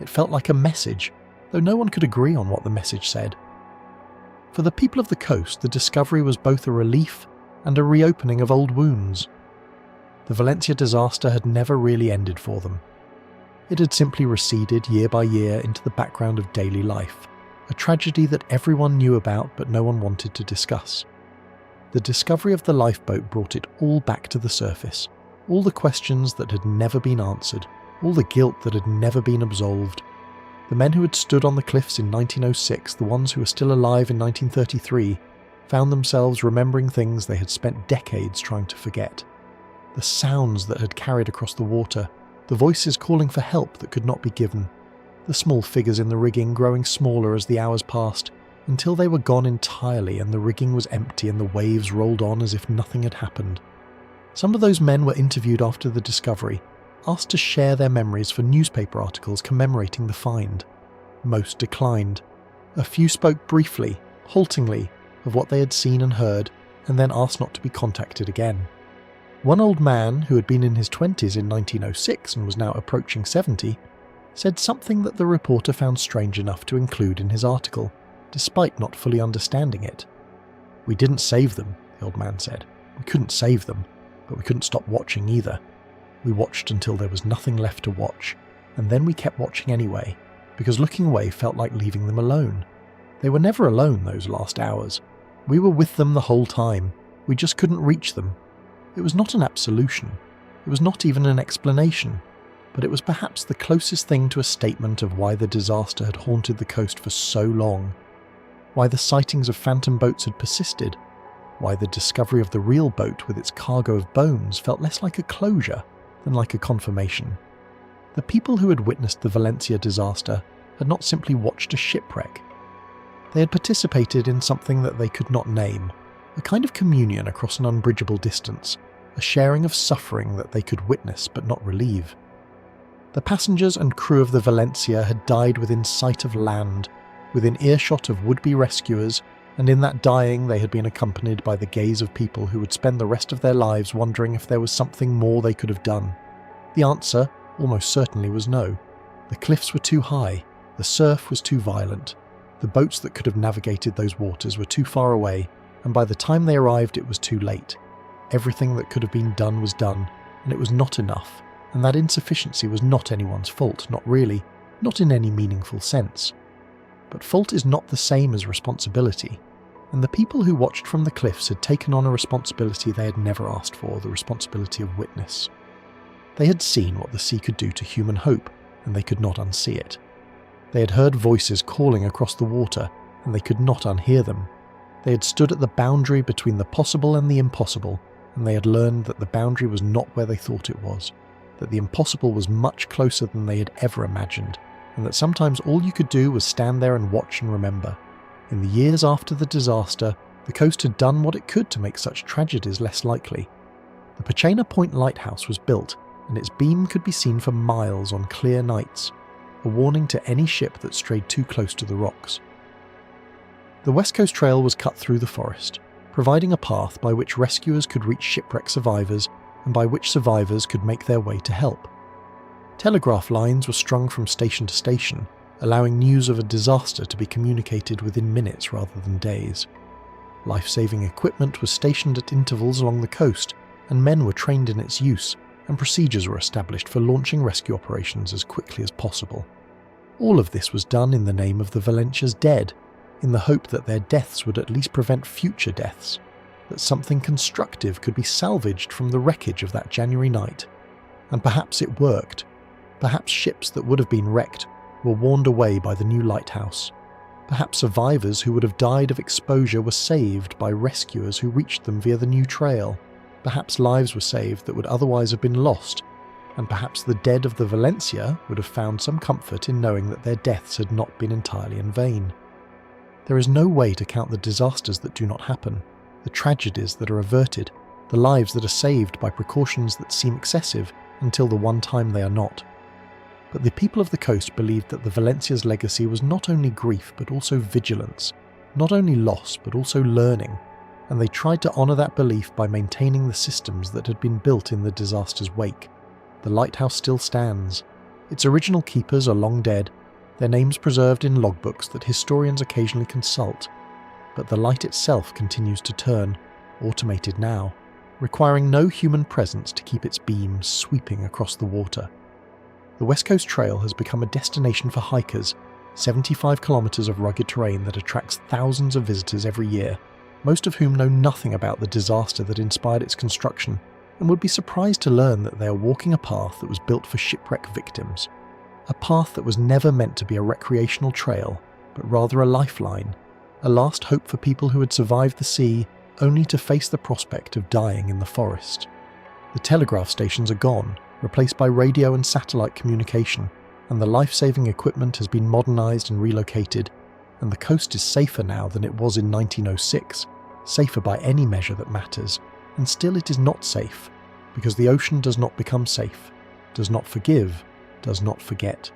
It felt like a message, though no one could agree on what the message said. For the people of the coast, the discovery was both a relief and a reopening of old wounds. The Valencia disaster had never really ended for them. It had simply receded year by year into the background of daily life, a tragedy that everyone knew about but no one wanted to discuss. The discovery of the lifeboat brought it all back to the surface, all the questions that had never been answered, all the guilt that had never been absolved. The men who had stood on the cliffs in 1906, the ones who were still alive in 1933, found themselves remembering things they had spent decades trying to forget. The sounds that had carried across the water, the voices calling for help that could not be given, the small figures in the rigging growing smaller as the hours passed, until they were gone entirely and the rigging was empty and the waves rolled on as if nothing had happened. Some of those men were interviewed after the discovery, asked to share their memories for newspaper articles commemorating the find. Most declined. A few spoke briefly, haltingly, of what they had seen and heard, and then asked not to be contacted again. One old man, who had been in his 20s in 1906 and was now approaching 70, said something that the reporter found strange enough to include in his article, despite not fully understanding it. "We didn't save them," the old man said. "We couldn't save them, but we couldn't stop watching either. We watched until there was nothing left to watch, and then we kept watching anyway, because looking away felt like leaving them alone. They were never alone those last hours. We were with them the whole time. We just couldn't reach them. It was not an absolution. It was not even an explanation, but it was perhaps the closest thing to a statement of why the disaster had haunted the coast for so long, why the sightings of phantom boats had persisted, why the discovery of the real boat with its cargo of bones felt less like a closure than like a confirmation. The people who had witnessed the Valencia disaster had not simply watched a shipwreck. They had participated in something that they could not name, a kind of communion across an unbridgeable distance, a sharing of suffering that they could witness but not relieve. The passengers and crew of the Valencia had died within sight of land, within earshot of would-be rescuers, and in that dying they had been accompanied by the gaze of people who would spend the rest of their lives wondering if there was something more they could have done. The answer, almost certainly, was no. The cliffs were too high, the surf was too violent, the boats that could have navigated those waters were too far away, and by the time they arrived it was too late. Everything that could have been done was done, and it was not enough, and that insufficiency was not anyone's fault, not really, not in any meaningful sense. But fault is not the same as responsibility, and the people who watched from the cliffs had taken on a responsibility they had never asked for, the responsibility of witness. They had seen what the sea could do to human hope, and they could not unsee it. They had heard voices calling across the water, and they could not unhear them. They had stood at the boundary between the possible and the impossible, and they had learned that the boundary was not where they thought it was, that the impossible was much closer than they had ever imagined, and that sometimes all you could do was stand there and watch and remember. In the years after the disaster, the coast had done what it could to make such tragedies less likely. The Pachena Point lighthouse was built, and its beam could be seen for miles on clear nights, a warning to any ship that strayed too close to the rocks. The West Coast Trail was cut through the forest, providing a path by which rescuers could reach shipwreck survivors and by which survivors could make their way to help. Telegraph lines were strung from station to station, allowing news of a disaster to be communicated within minutes rather than days. Life-saving equipment was stationed at intervals along the coast, and men were trained in its use, and procedures were established for launching rescue operations as quickly as possible. All of this was done in the name of the Valencia's dead, in the hope that their deaths would at least prevent future deaths, that something constructive could be salvaged from the wreckage of that January night. And perhaps it worked. Perhaps ships that would have been wrecked were warned away by the new lighthouse. Perhaps survivors who would have died of exposure were saved by rescuers who reached them via the new trail. Perhaps lives were saved that would otherwise have been lost, and perhaps the dead of the Valencia would have found some comfort in knowing that their deaths had not been entirely in vain. There is no way to count the disasters that do not happen, the tragedies that are averted, the lives that are saved by precautions that seem excessive until the one time they are not. But the people of the coast believed that the Valencia's legacy was not only grief but also vigilance, not only loss but also learning, and they tried to honour that belief by maintaining the systems that had been built in the disaster's wake. The lighthouse still stands. Its original keepers are long dead, their names preserved in logbooks that historians occasionally consult, but the light itself continues to turn, automated now, requiring no human presence to keep its beams sweeping across the water. The West Coast Trail has become a destination for hikers, 75 kilometres of rugged terrain that attracts thousands of visitors every year, most of whom know nothing about the disaster that inspired its construction, and would be surprised to learn that they are walking a path that was built for shipwreck victims. A path that was never meant to be a recreational trail, but rather a lifeline, a last hope for people who had survived the sea only to face the prospect of dying in the forest. The telegraph stations are gone, replaced by radio and satellite communication, and the life-saving equipment has been modernised and relocated, and the coast is safer now than it was in 1906, safer by any measure that matters, and still it is not safe, because the ocean does not become safe, does not forgive, does not forget.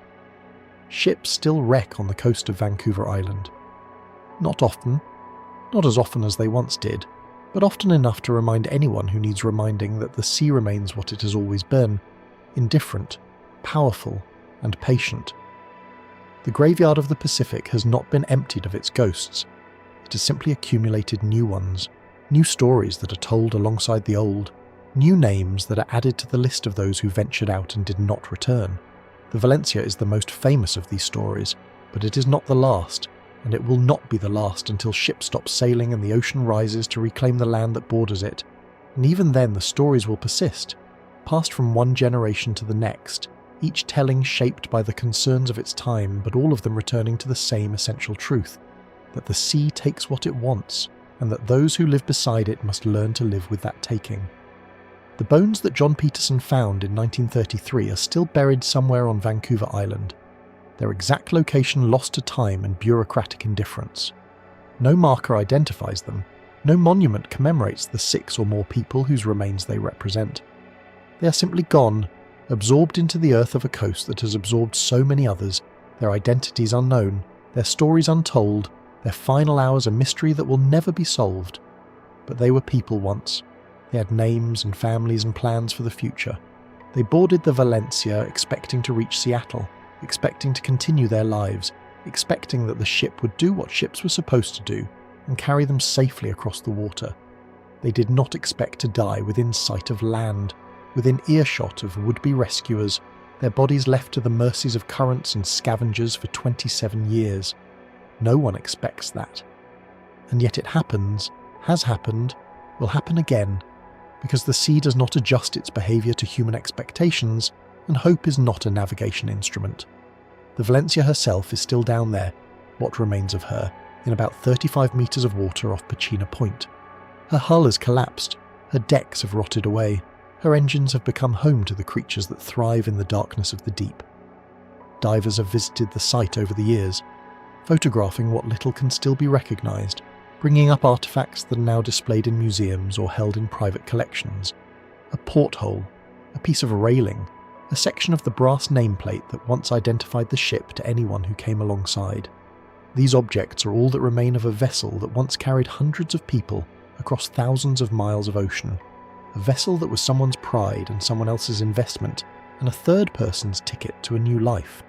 Ships still wreck on the coast of Vancouver Island. Not often, not as often as they once did, but often enough to remind anyone who needs reminding that the sea remains what it has always been, indifferent, powerful, and patient. The graveyard of the Pacific has not been emptied of its ghosts. It has simply accumulated new ones, new stories that are told alongside the old, new names that are added to the list of those who ventured out and did not return. The Valencia is the most famous of these stories, but it is not the last, and it will not be the last until ships stop sailing and the ocean rises to reclaim the land that borders it. And even then the stories will persist, passed from one generation to the next, each telling shaped by the concerns of its time, but all of them returning to the same essential truth, that the sea takes what it wants, and that those who live beside it must learn to live with that taking. The bones that John Peterson found in 1933 are still buried somewhere on Vancouver Island, their exact location lost to time and bureaucratic indifference. No marker identifies them, no monument commemorates the 6 or more people whose remains they represent. They are simply gone, absorbed into the earth of a coast that has absorbed so many others, their identities unknown, their stories untold, their final hours a mystery that will never be solved. But they were people once. They had names and families and plans for the future. They boarded the Valencia expecting to reach Seattle, expecting to continue their lives, expecting that the ship would do what ships were supposed to do and carry them safely across the water. They did not expect to die within sight of land, within earshot of would-be rescuers, their bodies left to the mercies of currents and scavengers for 27 years. No one expects that. And yet it happens, has happened, will happen again, because the sea does not adjust its behaviour to human expectations, and hope is not a navigation instrument. The Valencia herself is still down there, what remains of her, in about 35 metres of water off Pachina Point. Her hull has collapsed, her decks have rotted away, her engines have become home to the creatures that thrive in the darkness of the deep. Divers have visited the site over the years, photographing what little can still be recognised, bringing up artefacts that are now displayed in museums or held in private collections. A porthole, a piece of railing, a section of the brass nameplate that once identified the ship to anyone who came alongside. These objects are all that remain of a vessel that once carried hundreds of people across thousands of miles of ocean. A vessel that was someone's pride and someone else's investment, and a third person's ticket to a new life.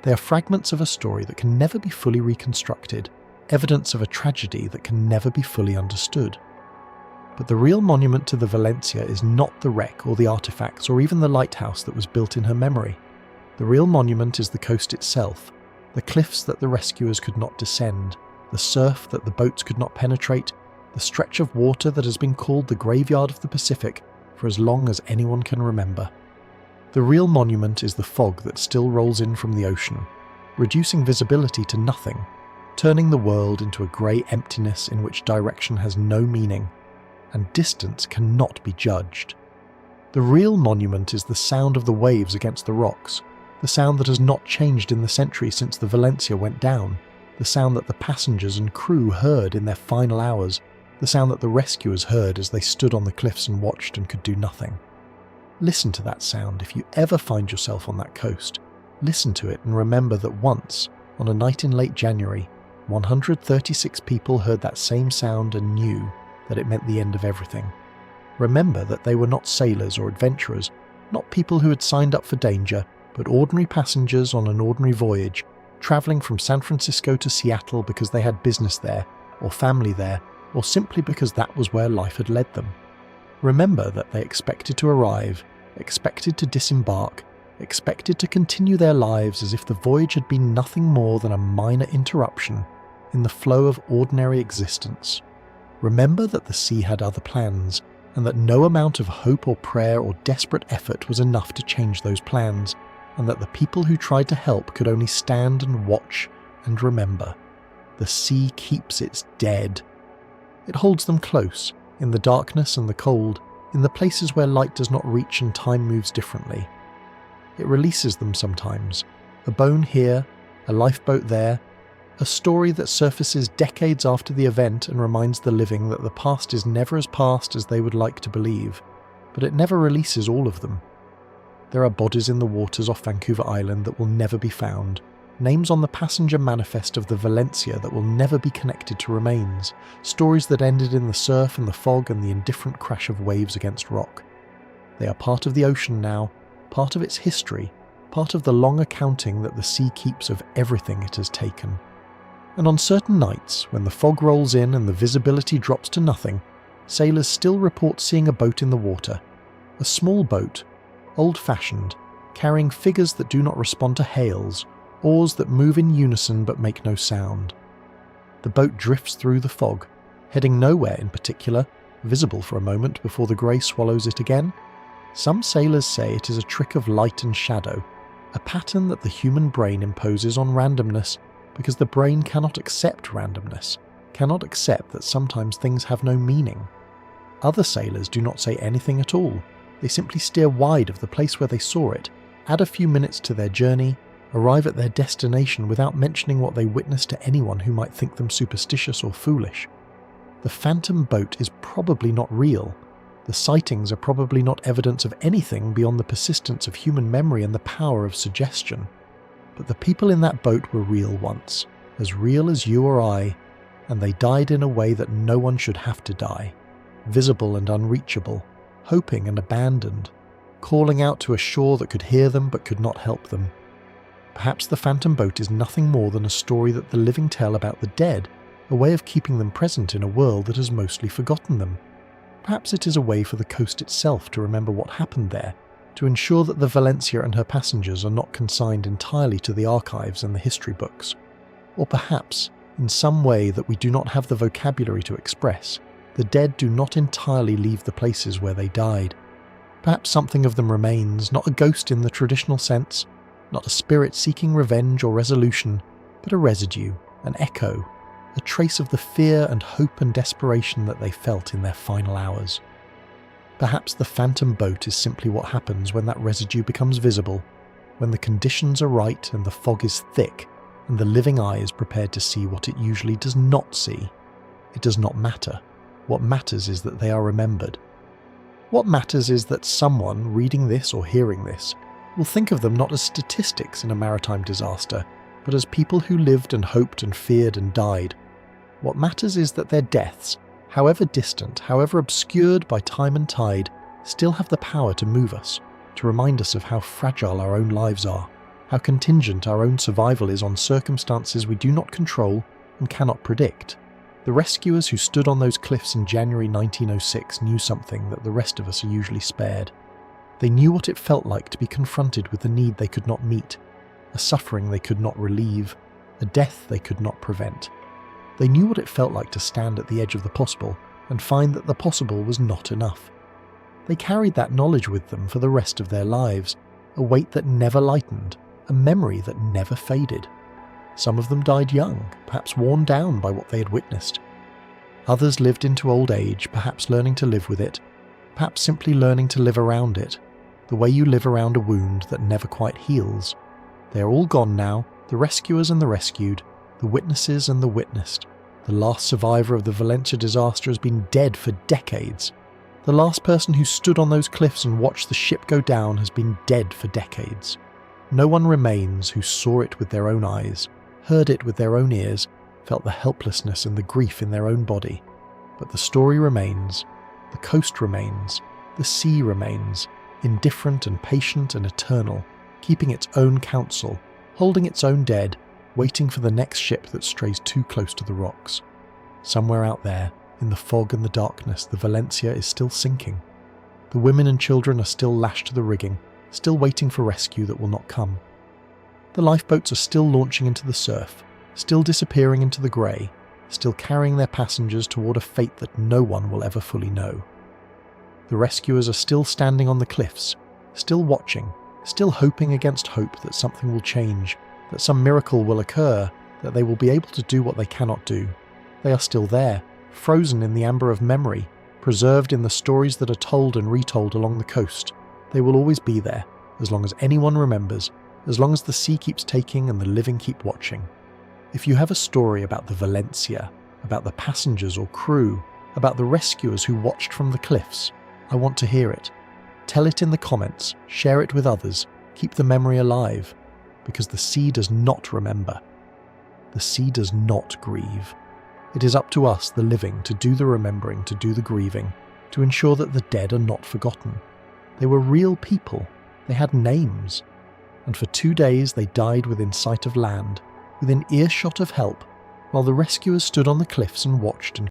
They are fragments of a story that can never be fully reconstructed, evidence of a tragedy that can never be fully understood. But the real monument to the Valencia is not the wreck or the artifacts or even the lighthouse that was built in her memory. The real monument is the coast itself, the cliffs that the rescuers could not descend, the surf that the boats could not penetrate, the stretch of water that has been called the graveyard of the Pacific for as long as anyone can remember. The real monument is the fog that still rolls in from the ocean, reducing visibility to nothing, turning the world into a grey emptiness in which direction has no meaning, and distance cannot be judged. The real monument is the sound of the waves against the rocks, the sound that has not changed in the century since the Valencia went down, the sound that the passengers and crew heard in their final hours, the sound that the rescuers heard as they stood on the cliffs and watched and could do nothing. Listen to that sound if you ever find yourself on that coast. Listen to it and remember that once, on a night in late January, 136 people heard that same sound and knew that it meant the end of everything. Remember that they were not sailors or adventurers, not people who had signed up for danger, but ordinary passengers on an ordinary voyage, travelling from San Francisco to Seattle because they had business there, or family there, or simply because that was where life had led them. Remember that they expected to arrive, expected to disembark, expected to continue their lives as if the voyage had been nothing more than a minor interruption in the flow of ordinary existence. Remember that the sea had other plans, and that no amount of hope or prayer or desperate effort was enough to change those plans, and that the people who tried to help could only stand and watch and remember. The sea keeps its dead. It holds them close, in the darkness and the cold, in the places where light does not reach and time moves differently. It releases them sometimes, a bone here, a lifeboat there, a story that surfaces decades after the event and reminds the living that the past is never as past as they would like to believe, but it never releases all of them. There are bodies in the waters off Vancouver Island that will never be found, names on the passenger manifest of the Valencia that will never be connected to remains, stories that ended in the surf and the fog and the indifferent crash of waves against rock. They are part of the ocean now, part of its history, part of the long accounting that the sea keeps of everything it has taken. And on certain nights, when the fog rolls in and the visibility drops to nothing, sailors still report seeing a boat in the water. A small boat, old-fashioned, carrying figures that do not respond to hails, oars that move in unison but make no sound. The boat drifts through the fog, heading nowhere in particular, visible for a moment before the grey swallows it again. Some sailors say it is a trick of light and shadow, a pattern that the human brain imposes on randomness because the brain cannot accept randomness, cannot accept that sometimes things have no meaning. Other sailors do not say anything at all. They simply steer wide of the place where they saw it, add a few minutes to their journey, arrive at their destination without mentioning what they witnessed to anyone who might think them superstitious or foolish. The phantom boat is probably not real. The sightings are probably not evidence of anything beyond the persistence of human memory and the power of suggestion. But the people in that boat were real once. as real as you or I, and they died in a way that no one should have to die, visible and unreachable, hoping and abandoned, calling out to a shore that could hear them but could not help them. Perhaps the phantom boat is nothing more than a story that the living tell about the dead, a way of keeping them present in a world that has mostly forgotten them. Perhaps it is a way for the coast itself to remember what happened there, to ensure that the Valencia and her passengers are not consigned entirely to the archives and the history books. Or perhaps, in some way that we do not have the vocabulary to express, the dead do not entirely leave the places where they died. Perhaps something of them remains, not a ghost in the traditional sense, not a spirit seeking revenge or resolution, but a residue, an echo, a trace of the fear and hope and desperation that they felt in their final hours. Perhaps the phantom boat is simply what happens when that residue becomes visible, when the conditions are right and the fog is thick, and the living eye is prepared to see what it usually does not see. It does not matter. What matters is that they are remembered. What matters is that someone, reading this or hearing this, will think of them not as statistics in a maritime disaster, but as people who lived and hoped and feared and died. What matters is that their deaths, however distant, however obscured by time and tide, still have the power to move us, to remind us of how fragile our own lives are, how contingent our own survival is on circumstances we do not control and cannot predict. The rescuers who stood on those cliffs in January 1906 knew something that the rest of us are usually spared. They knew what it felt like to be confronted with a need they could not meet, a suffering they could not relieve, a death they could not prevent. They knew what it felt like to stand at the edge of the possible and find that the possible was not enough. They carried that knowledge with them for the rest of their lives, a weight that never lightened, a memory that never faded. Some of them died young, perhaps worn down by what they had witnessed. Others lived into old age, perhaps learning to live with it, perhaps simply learning to live around it, the way you live around a wound that never quite heals. They are all gone now, the rescuers and the rescued, the witnesses and the witnessed. The last survivor of the Valencia disaster has been dead for decades. The last person who stood on those cliffs and watched the ship go down has been dead for decades. No one remains who saw it with their own eyes, heard it with their own ears, felt the helplessness and the grief in their own body. But the story remains, the coast remains, the sea remains, indifferent and patient and eternal, keeping its own counsel, holding its own dead, waiting for the next ship that strays too close to the rocks. Somewhere out there, in the fog and the darkness, the Valencia is still sinking. The women and children are still lashed to the rigging, still waiting for rescue that will not come. The lifeboats are still launching into the surf, still disappearing into the grey, still carrying their passengers toward a fate that no one will ever fully know. The rescuers are still standing on the cliffs, still watching, still hoping against hope that something will change, that some miracle will occur, that they will be able to do what they cannot do. They are still there, frozen in the amber of memory, preserved in the stories that are told and retold along the coast. They will always be there, as long as anyone remembers, as long as the sea keeps taking and the living keep watching. If you have a story about the Valencia, about the passengers or crew, about the rescuers who watched from the cliffs, I want to hear it. Tell it in the comments, share it with others, keep the memory alive, because the sea does not remember. The sea does not grieve. It is up to us, the living, to do the remembering, to do the grieving, to ensure that the dead are not forgotten. They were real people. They had names. And for 2 days they died within sight of land, within earshot of help, while the rescuers stood on the cliffs and watched and